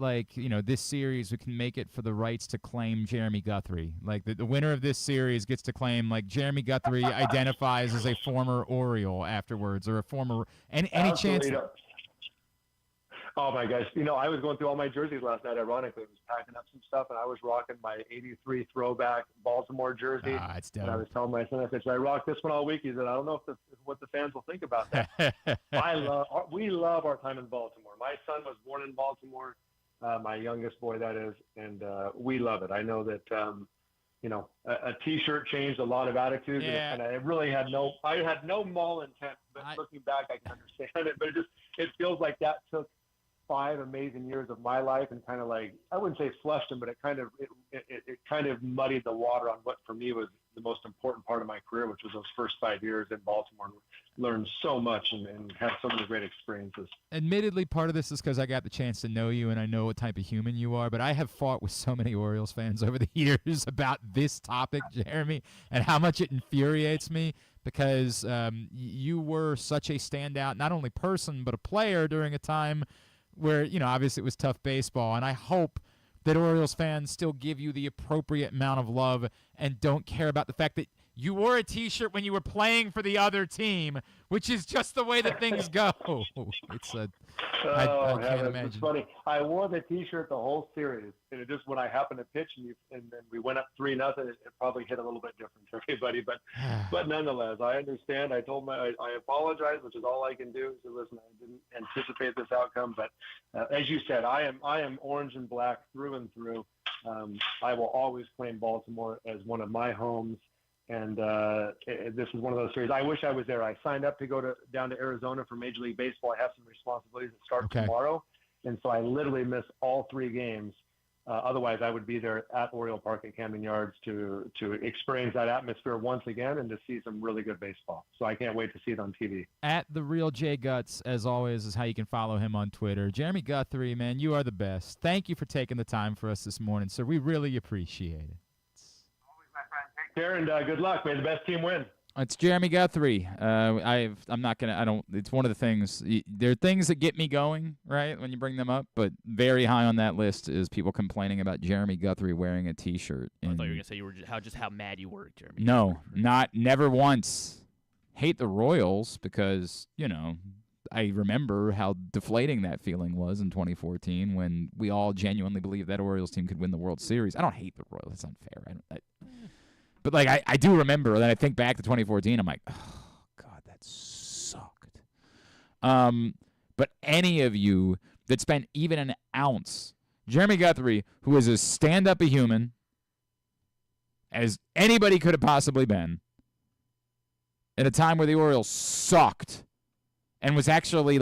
this series we can make it for the rights to claim Jerermy Guthrie? Like, the winner of this series gets to claim, Jerermy Guthrie identifies as a former Oriole afterwards, or a former – any chance – Oh, my gosh. I was going through all my jerseys last night, ironically. I was packing up some stuff, and I was rocking my 83 throwback Baltimore jersey. It's dope. And I was telling my son, I said, should I rock this one all week? He said, I don't know what the fans will think about that. We love our time in Baltimore. My son was born in Baltimore, my youngest boy, that is, and we love it. I know that, a T-shirt changed a lot of attitudes, and I really had no mal intent, but looking back, I can understand it. But it feels like that took 5 amazing years of my life and kind of I wouldn't say flushed them, but it kind of muddied the water on what for me was the most important part of my career, which was those first 5 years in Baltimore, and learned so much and had so many great experiences. Admittedly, part of this is because I got the chance to know you and I know what type of human you are, but I have fought with so many Orioles fans over the years about this topic, Jerermy, and how much it infuriates me because you were such a standout, not only person, but a player during a time where, obviously it was tough baseball, and I hope that Orioles fans still give you the appropriate amount of love and don't care about the fact that you wore a T-shirt when you were playing for the other team, which is just the way that things go. I can't imagine. It's funny. I wore the T-shirt the whole series, and it just when I happened to pitch and then we went up 3-0, it probably hit a little bit different for everybody. But nonetheless, I understand. I told I apologize, which is all I can do. So listen, I didn't anticipate this outcome, but as you said, I am orange and black through and through. I will always claim Baltimore as one of my homes. And this is one of those series. I wish I was there. I signed up to go down to Arizona for Major League Baseball. I have some responsibilities that start tomorrow. And so I literally miss all 3 games. Otherwise, I would be there at Oriole Park at Camden Yards to experience that atmosphere once again and to see some really good baseball. So I can't wait to see it on TV. At The Real J Guts, as always, is how you can follow him on Twitter. Jerermy Guthrie, man, you are the best. Thank you for taking the time for us this morning, sir. We really appreciate it. Care and good luck. May the best team win. It's Jerermy Guthrie. It's one of the things. There are things that get me going, right, when you bring them up, but very high on that list is people complaining about Jerermy Guthrie wearing a T-shirt. I thought you were going to say you were how mad you were, Jerermy. No, never once. Hate the Royals because, I remember how deflating that feeling was in 2014 when we all genuinely believed that Orioles team could win the World Series. I don't hate the Royals. That's unfair. But, I do remember that I think back to 2014, I'm like, oh, God, that sucked. But any of you that spent even an ounce, Jerermy Guthrie, who is as stand-up a human as anybody could have possibly been, at a time where the Orioles sucked and was actually,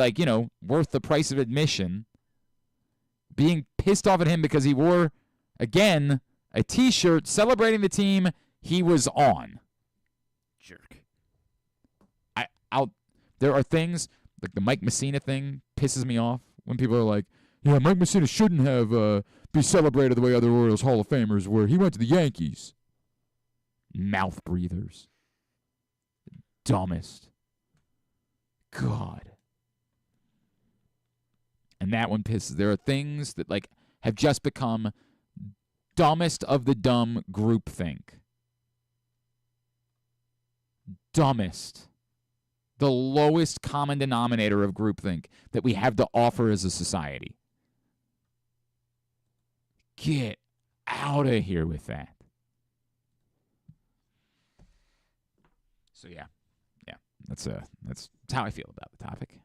worth the price of admission, being pissed off at him because he wore, again, a T-shirt celebrating the team he was on. Jerk. There are things, like the Mike Messina thing pisses me off when people are like, yeah, Mike Messina shouldn't have be celebrated the way other Orioles Hall of Famers were. He went to the Yankees. Mouth breathers. Dumbest. God. And that one pisses. There are things that, have just become dumbest of the dumb groupthink. Dumbest, the lowest common denominator of groupthink that we have to offer as a society. Get out of here with that. So yeah, that's how I feel about the topic.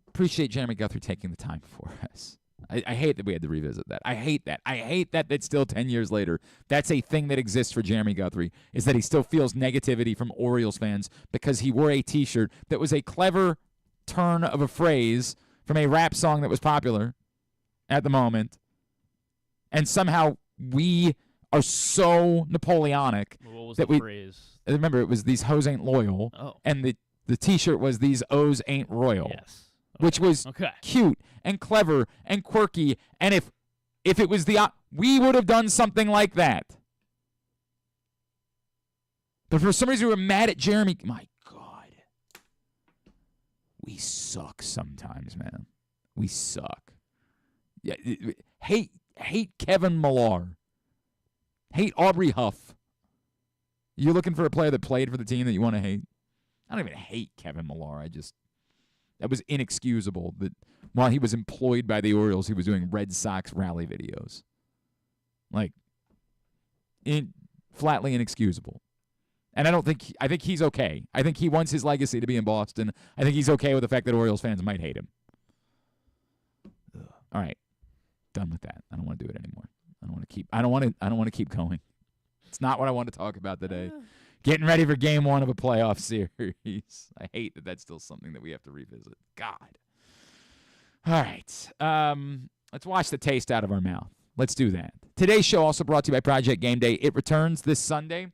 Appreciate Jerermy Guthrie taking the time for us. I hate that we had to revisit that. I hate that. I hate that still 10 years later, that's a thing that exists for Jerermy Guthrie, is that he still feels negativity from Orioles fans because he wore a T-shirt that was a clever turn of a phrase from a rap song that was popular at the moment. And somehow we are so Napoleonic what was that the phrase? Remember, it was these hoes ain't loyal. Oh. And the T-shirt was these O's ain't royal. Yes. which was cute and clever and quirky. And if it was we would have done something like that. But for some reason, we were mad at Jerermy. My God. We suck sometimes, man. We suck. Yeah, hate Kevin Millar. Hate Aubrey Huff. You're looking for a player that played for the team that you want to hate? I don't even hate Kevin Millar. That was inexcusable that while he was employed by the Orioles, he was doing Red Sox rally videos. Flatly inexcusable. And I think he's okay. I think he wants his legacy to be in Boston. I think he's okay with the fact that Orioles fans might hate him. All right. Done with that. I don't want to do it anymore. I don't want to keep going. It's not what I want to talk about today. Getting ready for game 1 of a playoff series. I hate that that's still something that we have to revisit. God. All right. Let's wash the taste out of our mouth. Let's do that. Today's show also brought to you by Project Game Day. It returns this Sunday.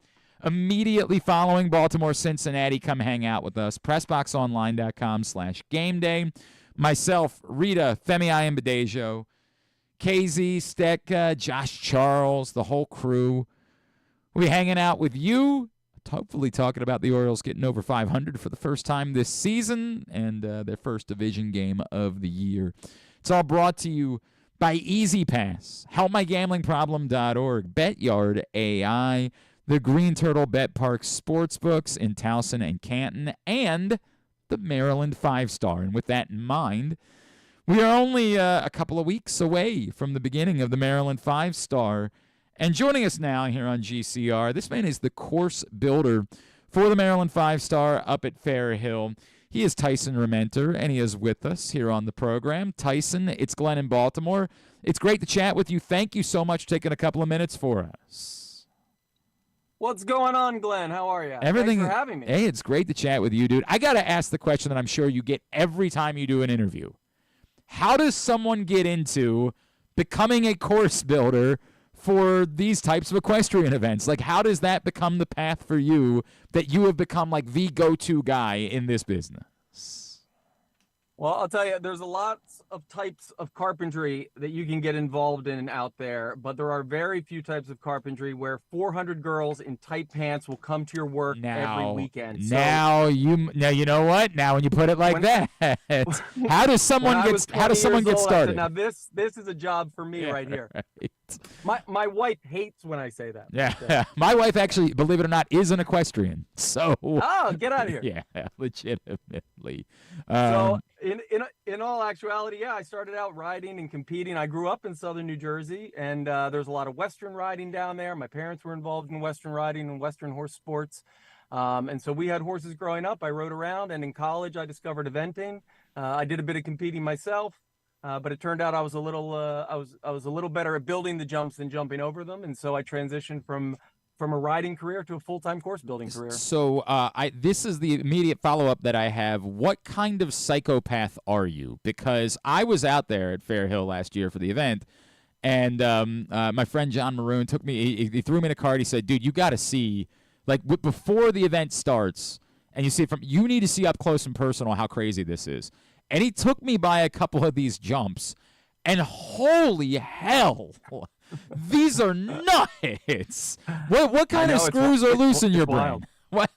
Immediately following Baltimore-Cincinnati, come hang out with us. PressBoxOnline.com/game day. Myself, Rita, Femi Ayambadejo, KZ, Stecca, Josh Charles, the whole crew. We'll be hanging out with you, hopefully talking about the Orioles getting over 500 for the first time this season and their first division game of the year. It's all brought to you by Easy Pass, HelpMyGamblingProblem.org, BetYard AI, the Green Turtle Bet Park Sportsbooks in Towson and Canton, and the Maryland 5-Star. And with that in mind, we are only a couple of weeks away from the beginning of the Maryland 5-Star. And joining us now here on GCR, this man is the course builder for the Maryland 5-Star up at Fair Hill. He is Tyson Rementer, and he is with us here on the program. Tyson, it's Glenn in Baltimore. It's great to chat with you. Thank you so much for taking a couple of minutes for us. What's going on, Glenn? How are you? Everything. Thanks for having me. Hey, it's great to chat with you, dude. I got to ask the question that I'm sure you get every time you do an interview. How does someone get into becoming a course builder for these types of equestrian events? Like, how does that become the path for you that you have become like the go-to guy in this business? Well, I'll tell you, there's a lot of types of carpentry that you can get involved in out there, but there are very few types of carpentry where 400 girls in tight pants will come to your work every weekend. Now you know what? Now when you put it like that, how does someone get started? Now this is a job for me right here. Right. My wife hates when I say that. Yeah, my wife actually, believe it or not, is an equestrian. So get out of here. Yeah, legitimately. So in all actuality, yeah, I started out riding and competing. I grew up in southern New Jersey, and there's a lot of Western riding down there. My parents were involved in Western riding and Western horse sports. And so we had horses growing up. I rode around, and in college, I discovered eventing. I did a bit of competing myself, but it turned out I was a little better at building the jumps than jumping over them. And so I transitioned from a riding career to a full-time course building career. So this is the immediate follow-up that I have. What kind of psychopath are you? Because I was out there at Fair Hill last year for the event, and my friend John Maroon took me. He threw me in a cart. He said, "Dude, you got to see, like, before the event starts, and you need to see up close and personal how crazy this is." And he took me by a couple of these jumps, and holy hell, these are nuts. What kind of screws are loose in your brain? What,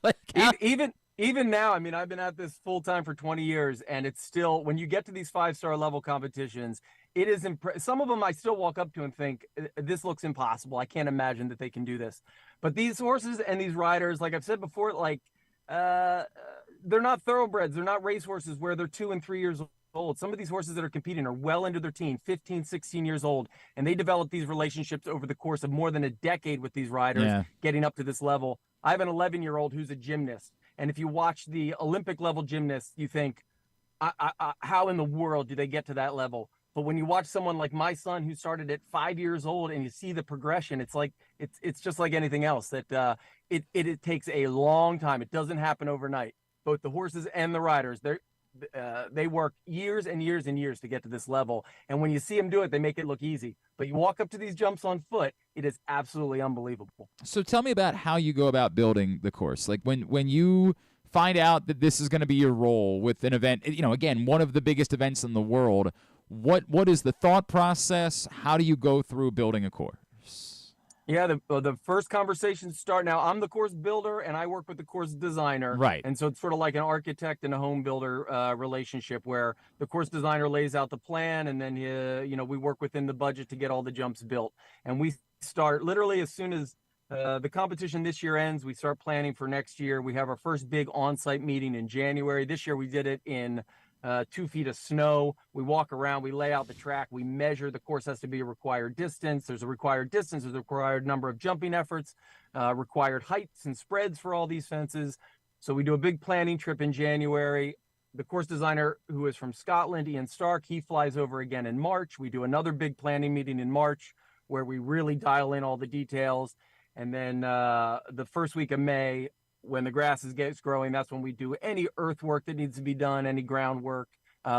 even now, I mean, I've been at this full time for 20 years, and it's still, when you get to these 5-star level competitions, it is some of them I still walk up to and think, this looks impossible. I can't imagine that they can do this. But these horses and these riders, like I've said before, like they're not thoroughbreds. They're not racehorses where they're 2 and 3 years old. Some of these horses that are competing are well into their teens, 15, 16 years old, and they develop these relationships over the course of more than a decade with these riders, getting up to this level. I have an 11-year-old who's a gymnast, and if you watch the Olympic level gymnasts, you think, how in the world do they get to that level? But when you watch someone like my son who started at 5 years old and you see the progression, it's like it's just like anything else, that it takes a long time. It doesn't happen overnight. Both the horses and the riders, they work years and years and years to get to this level. And when you see them do it, they make it look easy. But you walk up to these jumps on foot, it is absolutely unbelievable. So tell me about how you go about building the course. Like when you find out that this is going to be your role with an event, again, one of the biggest events in the world. What is the thought process? How do you go through building a course? Yeah, the first conversations start now. I'm the course builder, and I work with the course designer. Right. And so it's sort of like an architect and a home builder relationship where the course designer lays out the plan, and then we work within the budget to get all the jumps built. And we start literally as soon as the competition this year ends, we start planning for next year. We have our first big on-site meeting in January. This year we did it in 2 feet of snow. We walk around, we lay out the track, we measure. The course has to be a required distance. There's a required distance, there's a required number of jumping efforts, required heights and spreads for all these fences. So we do a big planning trip in January. The course designer, who is from Scotland, Ian Stark, he flies over again in March. We do another big planning meeting in March where we really dial in all the details. And then the first week of May, when the grass gets growing, that's when we do any earthwork that needs to be done, any groundwork.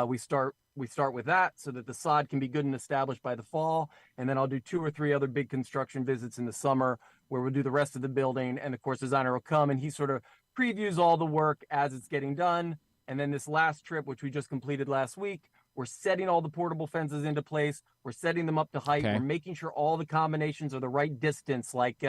We start with that so that the sod can be good and established by the fall. And then I'll do 2 or 3 other big construction visits in the summer where we'll do the rest of the building, and the course designer will come and he sort of previews all the work as it's getting done. And then this last trip, which we just completed last week, we're setting all the portable fences into place. We're setting them up to height. Okay. We're making sure all the combinations are the right distance. Like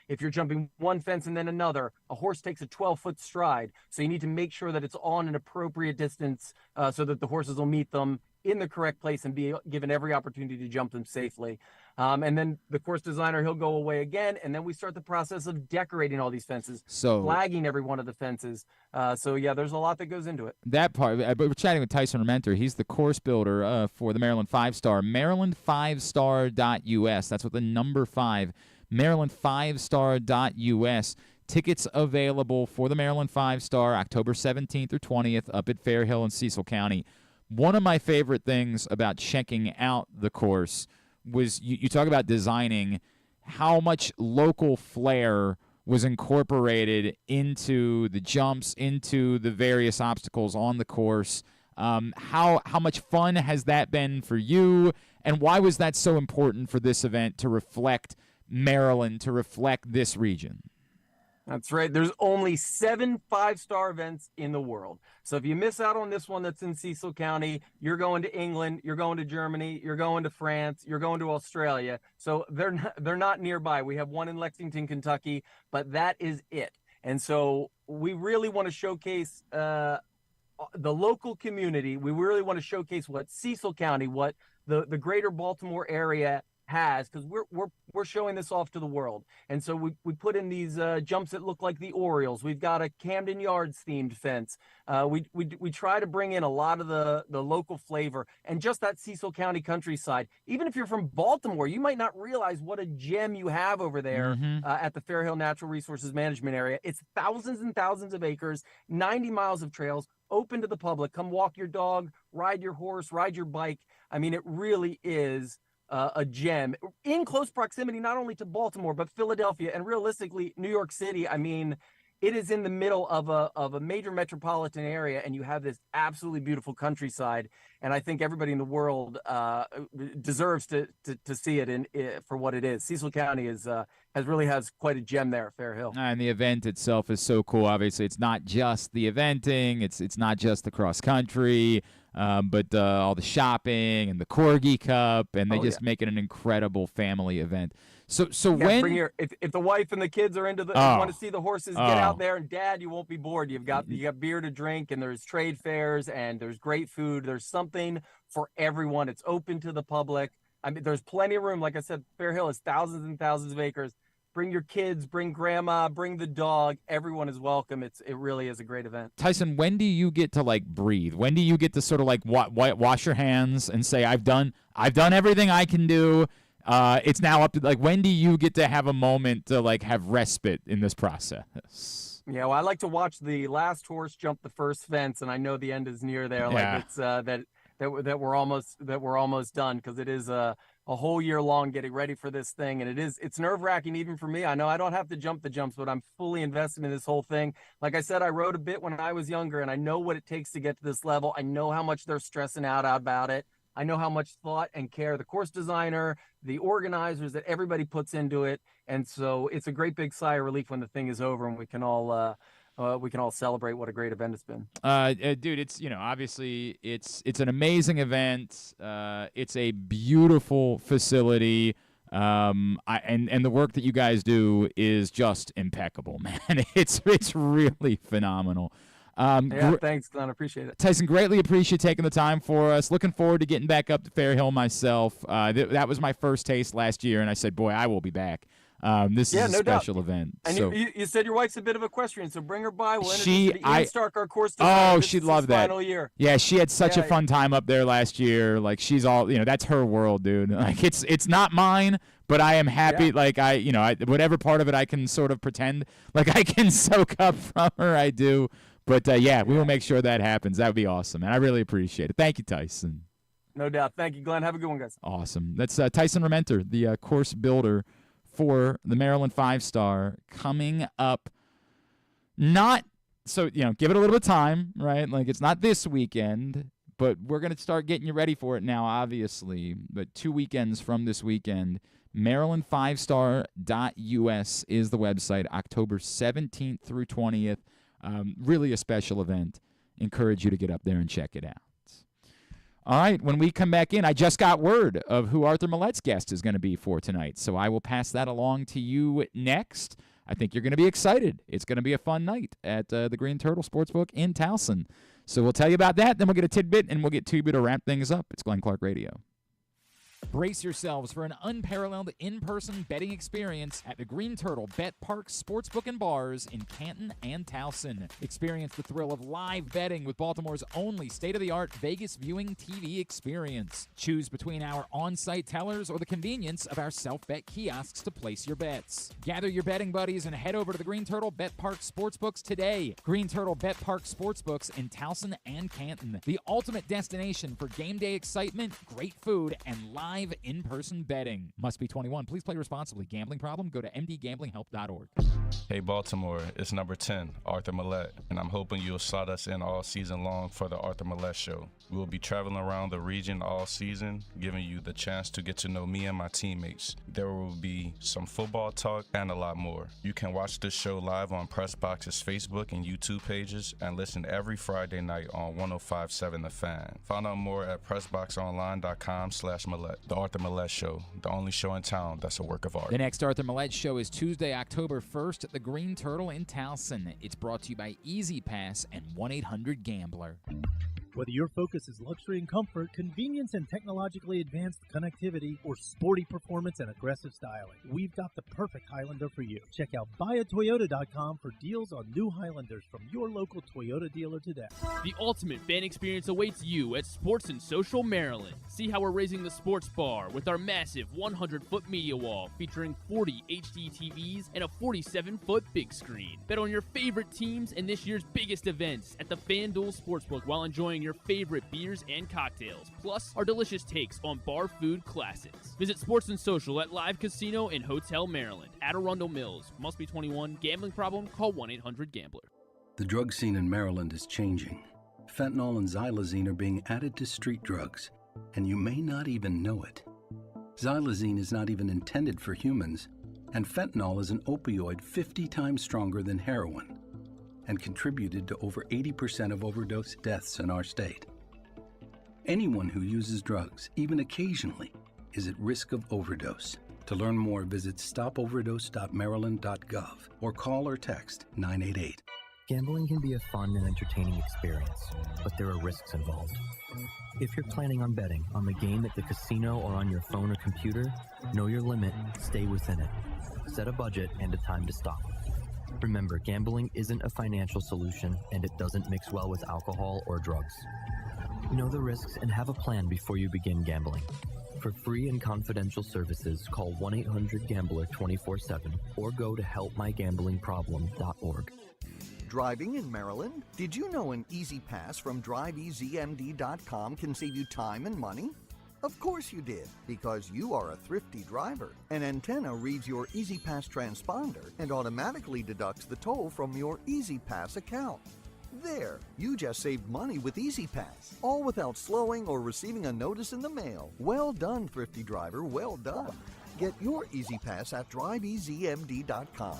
if you're jumping one fence and then another, a horse takes a 12-foot stride. So you need to make sure that it's on an appropriate distance so that the horses will meet them in the correct place and be given every opportunity to jump them safely. And then the course designer, he'll go away again, and then we start the process of decorating all these fences, flagging every one of the fences. So yeah, there's a lot that goes into it. That part, but we're chatting with Tyson Rementer. He's the course builder for the Maryland 5-Star, Maryland5star.us. That's with the number 5, Maryland5star.us. Tickets available for the Maryland 5-Star October 17th or 20th up at Fair Hill in Cecil County. One of my favorite things about checking out the course was you talk about designing, how much local flair was incorporated into the jumps, into the various obstacles on the course. How much fun has that been for you, and why was that so important for this event to reflect Maryland, to reflect this region? That's right. There's only 7 5-star events in the world. So if you miss out on this one that's in Cecil County, you're going to England, you're going to Germany, you're going to France, you're going to Australia. So they're not nearby. We have one in Lexington, Kentucky, but that is it. And so we really want to showcase the local community. We really want to showcase what Cecil County, what the greater Baltimore area has, because we're showing this off to the world. And so we put in these jumps that look like the Orioles. We've got a Camden Yards themed fence. We try to bring in a lot of the local flavor and just that Cecil County countryside. Even if you're from Baltimore, you might not realize what a gem you have over there at the Fair Hill Natural Resources Management Area. It's thousands and thousands of acres, 90 miles of trails, open to the public. Come walk your dog, ride your horse, ride your bike. I mean, it really is a gem in close proximity, not only to Baltimore, but Philadelphia and realistically New York City. I mean, it is in the middle of a major metropolitan area, and you have this absolutely beautiful countryside. And I think everybody in the world deserves to see it for what it is. Cecil County has quite a gem there at Fair Hill. And the event itself is so cool. Obviously, it's not just the eventing, it's not just the cross country, but all the shopping and the Corgi Cup, and they make it an incredible family event. So when bring if the wife and the kids are into want to see the horses, get out there, and Dad, you won't be bored. You got beer to drink, and there's trade fairs, and there's great food. There's something for everyone. It's open to the public. I mean, there's plenty of room. Like I said, Fair Hill is thousands and thousands of acres. Bring your kids, bring grandma, bring the dog. Everyone is welcome. It really is a great event. Tyson, when do you get to breathe? When do you get to sort of wash your hands and say, I've done everything I can do. It's now up to when do you get to have a moment to have respite in this process? Yeah, well, I like to watch the last horse jump the first fence, and I know the end is near there. Yeah. It's that we're almost done, because it is a whole year long getting ready for this thing, and it's nerve-wracking even for me. I know I don't have to jump the jumps, but I'm fully invested in this whole thing. Like I said, I rode a bit when I was younger, and I know what it takes to get to this level. I know how much they're stressing out about it. I know how much thought and care the course designer, the organizers, that everybody puts into it. And so it's a great big sigh of relief when the thing is over and we can all we can all celebrate what a great event it's been. Dude, it's obviously it's an amazing event. It's a beautiful facility. And the work that you guys do is just impeccable, man. It's really phenomenal. Thanks, Glenn. Appreciate it. Tyson, greatly appreciate taking the time for us. Looking forward to getting back up to Fair Hill myself. That was my first taste last year, and I said, boy, I will be back. This is a special event. And so, you said your wife's a bit of equestrian, so bring her by. We'll introduce you to Ian Stark, our course designer. Oh, she'd love that. Final year. Yeah, she had such a fun time up there last year. Like, she's all, that's her world, dude. Like, it's not mine, but I am happy. Yeah. Like, whatever part of it I can sort of pretend like I can soak up from her, I do. But, we will make sure that happens. That would be awesome, and I really appreciate it. Thank you, Tyson. No doubt. Thank you, Glenn. Have a good one, guys. Awesome. That's Tyson Rementer, the course builder for the Maryland 5-star, coming up. Give it a little bit of time, right? Like, it's not this weekend, but we're going to start getting you ready for it now, obviously. But 2 weekends from this weekend, Maryland5star.us is the website, October 17th through 20th. Really a special event. Encourage you to get up there and check it out. All right, when we come back in, I just got word of who Arthur Maulet's guest is going to be for tonight, so I will pass that along to you next. I think you're going to be excited. It's going to be a fun night at the Green Turtle Sportsbook in Towson. So we'll tell you about that, then we'll get a tidbit, and we'll get Tuba to wrap things up. It's Glenn Clark Radio. Brace yourselves for an unparalleled in-person betting experience at the Green Turtle Bet Park Sportsbook and Bars in Canton and Towson. Experience the thrill of live betting with Baltimore's only state-of-the-art Vegas viewing TV experience. Choose between our on-site tellers or the convenience of our self-bet kiosks to place your bets. Gather your betting buddies and head over to the Green Turtle Bet Park Sportsbooks today. Green Turtle Bet Park Sportsbooks in Towson and Canton. The ultimate destination for game day excitement, great food, and live in-person betting. Must be 21. Please play responsibly. Gambling problem? Go to mdgamblinghelp.org. Hey Baltimore, it's number 10, Arthur Maulet, and I'm hoping you'll slot us in all season long for the Arthur Maulet Show. We will be traveling around the region all season, giving you the chance to get to know me and my teammates. There will be some football talk and a lot more. You can watch this show live on PressBox's Facebook and YouTube pages and listen every Friday night on 105.7 The Fan. Find out more at PressBoxOnline.com/Maulet. The Arthur Maulet Show, the only show in town that's a work of art. The next Arthur Maulet Show is Tuesday, October 1st at the Green Turtle in Towson. It's brought to you by Easy Pass and 1-800-GAMBLER. Whether your focus is luxury and comfort, convenience and technologically advanced connectivity, or sporty performance and aggressive styling, we've got the perfect Highlander for you. Check out buyatoyota.com for deals on new Highlanders from your local Toyota dealer today. The ultimate fan experience awaits you at Sports and Social Maryland. See how we're raising the sports bar with our massive 100-foot media wall featuring 40 HD TVs and a 47-foot big screen. Bet on your favorite teams and this year's biggest events at the FanDuel Sportsbook while enjoying your favorite beers and cocktails, plus our delicious takes on bar food classics. Visit Sports and Social at Live Casino and Hotel Maryland at Arundel Mills. Must be 21. Gambling problem? Call 1-800-GAMBLER. The drug scene in Maryland is changing. Fentanyl and xylazine are being added to street drugs, and you may not even know it. Xylazine is not even intended for humans, and fentanyl is an opioid 50 times stronger than heroin, and contributed to over 80% of overdose deaths in our state. Anyone who uses drugs, even occasionally, is at risk of overdose. To learn more, visit stopoverdose.maryland.gov or call or text 988. Gambling can be a fun and entertaining experience, but there are risks involved. If you're planning on betting on the game at the casino or on your phone or computer, know your limit, stay within it. Set a budget and a time to stop. Remember, gambling isn't a financial solution, and it doesn't mix well with alcohol or drugs. Know the risks and have a plan before you begin gambling. For free and confidential services, call 1-800-GAMBLER 24/7 or go to helpmygamblingproblem.org. Driving in Maryland? Did you know an Easy Pass from DriveEasyMD.com can save you time and money? Of course you did, because you are a thrifty driver. An antenna reads your Easy Pass transponder and automatically deducts the toll from your Easy Pass account. There, you just saved money with Easy Pass, all without slowing or receiving a notice in the mail. Well done, thrifty driver, well done. Get your Easy Pass at DriveEasyMD.com.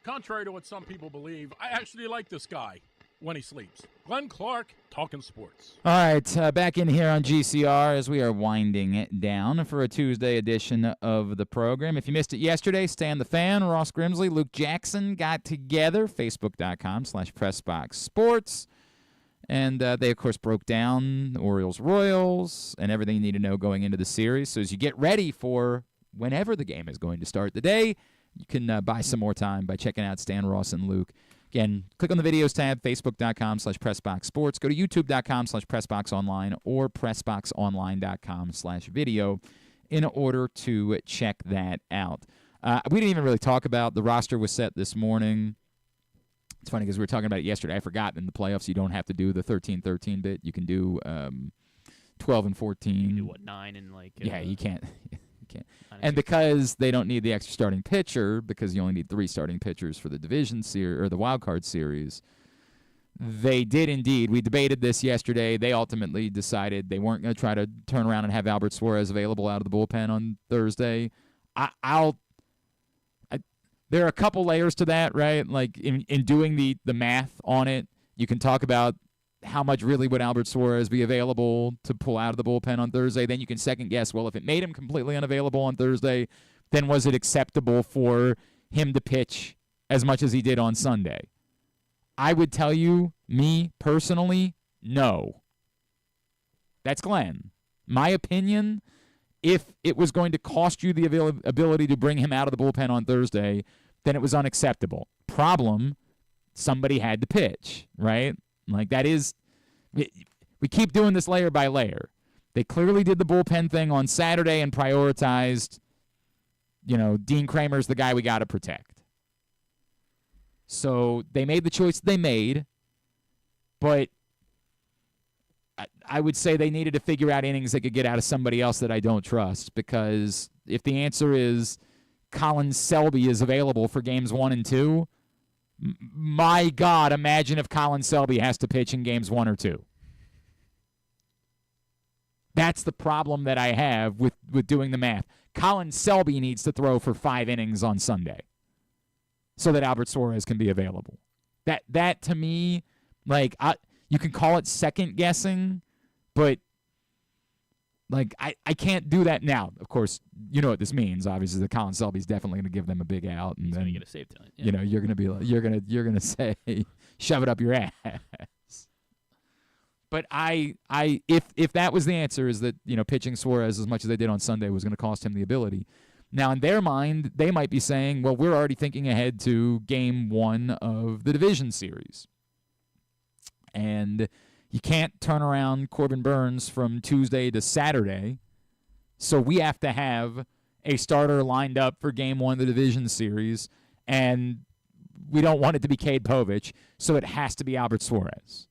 Contrary to what some people believe, I actually like this guy when he sleeps. Glenn Clark, talking sports. All right, back in here on GCR as we are winding it down for a Tuesday edition of the program. If you missed it yesterday, Stan the Fan, Ross Grimsley, Luke Jackson got together, Facebook.com/PressBoxSports. And they, of course, broke down the Orioles-Royals and everything you need to know going into the series. So as you get ready for whenever the game is going to start today, you can buy some more time by checking out Stan, Ross, and Luke. Again, click on the videos tab, Facebook.com/PressBoxSports. Go to YouTube.com/PressBoxOnline or PressBoxOnline.com/video in order to check that out. We didn't even really talk about the roster was set this morning. It's funny because we were talking about it yesterday. I forgot in the playoffs you don't have to do the 13-13 bit. You can do 12 and 14. You can do, 9 and yeah, you can't. And because they don't need the extra starting pitcher, because you only need 3 starting pitchers for the division series or the wild card series, they did indeed. We debated this yesterday. They ultimately decided they weren't going to try to turn around and have Albert Suarez available out of the bullpen on Thursday. There are a couple layers to that, right? Like in doing the math on it, you can talk about how much really would Albert Suarez be available to pull out of the bullpen on Thursday. Then you can second guess, well, if it made him completely unavailable on Thursday, then was it acceptable for him to pitch as much as he did on Sunday? I would tell you, me personally, no. That's Glenn. My opinion, if it was going to cost you the ability to bring him out of the bullpen on Thursday, then it was unacceptable. Problem, somebody had to pitch, right? Like that is, we keep doing this layer by layer. They clearly did the bullpen thing on Saturday and prioritized, Dean Kramer's the guy we got to protect. So they made the choice they made, but I would say they needed to figure out innings they could get out of somebody else that I don't trust, because if the answer is Colin Selby is available for games 1 and 2, my God, imagine if Colin Selby has to pitch in games 1 or 2. That's the problem that I have with doing the math. Colin Selby needs to throw for 5 innings on Sunday so that Albert Suarez can be available. That to me, you can call it second guessing, but I can't do that now. Of course, you know what this means. Obviously, that Colin Selby's definitely going to give them a big out, and he's then going to get a save tonight. Yeah. You're going to be like, you're going to say, shove it up your ass. But if that was the answer, is that pitching Suarez as much as they did on Sunday was going to cost him the ability. Now, in their mind, they might be saying, well, we're already thinking ahead to game 1 of the division series. And you can't turn around Corbin Burns from Tuesday to Saturday, so we have to have a starter lined up for game 1 of the division series, and we don't want it to be Cade Povich, so it has to be Albert Suarez.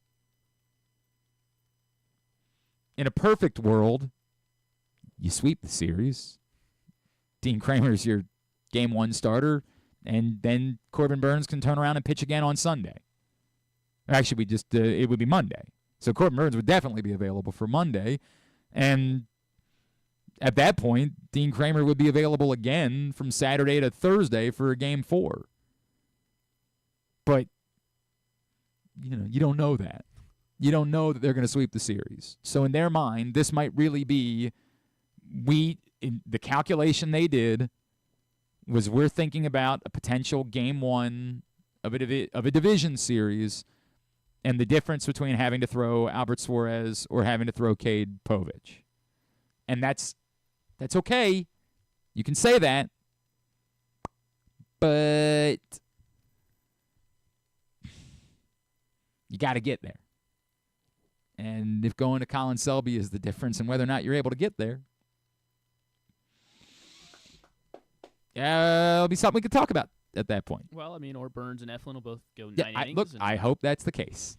In a perfect world, you sweep the series. Dean Kramer's your game 1 starter, and then Corbin Burns can turn around and pitch again on Sunday. Actually, it would be Monday. So Corbin Burns would definitely be available for Monday. And at that point, Dean Kramer would be available again from Saturday to Thursday for a game 4. But, you don't know that. You don't know that they're going to sweep the series. So in their mind, this might really be, the calculation they did was we're thinking about a potential game 1 of a division series, and the difference between having to throw Albert Suarez or having to throw Cade Povich. And that's okay. You can say that. But you got to get there. And if going to Colin Selby is the difference in whether or not you're able to get there, it'll be something we could talk about at that point. Well, or Burns and Eflin will both go 9 innings. I hope that's the case.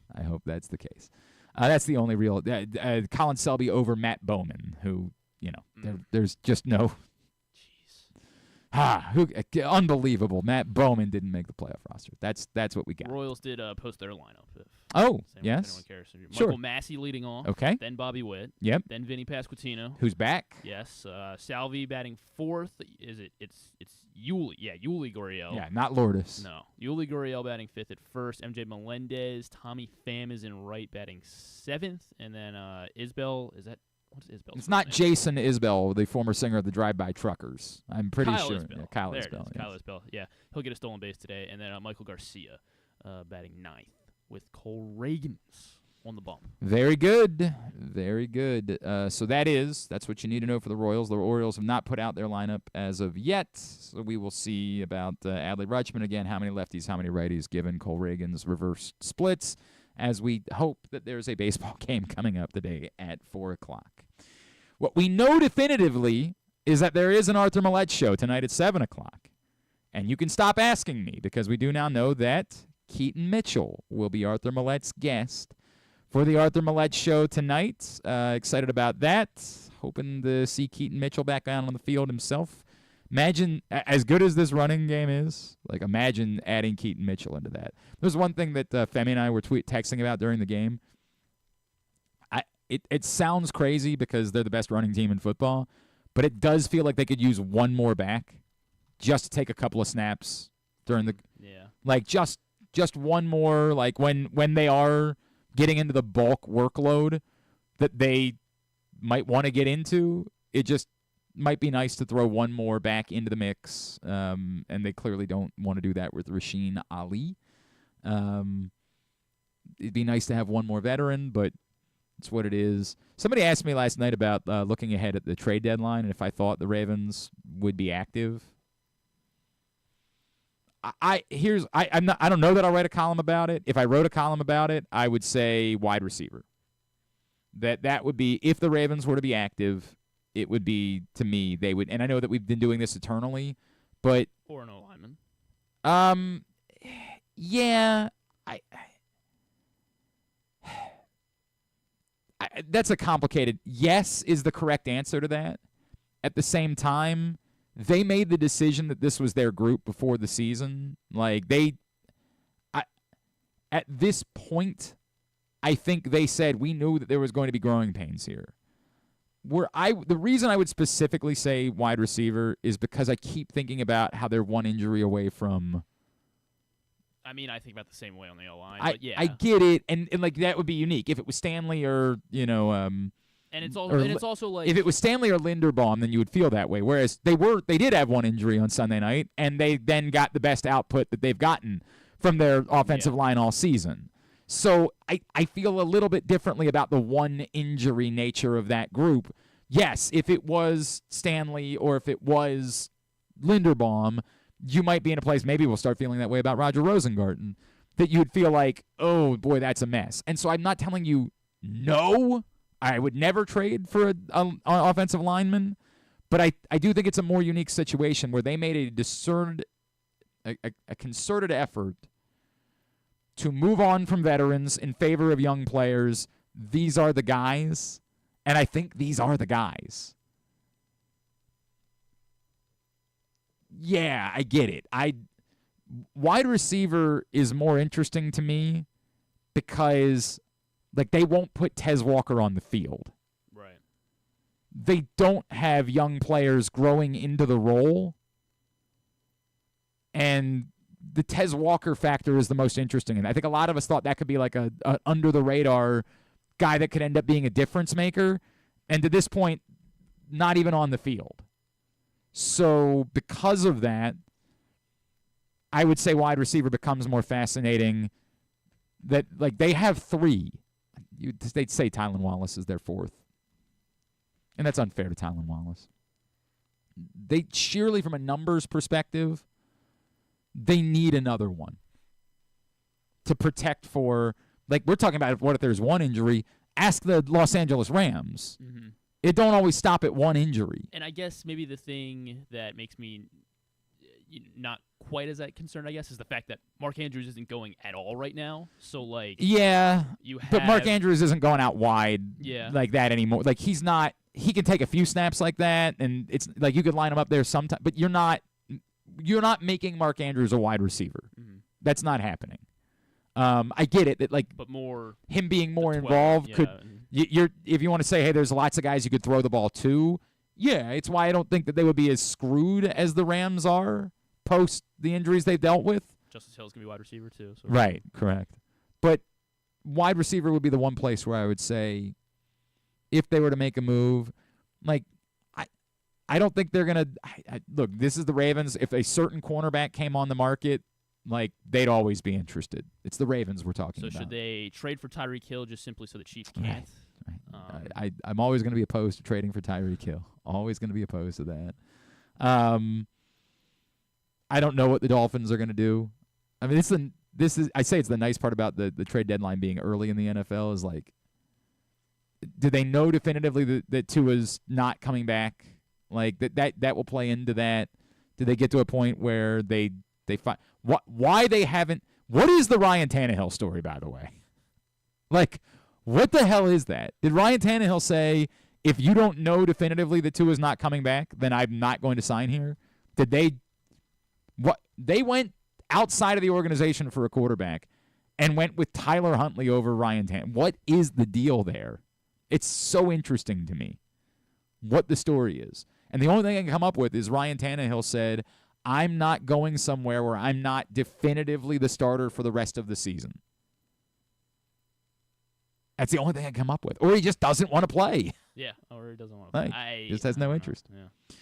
That's the only real Colin Selby over Matt Bowman, who, there's just no. Unbelievable. Matt Bowman didn't make the playoff roster. That's what we got. Royals did post their lineup. Oh, If yes. anyone cares. Sure. Michael Massey leading off. Okay. Then Bobby Witt. Yep. Then Vinny Pasquantino. Who's back? Yes. Salvi batting fourth. It's Yuli. Yeah, Yuli Gurriel. Yeah, not Lourdes. No. Yuli Gurriel batting fifth at first. MJ Melendez. Tommy Pham is in right batting seventh. And then Isbell. What's Isbell's It's not name? Jason Isbell, the former singer of the Drive-By Truckers. I'm pretty Kyle sure. Isbell. Yeah, Kyle there Isbell. It is. Yes. Kyle Isbell. Yeah. He'll get a stolen base today. And then Michael Garcia batting ninth with Cole Reagans on the bump. Very good. Very good. So that's what you need to know for the Royals. The Orioles have not put out their lineup as of yet. So we will see about Adley Rutschman again, how many lefties, how many righties, given Cole Reagan's reverse splits, as we hope that there's a baseball game coming up today at 4 o'clock. What we know definitively is that there is an Arthur Maulet Show tonight at 7 o'clock. And you can stop asking me, because we do now know that Keaton Mitchell will be Arthur Maulet's guest for the Arthur Maulet Show tonight. Excited about that. Hoping to see Keaton Mitchell back out on the field himself. Imagine, as good as this running game is, imagine adding Keaton Mitchell into that. There's one thing that Femi and I were texting about during the game. It sounds crazy because they're the best running team in football, but it does feel like they could use one more back just to take a couple of snaps during the just one more, when they are getting into the bulk workload that they might want to get into. It just might be nice to throw one more back into the mix, and they clearly don't want to do that with Rasheen Ali. It'd be nice to have one more veteran, but it's what it is. Somebody asked me last night about looking ahead at the trade deadline and if I thought the Ravens would be active. I don't know that I'll write a column about it. If I wrote a column about it, I would say wide receiver. That would be, if the Ravens were to be active, it would be, to me, they would, and I know that we've been doing this eternally, but Or an O-lineman. Yeah, that's a complicated. Yes is the correct answer to that. At the same time, they made the decision that this was their group before the season. At this point, I think they said we knew that there was going to be growing pains here. The reason I would specifically say wide receiver is because I keep thinking about how they're one injury away from. I mean, I think about the same way on the O-line, I but yeah. I get it, and that would be unique if it was Stanley or And it's also like, if it was Stanley or Linderbaum, then you would feel that way. Whereas they did have one injury on Sunday night, and they then got the best output that they've gotten from their offensive line all season. So I feel a little bit differently about the one injury nature of that group. Yes, if it was Stanley or if it was Linderbaum, you might be in a place, maybe we'll start feeling that way about Roger Rosengarten, that you'd feel like, oh, boy, that's a mess. And so I'm not telling you no, I would never trade for an offensive lineman, but I do think it's a more unique situation where they made a concerted effort to move on from veterans in favor of young players. These are the guys, and I think these are the guys. Yeah, I get it. Wide receiver is more interesting to me because they won't put Tez Walker on the field. Right. They don't have young players growing into the role. And the Tez Walker factor is the most interesting. And I think a lot of us thought that could be like a under-the-radar guy that could end up being a difference maker. And to this point, not even on the field. So because of that, I would say wide receiver becomes more fascinating. That they have three. They'd say Tylan Wallace is their fourth. And that's unfair to Tylan Wallace. They surely, from a numbers perspective, they need another one to protect for, we're talking about what if there's one injury. Ask the Los Angeles Rams. Mm-hmm. It don't always stop at one injury. And I guess maybe the thing that makes me not quite as concerned, I guess, is the fact that Mark Andrews isn't going at all right now. So, yeah, but Mark Andrews isn't going out wide like that anymore. He's not. He can take a few snaps like that, and it's you could line him up there sometime. But you're not making Mark Andrews a wide receiver. Mm-hmm. That's not happening. I get it that but more him being more 12, involved yeah, could. You're if you want to say, hey, there's lots of guys you could throw the ball to. Yeah, it's why I don't think that they would be as screwed as the Rams are post the injuries they've dealt with. Justice Hill's gonna be wide receiver too. So. Right, correct. But wide receiver would be the one place where I would say, if they were to make a move, I don't think they're gonna look. This is the Ravens. If a certain cornerback came on the market, they'd always be interested. It's the Ravens we're talking about. So should they trade for Tyreek Hill just simply so the Chiefs can't? Right. I'm always going to be opposed to trading for Tyreek Hill. Always going to be opposed to that. I don't know what the Dolphins are going to do. I mean, I say it's the nice part about the trade deadline being early in the NFL is do they know definitively that Tua's not coming back? That will play into that. Do they get to a point where they find why they haven't? What is the Ryan Tannehill story, by the way? What the hell is that? Did Ryan Tannehill say, if you don't know definitively that Tua's not coming back, then I'm not going to sign here? Did they? What they went outside of the organization for a quarterback and went with Tyler Huntley over Ryan Tannehill. What is the deal there? It's so interesting to me what the story is. And the only thing I can come up with is Ryan Tannehill said, I'm not going somewhere where I'm not definitively the starter for the rest of the season. That's the only thing I can come up with. Or he just doesn't want to play. Yeah, or he doesn't want to play. He just has no interest. Yeah.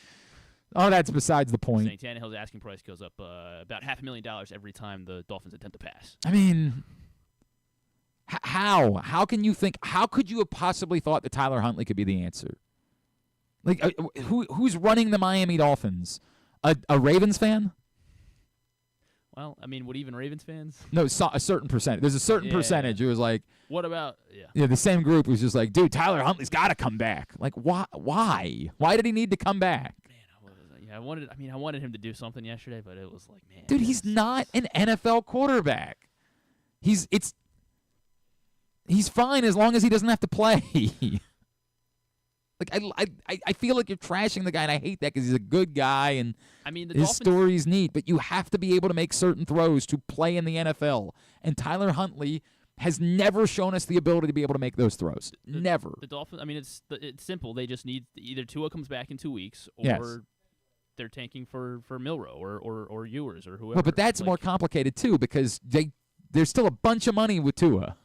Oh, that's besides the point. Saying Tannehill's asking price goes up about $500,000 every time the Dolphins attempt to pass. I mean, how? How can you think? How could you have possibly thought that Tyler Huntley could be the answer? Who's running the Miami Dolphins? A Ravens fan? Well, I mean, would even Ravens fans? No, a certain percentage. There's a certain percentage who was like, what about, the same group was just like, dude, Tyler Huntley's got to come back. Why? Why did he need to come back? Man, I wanted him to do something yesterday, but it was man. Dude, he's not an NFL quarterback. He's fine as long as he doesn't have to play. I feel like you're trashing the guy, and I hate that because he's a good guy, and his story's neat, but you have to be able to make certain throws to play in the NFL. And Tyler Huntley has never shown us the ability to be ewable to make those throws. Never. The Dolphins, it's simple. They just need either Tua comes back in 2 weeks, or they're tanking for Milroe or Ewers or whoever. Well, but that's more complicated, too, because there's still a bunch of money with Tua.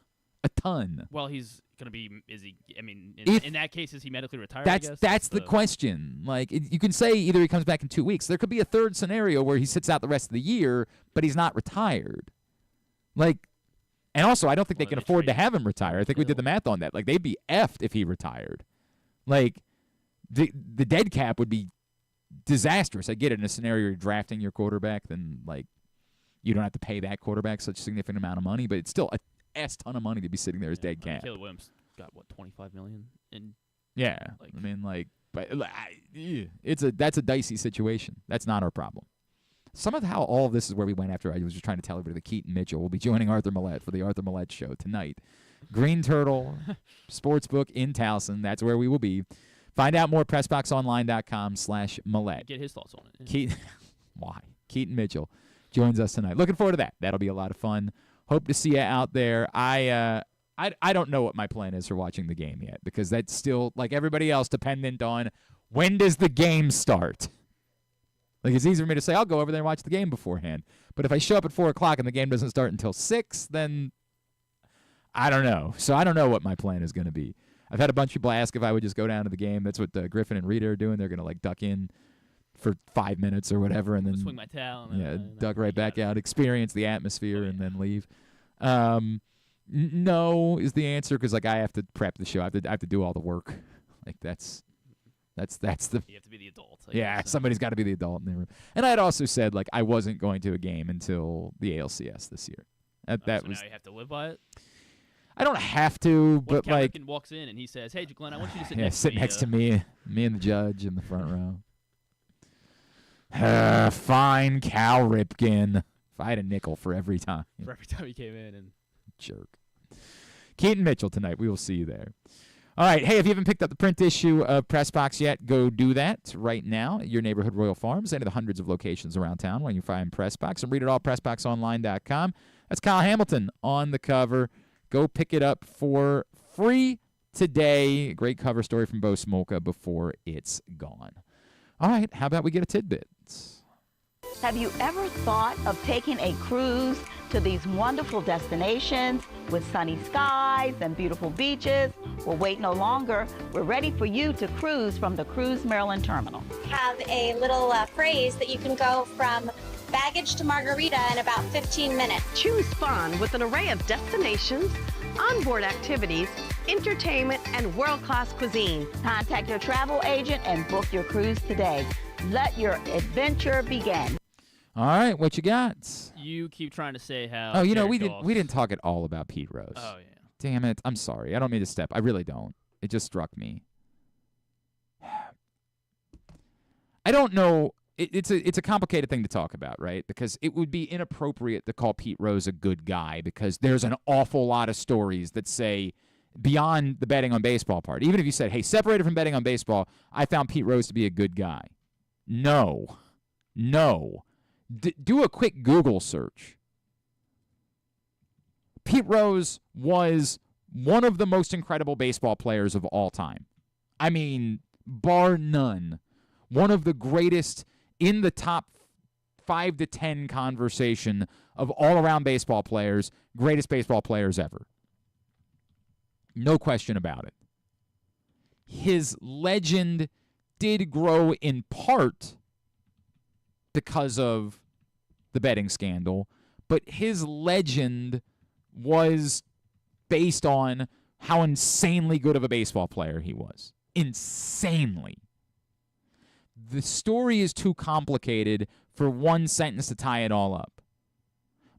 A ton. Well, he's going to be, in that case, is he medically retired, I guess? That's the question. You can say either he comes back in 2 weeks. There could be a third scenario where he sits out the rest of the year, but he's not retired. And also, I don't think they can afford to have him retire. I think we did the math on that. They'd be effed if he retired. The dead cap would be disastrous. I get it in a scenario you're drafting your quarterback, then, you don't have to pay that quarterback such a significant amount of money, but it's still a ton of money to be sitting there as dead cap. Caleb Williams got $25 million in. Yeah, that's a dicey situation. That's not our problem. Somehow all of this is where we went after I was just trying to tell everybody that Keaton Mitchell will be joining Arthur Maulet for the Arthur Maulet Show tonight. Green Turtle Sportsbook in Towson. That's where we will be. Find out more at PressBoxOnline.com/Maulet. Get his thoughts on it. Why? Keaton Mitchell joins us tonight. Looking forward to that. That'll be a lot of fun. Hope to see you out there. I don't know what my plan is for watching the game yet because that's still, like everybody else, dependent on when does the game start. It's easy for me to say I'll go over there and watch the game beforehand. But if I show up at 4 o'clock and the game doesn't start until 6, then I don't know. So I don't know what my plan is going to be. I've had a bunch of people ask if I would just go down to the game. That's what Griffin and Rita are doing. They're going to duck in for 5 minutes or whatever, and then swing my towel. And duck right back out, experience the atmosphere, and then leave. No is the answer because I have to prep the show. I have to do all the work. That's the. You have to be the adult. Somebody's got to be the adult in the room. And I had also said I wasn't going to a game until the ALCS this year. That so was. Now you have to live by it. I don't have to, but Cal Ripken walks in and he says, "Hey, Glenn, I want you to sit next to me. Me and the judge in the front row." Fine, Cal Ripken. If I had a nickel for every time. For every time he came in and jerk. Keaton Mitchell tonight. We will see you there. All right. Hey, if you haven't picked up the print issue of PressBox yet, go do that right now at your neighborhood Royal Farms, any of the hundreds of locations around town where you find PressBox, and read it all at PressBoxOnline.com. That's Kyle Hamilton on the cover. Go pick it up for free today. Great cover story from Bo Smolka before it's gone. All right, how about we get a tidbit? Have you ever thought of taking a cruise to these wonderful destinations with sunny skies and beautiful beaches? Well, wait no longer. We're ready for you to cruise from the Cruise Maryland Terminal. Have a little phrase that you can go from baggage to margarita in about 15 minutes. Choose fun with an array of destinations, onboard activities, entertainment, and world-class cuisine. Contact your travel agent and book your cruise today. Let your adventure begin. All right, what you got? You keep trying to say how. Oh, Jared we Goff- didn't talk at all about Pete Rose. Oh yeah. Damn it! I'm sorry. I don't mean to step. I really don't. It just struck me. I don't know. It's a complicated thing to talk about, right? Because it would be inappropriate to call Pete Rose a good guy because there's an awful lot of stories that say beyond the betting on baseball part. Even if you said, hey, separated from betting on baseball, I found Pete Rose to be a good guy. No. Do a quick Google search. Pete Rose was one of the most incredible baseball players of all time. I mean, bar none. One of the greatest in the top 5 to 10 conversation of all-around baseball players, greatest baseball players ever. No question about it. His legend did grow in part because of the betting scandal, but his legend was based on how insanely good of a baseball player he was. Insanely. The story is too complicated for one sentence to tie it all up.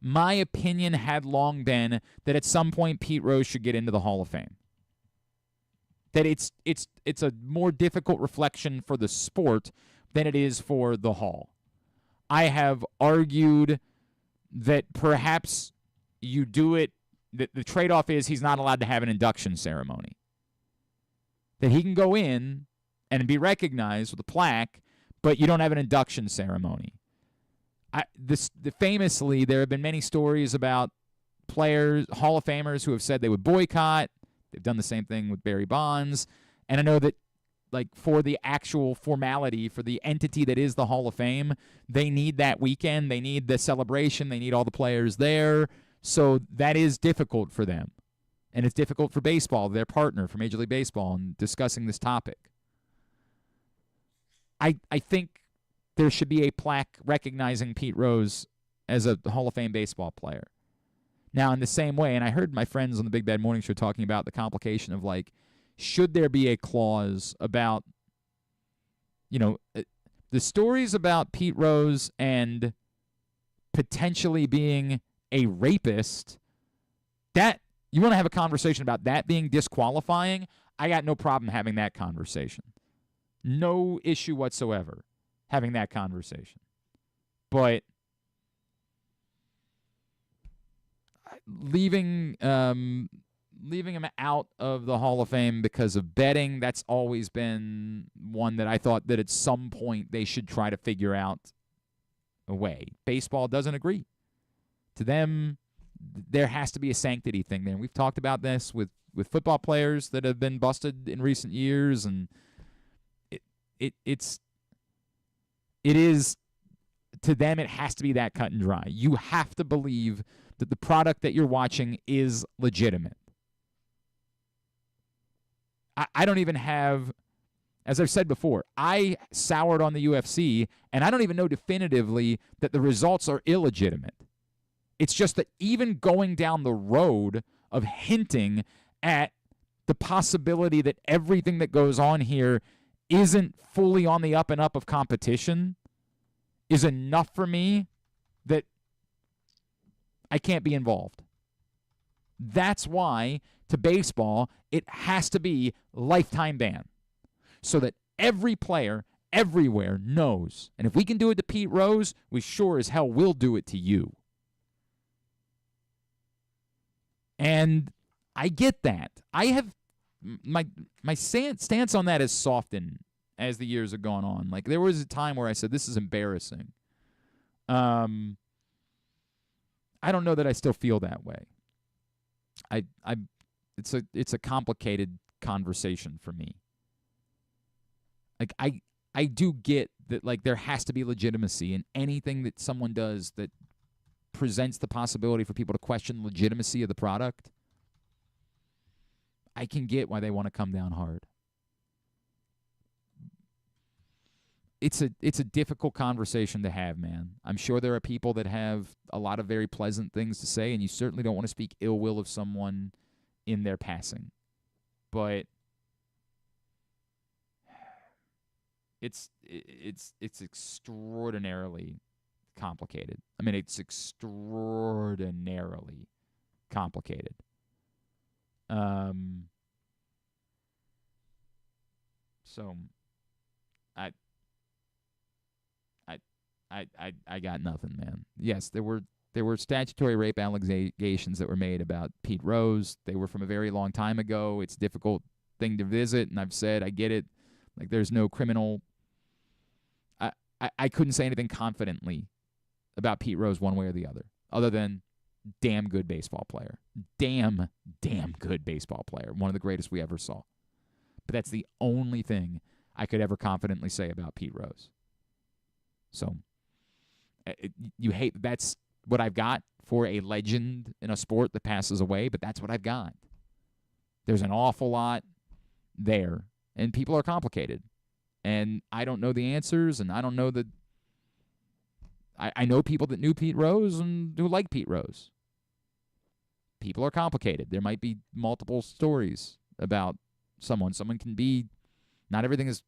My opinion had long been that at some point Pete Rose should get into the Hall of Fame. That it's a more difficult reflection for the sport than it is for the Hall. I have argued that perhaps you do it, that the trade-off is he's not allowed to have an induction ceremony. That he can go in and be recognized with a plaque, but you don't have an induction ceremony. Famously, there have been many stories about players, Hall of Famers, who have said they would boycott. They've done the same thing with Barry Bonds. And I know that, like, for the actual formality, for the entity that is the Hall of Fame, they need that weekend. They need the celebration. They need all the players there. So that is difficult for them. And it's difficult for baseball, their partner for Major League Baseball, in discussing this topic. I think there should be a plaque recognizing Pete Rose as a Hall of Fame baseball player. Now, in the same way, and I heard my friends on the Big Bad Morning Show talking about the complication of, like, should there be a clause about, the stories about Pete Rose and potentially being a rapist, that you want to have a conversation about that being disqualifying, I got no problem having that conversation. No issue whatsoever having that conversation. But leaving him out of the Hall of Fame because of betting, that's always been one that I thought that at some point they should try to figure out a way. Baseball doesn't agree. To them, there has to be a sanctity thing there. And we've talked about this with football players that have been busted in recent years, and it is to them, it has to be that cut and dry. You have to believe that the product that you're watching is legitimate. I don't even have, as I've said before, I soured on the UFC, and I don't even know definitively that the results are illegitimate. It's just that even going down the road of hinting at the possibility that everything that goes on here isn't fully on the up and up of competition is enough for me that I can't be involved. That's why, to baseball, it has to be lifetime ban so that every player everywhere knows. And if we can do it to Pete Rose, we sure as hell will do it to you. And I get that. I have my stance on that has softened as the years have gone on. Like, there was a time where I said, this is embarrassing. I I don't know that I still feel that way. It's a complicated conversation for me. Like I do get that, like, there has to be legitimacy in anything that someone does that presents the possibility for people to question the legitimacy of the product. I can get why they want to come down hard. It's a difficult conversation to have, man. I'm sure there are people that have a lot of very pleasant things to say, and you certainly don't want to speak ill will of someone in their passing. But it's extraordinarily complicated. I mean, it's extraordinarily complicated. So I got nothing, man. Yes, there were statutory rape allegations that were made about Pete Rose. They were from a very long time ago. It's a difficult thing to visit, and I've said I get it. Like, there's no criminal. I couldn't say anything confidently about Pete Rose one way or the other than damn good baseball player. Damn good baseball player. One of the greatest we ever saw. But that's the only thing I could ever confidently say about Pete Rose. So, you hate that's what I've got for a legend in a sport that passes away, but that's what I've got. There's an awful lot there, and people are complicated. And I don't know the answers, and I don't know I know people that knew Pete Rose and who like Pete Rose. People are complicated. There might be multiple stories about someone. Someone can be, not everything is,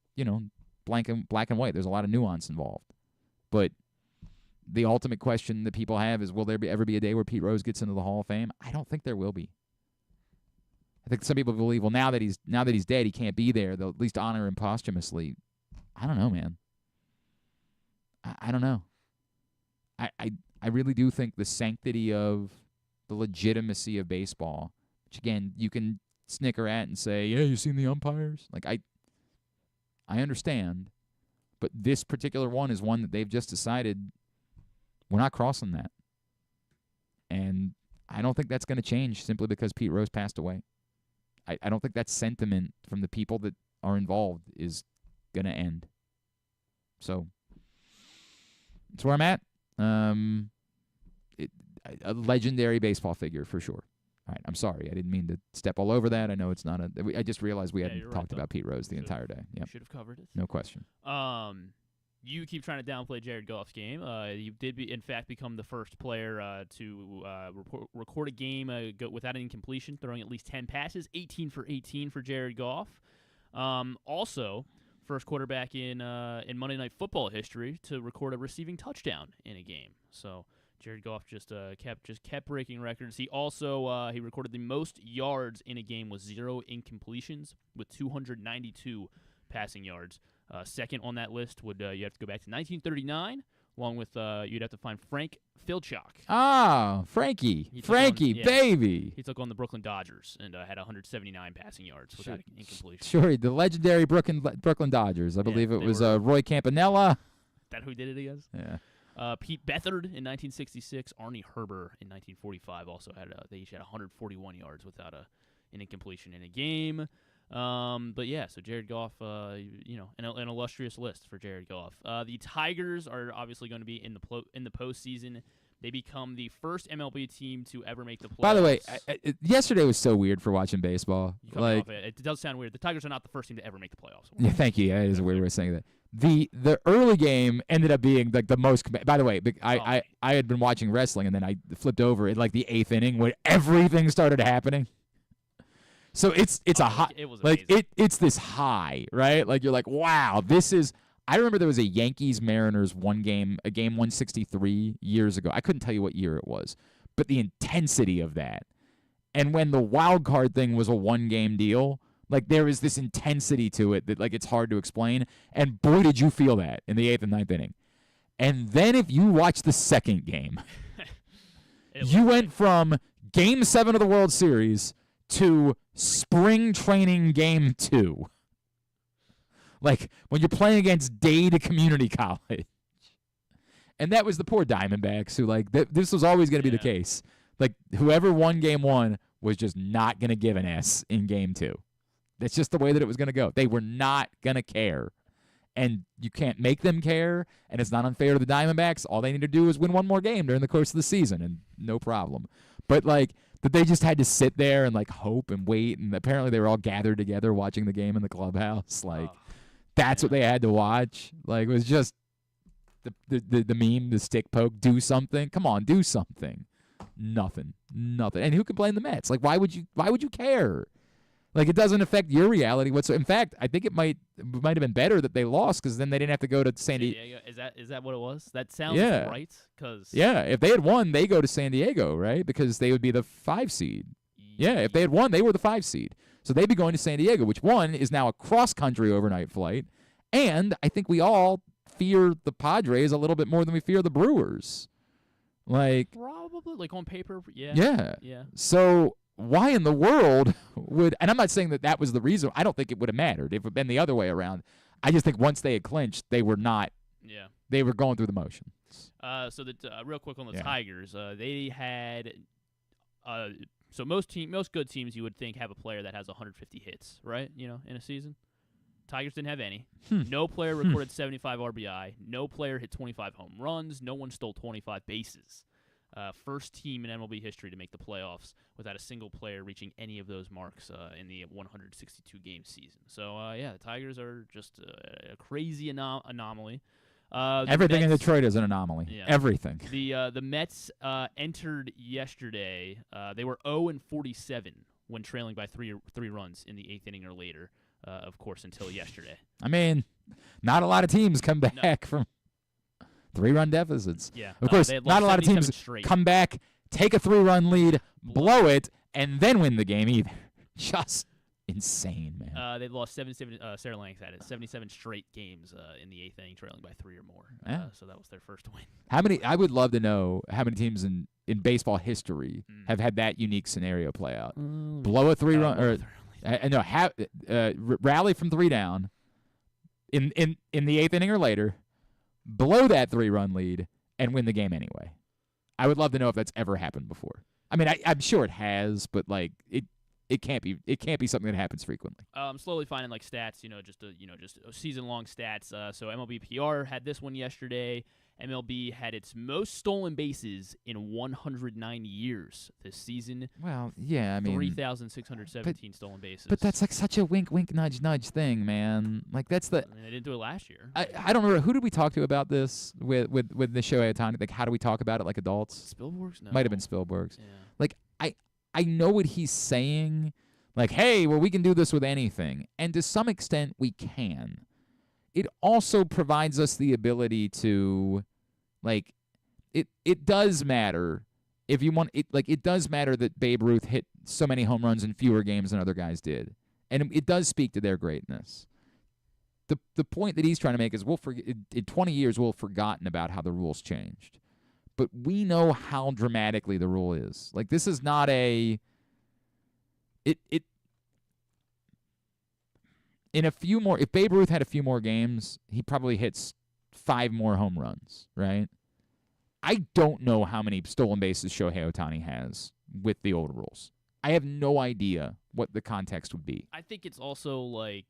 black and white. There's a lot of nuance involved. But the ultimate question that people have is, will there ever be a day where Pete Rose gets into the Hall of Fame? I don't think there will be. I think some people believe, well, now that he's dead, he can't be there. They'll at least honor him posthumously. I don't know, man. I don't know. I really do think the sanctity of the legitimacy of baseball, which, again, you can snicker at and say, yeah, you seen the umpires? Like, I understand, but this particular one is one that they've just decided we're not crossing that. And I don't think that's going to change simply because Pete Rose passed away. I don't think that sentiment from the people that are involved is going to end. So that's where I'm at. A legendary baseball figure for sure. All right, I'm sorry. I didn't mean to step all over that. I know it's not I just realized we hadn't talked about Pete Rose the entire day. Yep. Should have covered it. No question. You keep trying to downplay Jared Goff's game. You did, in fact, become the first player to record a game without an incompletion, throwing at least 10 passes, 18 for 18 for Jared Goff. Also, first quarterback in Monday Night Football history to record a receiving touchdown in a game. So Jared Goff just kept breaking records. He also he recorded the most yards in a game with 0 incompletions, with 292 passing yards. Second on that list would you have to go back to 1939, along with you'd have to find Frank Filchak. Ah, Frankie, baby. He took on the Brooklyn Dodgers and had 179 passing yards without incompletion. Sure, the legendary Brooklyn Dodgers. I believe it was Roy Campanella. That who did it, he is? Yeah. Pete Beathard in 1966, Arnie Herber in 1945 also they each had 141 yards without an incompletion in a game. But yeah, so Jared Goff, an illustrious list for Jared Goff. The Tigers are obviously going to be in the postseason. They become the first MLB team to ever make the playoffs. By the way, yesterday was so weird for watching baseball. It does sound weird. The Tigers are not the first team to ever make the playoffs. Yeah, thank you. That is a weird way of saying that. The early game ended up being like the most. By the way, I had been watching wrestling and then I flipped over at like the 8th inning where everything started happening. So it's a high, it's this high, right? Like you're like, wow, this is. I remember there was a Yankees-Mariners game 163 years ago. I couldn't tell you what year it was, but the intensity of that, and when the wild card thing was a 1-game deal, like there is this intensity to it that like it's hard to explain. And boy, did you feel that in the 8th and 9th inning. And then if you watch the second game, you went from Game 7 of the World Series to spring training game 2. Like when you're playing against Dade Community College. And that was the poor Diamondbacks who, like, this was always going to be the case. Like, whoever won Game 1 was just not going to give an S in Game 2. That's just the way that it was going to go. They were not going to care. And you can't make them care, and it's not unfair to the Diamondbacks. All they need to do is win one more game during the course of the season, and no problem. But, like, that they just had to sit there and, like, hope and wait, and apparently they were all gathered together watching the game in the clubhouse. Like, that's what they had to watch. Like, it was just the meme, the stick poke, do something. Come on, do something. Nothing. And who can blame the Mets? Like, why would you care? Like, it doesn't affect your reality whatsoever. In fact, I think it might have been better that they lost because then they didn't have to go to San Diego. Is that what it was? That sounds right. If they had won, they go to San Diego, right? Because they would be the 5 seed. Yeah, if they had won, they were the 5 seed. So they'd be going to San Diego, which one is now a cross-country overnight flight. And I think we all fear the Padres a little bit more than we fear the Brewers. Like, probably, like, on paper, Yeah. So why in the world would – and I'm not saying that was the reason. I don't think it would have mattered if it had been the other way around. I just think once they had clinched, they were not – they were going through the motions. So real quick on the Tigers, they had so most good teams you would think have a player that has 150 hits, right, in a season. Tigers didn't have any. No player recorded 75 RBI. No player hit 25 home runs. No one stole 25 bases. First team in MLB history to make the playoffs without a single player reaching any of those marks in the 162-game season. So, the Tigers are just a crazy anomaly. Everything in Detroit is an anomaly. Yeah. Everything. The Mets entered yesterday. They were 0-47 when trailing by three runs in the 8th inning or later. Of course, until yesterday. I mean, not a lot of teams come back from 3-run deficits. Yeah. Of course, not a lot of teams come back, take a 3-run lead, blow it, and then win the game either. Just insane, man. They lost Sarah Lang had it, 77 straight games in the 8th inning, trailing by 3 or more. So that was their first win. I would love to know how many teams in baseball history have had that unique scenario play out. Blow a 3-run rally from 3 down in the 8th inning or later, blow that 3-run lead, and win the game anyway. I would love to know if that's ever happened before. I mean, I'm sure it has, but like it can't be something that happens frequently. I'm slowly finding like stats, just season-long stats. So MLB PR had this one yesterday. MLB had its most stolen bases in 109 years this season. Well, yeah, I mean 3,617 stolen bases. But that's like such a wink, nudge, nudge thing, man. Like that's the. I mean, they didn't do it last year. I don't remember who did we talk to about this with the Shohei Ohtani. Like, how do we talk about it like adults? Spielberg's? No. Might have been Spielberg's. Yeah. Like I know what he's saying. Like, hey, well, we can do this with anything, and to some extent, we can. It also provides us the ability to, like, it does matter if you want it. Like, it does matter that Babe Ruth hit so many home runs in fewer games than other guys did, and it does speak to their greatness. The point that he's trying to make is in 20 years we'll have forgotten about how the rules changed, but we know how dramatically the rule is. Like, this is not a. If Babe Ruth had a few more games, he probably hits 5 more home runs, right? I don't know how many stolen bases Shohei Ohtani has with the old rules. I have no idea what the context would be. I think it's also like,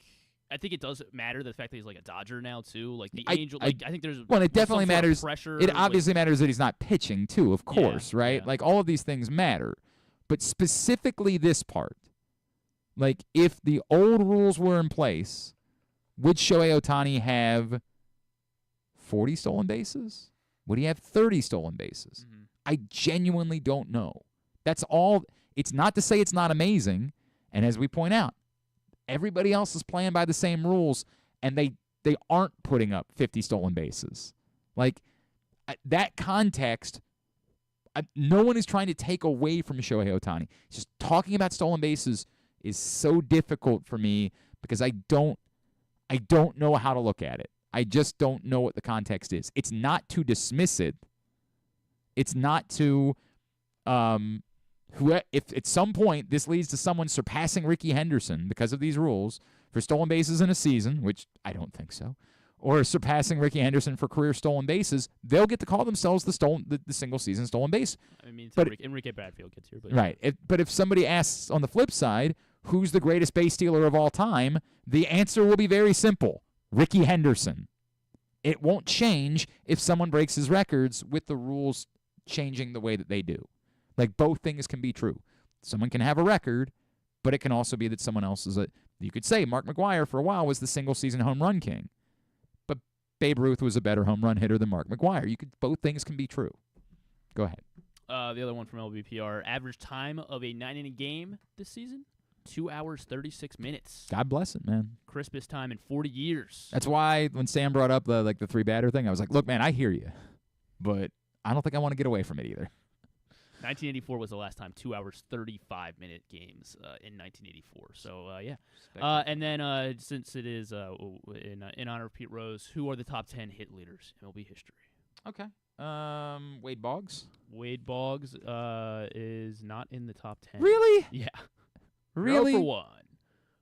I think it does matter the fact that he's like a Dodger now too. Like the Angel, I think there's it definitely matters. Pressure, it obviously matters that he's not pitching too, of course, right? Yeah. Like all of these things matter, but specifically this part. Like, if the old rules were in place, would Shohei Ohtani have 40 stolen bases? Would he have 30 stolen bases? Mm-hmm. I genuinely don't know. That's all. It's not to say it's not amazing. And as we point out, everybody else is playing by the same rules, and they aren't putting up 50 stolen bases. Like, that context, no one is trying to take away from Shohei Ohtani. Just talking about stolen bases is so difficult for me because I don't know how to look at it. I just don't know what the context is. It's not to dismiss it. It's not to if at some point this leads to someone surpassing Rickey Henderson because of these rules for stolen bases in a season, which I don't think so, or surpassing Ricky Henderson for career stolen bases, they'll get to call themselves the single-season stolen base. I mean, but Enrique Bradfield gets here. But right. But if somebody asks on the flip side, who's the greatest base stealer of all time, the answer will be very simple. Ricky Henderson. It won't change if someone breaks his records with the rules changing the way that they do. Like, both things can be true. Someone can have a record, but it can also be that someone else is you could say Mark McGwire for a while was the single-season home run king. But Babe Ruth was a better home run hitter than Mark McGwire. Both things can be true. Go ahead. The other one from LBPR, average time of a 9-inning game this season, 2 hours, 36 minutes. God bless it, man. Crispest time in 40 years. That's why when Sam brought up the 3-batter thing, I was like, look, man, I hear you. But I don't think I want to get away from it either. 1984 was the last time 2 hours, 35-minute games in 1984. So, yeah. And then since it is in honor of Pete Rose, who are the top 10 hit leaders in MLB history? Okay. Wade Boggs? Wade Boggs is not in the top 10. Really? Yeah. Really? 0 for 1.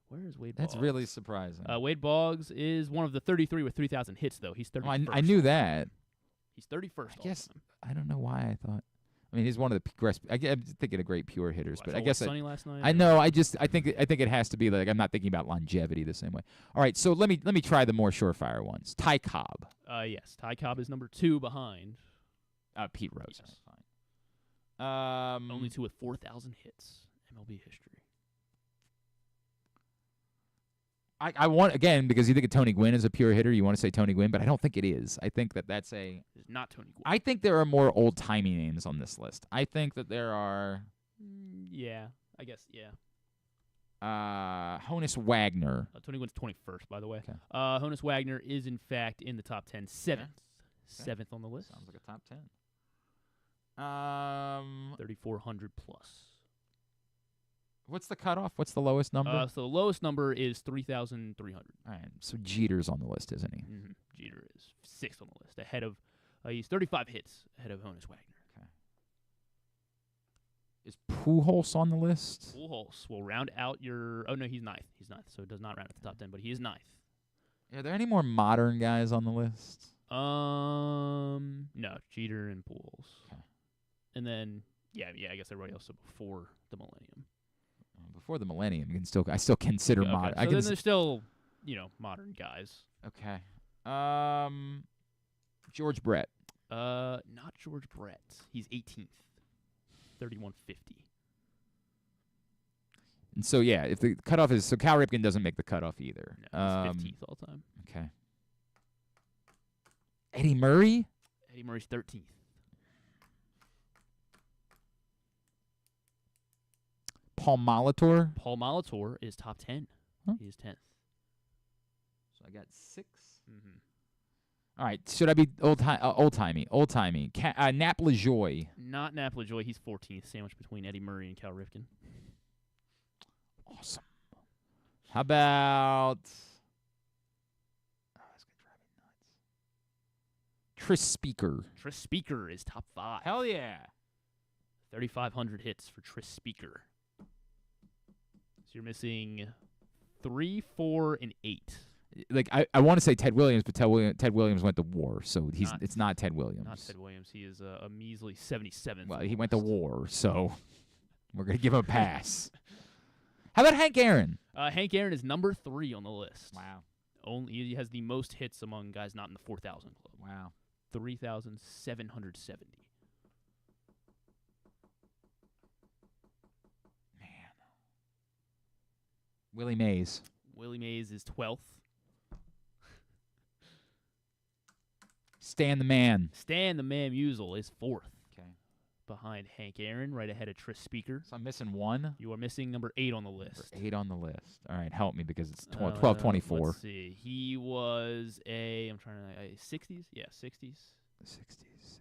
Where is Wade Boggs? That's really surprising. Wade Boggs is one of the 33 with 3,000 hits, though. He's 31st. I knew that. He's 31st. I guess I don't know why I thought. I mean, he's one of the. I'm thinking of great pure hitters, but I guess Sonny last night. I know. I think it has to be like I'm not thinking about longevity the same way. All right, so let me try the more surefire ones. Ty Cobb. Yes, Ty Cobb is number 2 behind Pete Rose. Yes. Fine. Only 2 with 4,000 hits. MLB history. I want, again, because you think of Tony Gwynn as a pure hitter, you want to say Tony Gwynn, but I don't think it is. I think that's It's not Tony Gwynn. I think there are more old-timey names on this list. I think that there are... Yeah, I guess, yeah. Honus Wagner. Tony Gwynn's 21st, by the way. Okay. Honus Wagner is, in fact, in the top 10. 7th. Okay. 7th on the list. Sounds like a top 10. 3,400 plus. What's the cutoff? What's the lowest number? So the lowest number is 3,300. All right. So Jeter's on the list, isn't he? Mm-hmm. Jeter is 6th on the list, ahead of he's 35 hits ahead of Honus Wagner. Okay. Is Pujols on the list? Pujols will round out your. Oh no, he's 9th. He's 9th, so it does not round out the top 10, but he is 9th. Are there any more modern guys on the list? No, Jeter and Pujols. Okay. And then I guess everybody else before the millennium. Before the millennium, I still consider modern. So then there's still, modern guys. Okay. George Brett. Not George Brett. He's 18th. 3,150. And so if the cutoff is Cal Ripken doesn't make the cutoff either. No, he's 15th all time. Okay. Eddie Murray. Eddie Murray's 13th. Paul Molitor. Paul Molitor is top 10. Huh? He is 10th. So I got 6. Mm-hmm. All right. Should I be old-timey? Nap LaJoie. Not Nap LaJoie. He's 14th, sandwiched between Eddie Murray and Cal Ripken. Awesome. How about... that's going to drive me nuts. Tris Speaker. Tris Speaker is top 5. Hell yeah. 3,500 hits for Tris Speaker. So you're missing 3, 4, and 8. Like I want to say Ted Williams, but Ted Williams went to war, so it's not Ted Williams. Not Ted Williams. He is a measly 77th. Well, he went to war, so we're gonna give him a pass. How about Hank Aaron? Hank Aaron is number 3 on the list. Wow. He has the most hits among guys not in the 4,000 club. Wow. 3,770. Willie Mays. Willie Mays is 12th. Stan the Man. Stan the Man Musial is 4th. Okay. Behind Hank Aaron, right ahead of Tris Speaker. So I'm missing 1. You are missing number 8 on the list. Number 8 on the list. All right, help me because it's 12-24. Let's see. He was I'm trying to 60s? Yeah, 60s. 60s.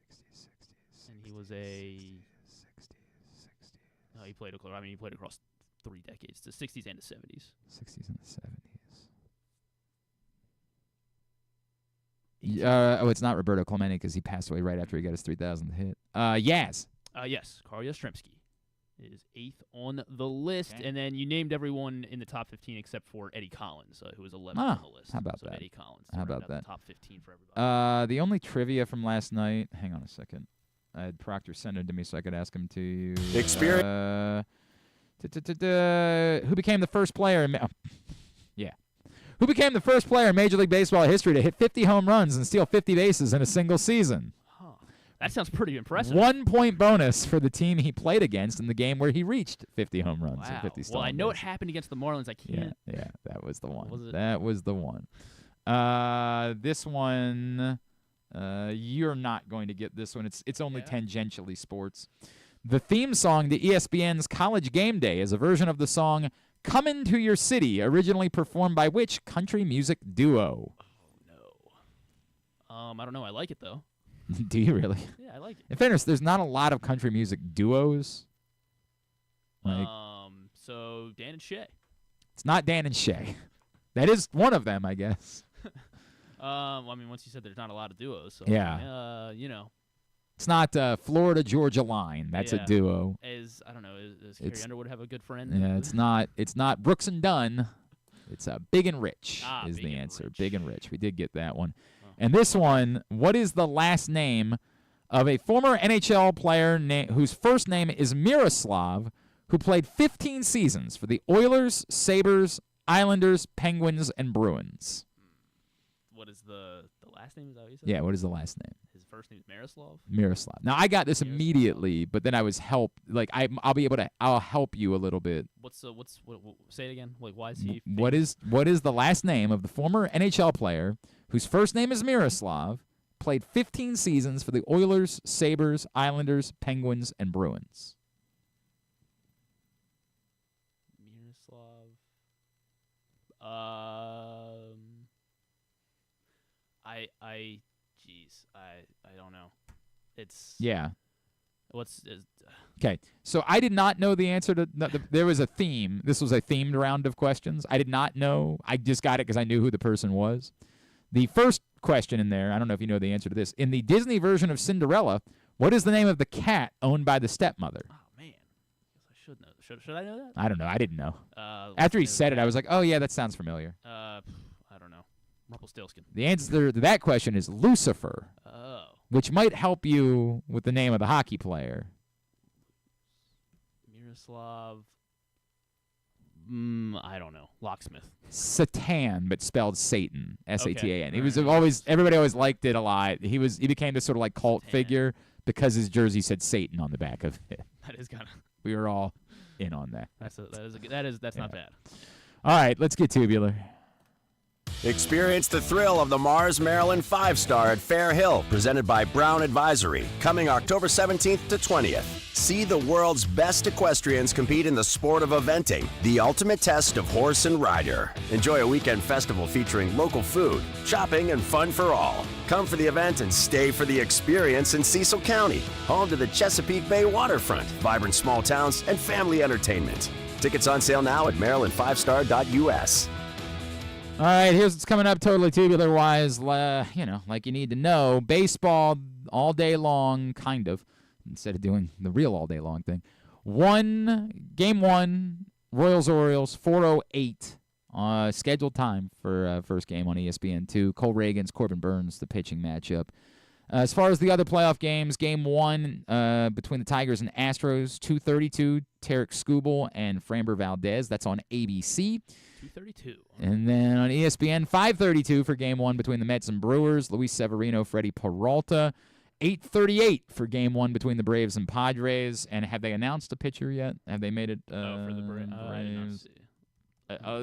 And he was a 60s. No, he played across 3 decades, the 60s and the 70s. 60s and the 70s. It's not Roberto Clemente because he passed away right after he got his 3,000th hit. Yaz. Yes, Carl Yastrzemski is 8th on the list. Okay. And then you named everyone in the top 15 except for Eddie Collins, who was 11th on the list. How about so that? Eddie Collins. How about the that? top 15 for everybody. The only trivia from last night. Hang on a second. I had Proctor send it to me so I could ask him to you. Who became the first player? Who became the first player in Major League Baseball history to hit 50 home runs and steal 50 bases in a single season? That sounds pretty impressive. 1 point bonus for the team he played against in the game where he reached 50 home runs and 50 stolen Well, I know bases. it happened against the Marlins. I can't. Yeah, that was the one. Was it? That was the one. This one, you're not going to get this one. It's only tangentially sports. The theme song to ESPN's College Game Day is a version of the song "Comin' to Your City," originally performed by which country music duo? I don't know. I like it, though. Do you really? Yeah, I like it. In fairness, there's not a lot of country music duos. So Dan and Shay. It's not Dan and Shay. That is one of them, I guess. I mean, once you said there's not a lot of duos, so Yeah. It's not Florida Georgia Line. That's a duo. I don't know. Does Carrie Underwood have a good friend? Yeah, it's not Brooks and Dunn. It's Big and Rich is Big the and answer. Rich. Big and Rich. We did get that one. And this one, what is the last name of a former NHL player whose first name is Miroslav, who played 15 seasons for the Oilers, Sabres, Islanders, Penguins, and Bruins? What is the last name? Is that what you said? Yeah, what is the last name? His first name is Miroslav. Miroslav. Now, I got this immediately, but then I was helped. Like, I'll help you a little bit. What, say it again. Like, why is he? What is the last name of the former NHL player whose first name is Miroslav, played 15 seasons for the Oilers, Sabres, Islanders, Penguins, and Bruins? Miroslav. I don't know. It's Okay, so I did not know the answer to. There was a theme. This was a themed round of questions. I did not know. I just got it because I knew who the person was. The first question in there, I don't know if you know the answer to this. In the Disney version of Cinderella, what is the name of the cat owned by the stepmother? Oh man, I should know. Should I know that? I don't know. I didn't know. After he said it, I was like, oh yeah, that sounds familiar. I don't know. Rumpelstiltskin. The answer to that question is Lucifer. Oh. Which might help you with the name of the hockey player. Miroslav. I don't know. Locksmith. Satan, but spelled Satan. S-A-T-A-N. Okay. He was everybody always liked it a lot. He became this sort of like cult figure because his jersey said Satan on the back of it. That is kind of. We were all in on that. That's not bad. All right, let's get tubular. Experience the thrill of the Mars, Maryland 5-Star at Fair Hill, presented by Brown Advisory, coming October 17th to 20th. See the world's best equestrians compete in the sport of eventing, the ultimate test of horse and rider. Enjoy a weekend festival featuring local food, shopping, and fun for all. Come for the event and stay for the experience in Cecil County, home to the Chesapeake Bay waterfront, vibrant small towns, and family entertainment. Tickets on sale now at maryland5star.us. All right, here's what's coming up totally tubular-wise, like you need to know. Baseball all day long, kind of, instead of doing the real all day long thing. Game 1, Royals-Orioles, 4:08, scheduled time for first game on ESPN 2. Cole Reagans, Corbin Burns, the pitching matchup. As far as the other playoff games, Game 1 between the Tigers and Astros, 2:32, Tarek Skubal and Framber Valdez. That's on ABC. 2:32. And then on ESPN, 5:32 for Game 1 between the Mets and Brewers. Luis Severino, Freddie Peralta. 8:38 for Game 1 between the Braves and Padres. And have they announced a pitcher yet? Have they made it? No, for the Braves. I did not see.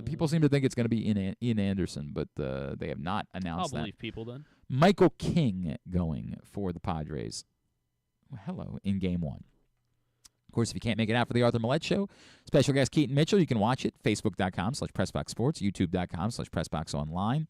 People seem to think it's going to be Ian Anderson, but they have not announced that. I'll believe people then. Michael King going for the Padres. In Game 1. Of course, if you can't make it out for the Arthur Maulet Show, special guest Keaton Mitchell, you can watch it, Facebook.com/PressBoxSports, YouTube.com/PressBoxOnline.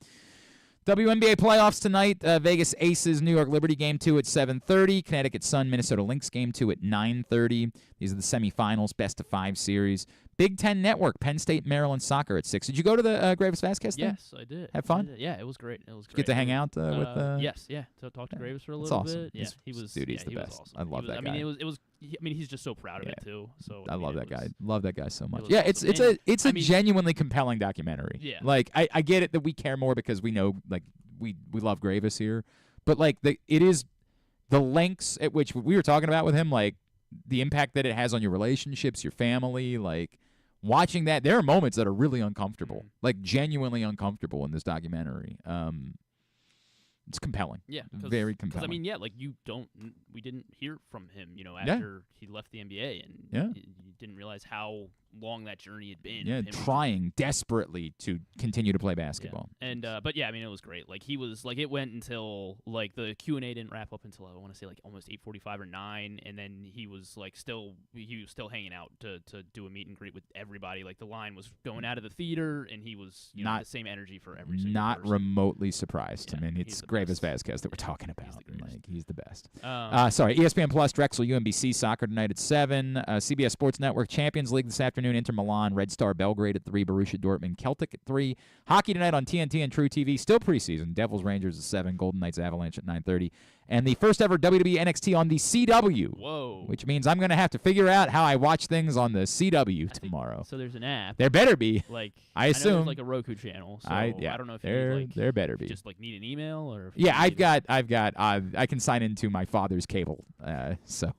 WNBA playoffs tonight, Vegas Aces, New York Liberty Game 2 at 7:30, Connecticut Sun, Minnesota Lynx Game 2 at 9:30. These are the semifinals, best-of-5 series. Big Ten Network, Penn State, Maryland soccer at 6. Did you go to the Gravis Vasquez thing? Yes, I did. Have fun? Yeah, it was great. It was great. Get to hang out with. Yes, yeah. So talk to Gravis for a That's little awesome. bit. Yeah, He's the best. Was awesome. I love that guy. I mean, he's just so proud of it too. So I love that guy. Love that guy so much. was Yeah, awesome. it's a genuinely compelling documentary. Yeah. Like I get it that we care more because we know like we love Gravis here, but like it is the lengths at which we were talking about with him, like the impact that it has on your relationships, your family, like. Watching that, there are moments that are really uncomfortable, like genuinely uncomfortable in this documentary. It's compelling. Yeah, very compelling. Because I mean, yeah, like we didn't hear from him, after he left the NBA, and you didn't realize how long that journey had been. Yeah, trying desperately to continue to play basketball. Yeah. And but yeah, I mean, it was great. Like he was like, it went until like the Q&A didn't wrap up until I want to say like almost 8:45 or 9, and then he was like still hanging out to do a meet and greet with everybody. Like the line was going out of the theater, and he was not the same energy for every single person. Remotely surprised. I mean, it's Gravis Vasquez that we're talking about. He's the best. Sorry, ESPN Plus, Drexel, UMBC soccer tonight at 7. CBS Sports Network Champions League this afternoon. Inter Milan, Red Star Belgrade at 3, Borussia Dortmund, Celtic at 3. Hockey tonight on TNT and True TV. Still preseason. Devils Rangers at 7. Golden Knights Avalanche at 9:30. And the first ever WWE NXT on the CW. Whoa. Which means I'm going to have to figure out how I watch things on the CW tomorrow. So there's an app. There better be. Like I assume. know there's like a Roku channel. So I don't know if there better be. Just like need an email or. I can sign into my father's cable, so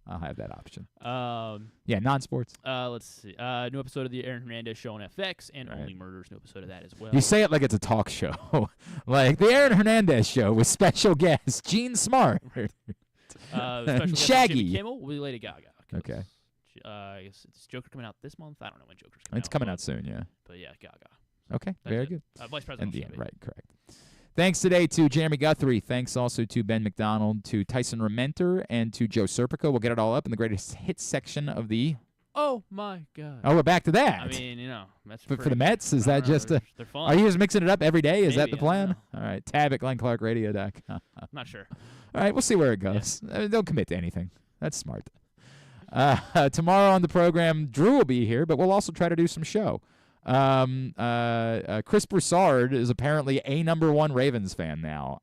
I'll have that option. Yeah, non-sports. Let's see. New episode of the Aaron Hernandez Show on FX, and Only Murders. New episode of that as well. You say it like it's a talk show, like the Aaron Hernandez Show with special guest Gene Smart, special Shaggy, Jimmy Kimmel, will be Lady Gaga. Okay. I guess it's Joker coming out this month. I don't know when Joker's coming out. It's coming out soon, yeah. But yeah, Gaga. Okay, very good. Vice President. Right, correct. Thanks today to Jerermy Guthrie. Thanks also to Ben McDonald, to Tyson Rementer, and to Joe Serpico. We'll get it all up in the greatest hits section of the... Oh, my God. Oh, we're back to that. I mean, Mets for the Mets? Is that just they're fun. Are you just mixing it up every day? Is that the Maybe, plan? All right. Tab at GlennClarkRadio.com. Not sure. All right, we'll see where it goes. Don't commit to anything. That's smart. Tomorrow on the program, Drew will be here, but we'll also try to do some show. Chris Broussard is apparently a #1 Ravens fan now.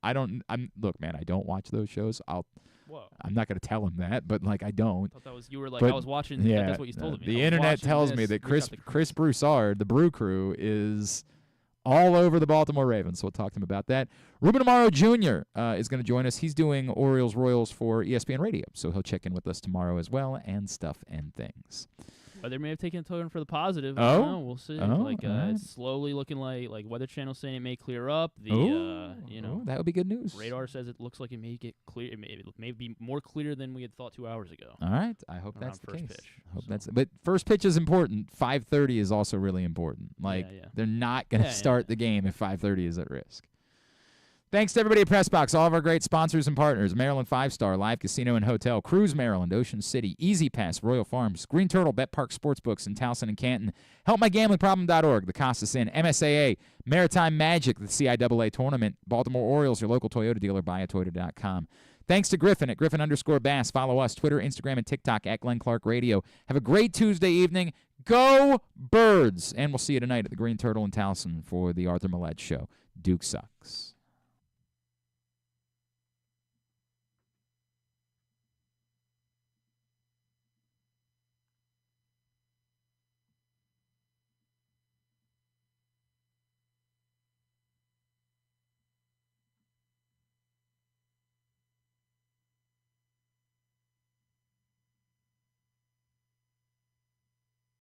Look, man, I don't watch those shows. I'm not going to tell him that, but like I don't. I thought that was you were like I was watching. Yeah, that's what you told me. The internet tells me that Chris Broussard, the Brew Crew, is all over the Baltimore Ravens. So we'll talk to him about that. Ruben Amaro Jr. Is going to join us. He's doing Orioles Royals for ESPN Radio, so he'll check in with us tomorrow as well, and stuff and things. Or they may have taken a turn for the positive. Oh? I don't know. We'll see. Right. It's slowly looking like Weather Channel saying it may clear up. That would be good news. Radar says it looks like it may get clear. It may be more clear than we had thought 2 hours ago. All right. I hope that's the first case. Pitch. But first pitch is important. 5:30 is also really important. They're not going to start the game if 5:30 is at risk. Thanks to everybody at PressBox, all of our great sponsors and partners. Maryland 5-Star, Live Casino and Hotel, Cruise Maryland, Ocean City, Easy Pass, Royal Farms, Green Turtle, Bet Park Sportsbooks in Towson and Canton, HelpMyGamblingProblem.org, the Costas Inn, MSAA, Maritime Magic, the CIAA Tournament, Baltimore Orioles, your local Toyota dealer, buyatoyota.com. Thanks to Griffin at Griffin_Bass. Follow us, Twitter, Instagram, and TikTok at Glenn Clark Radio. Have a great Tuesday evening. Go Birds! And we'll see you tonight at the Green Turtle in Towson for the Arthur Maulet Show. Duke sucks.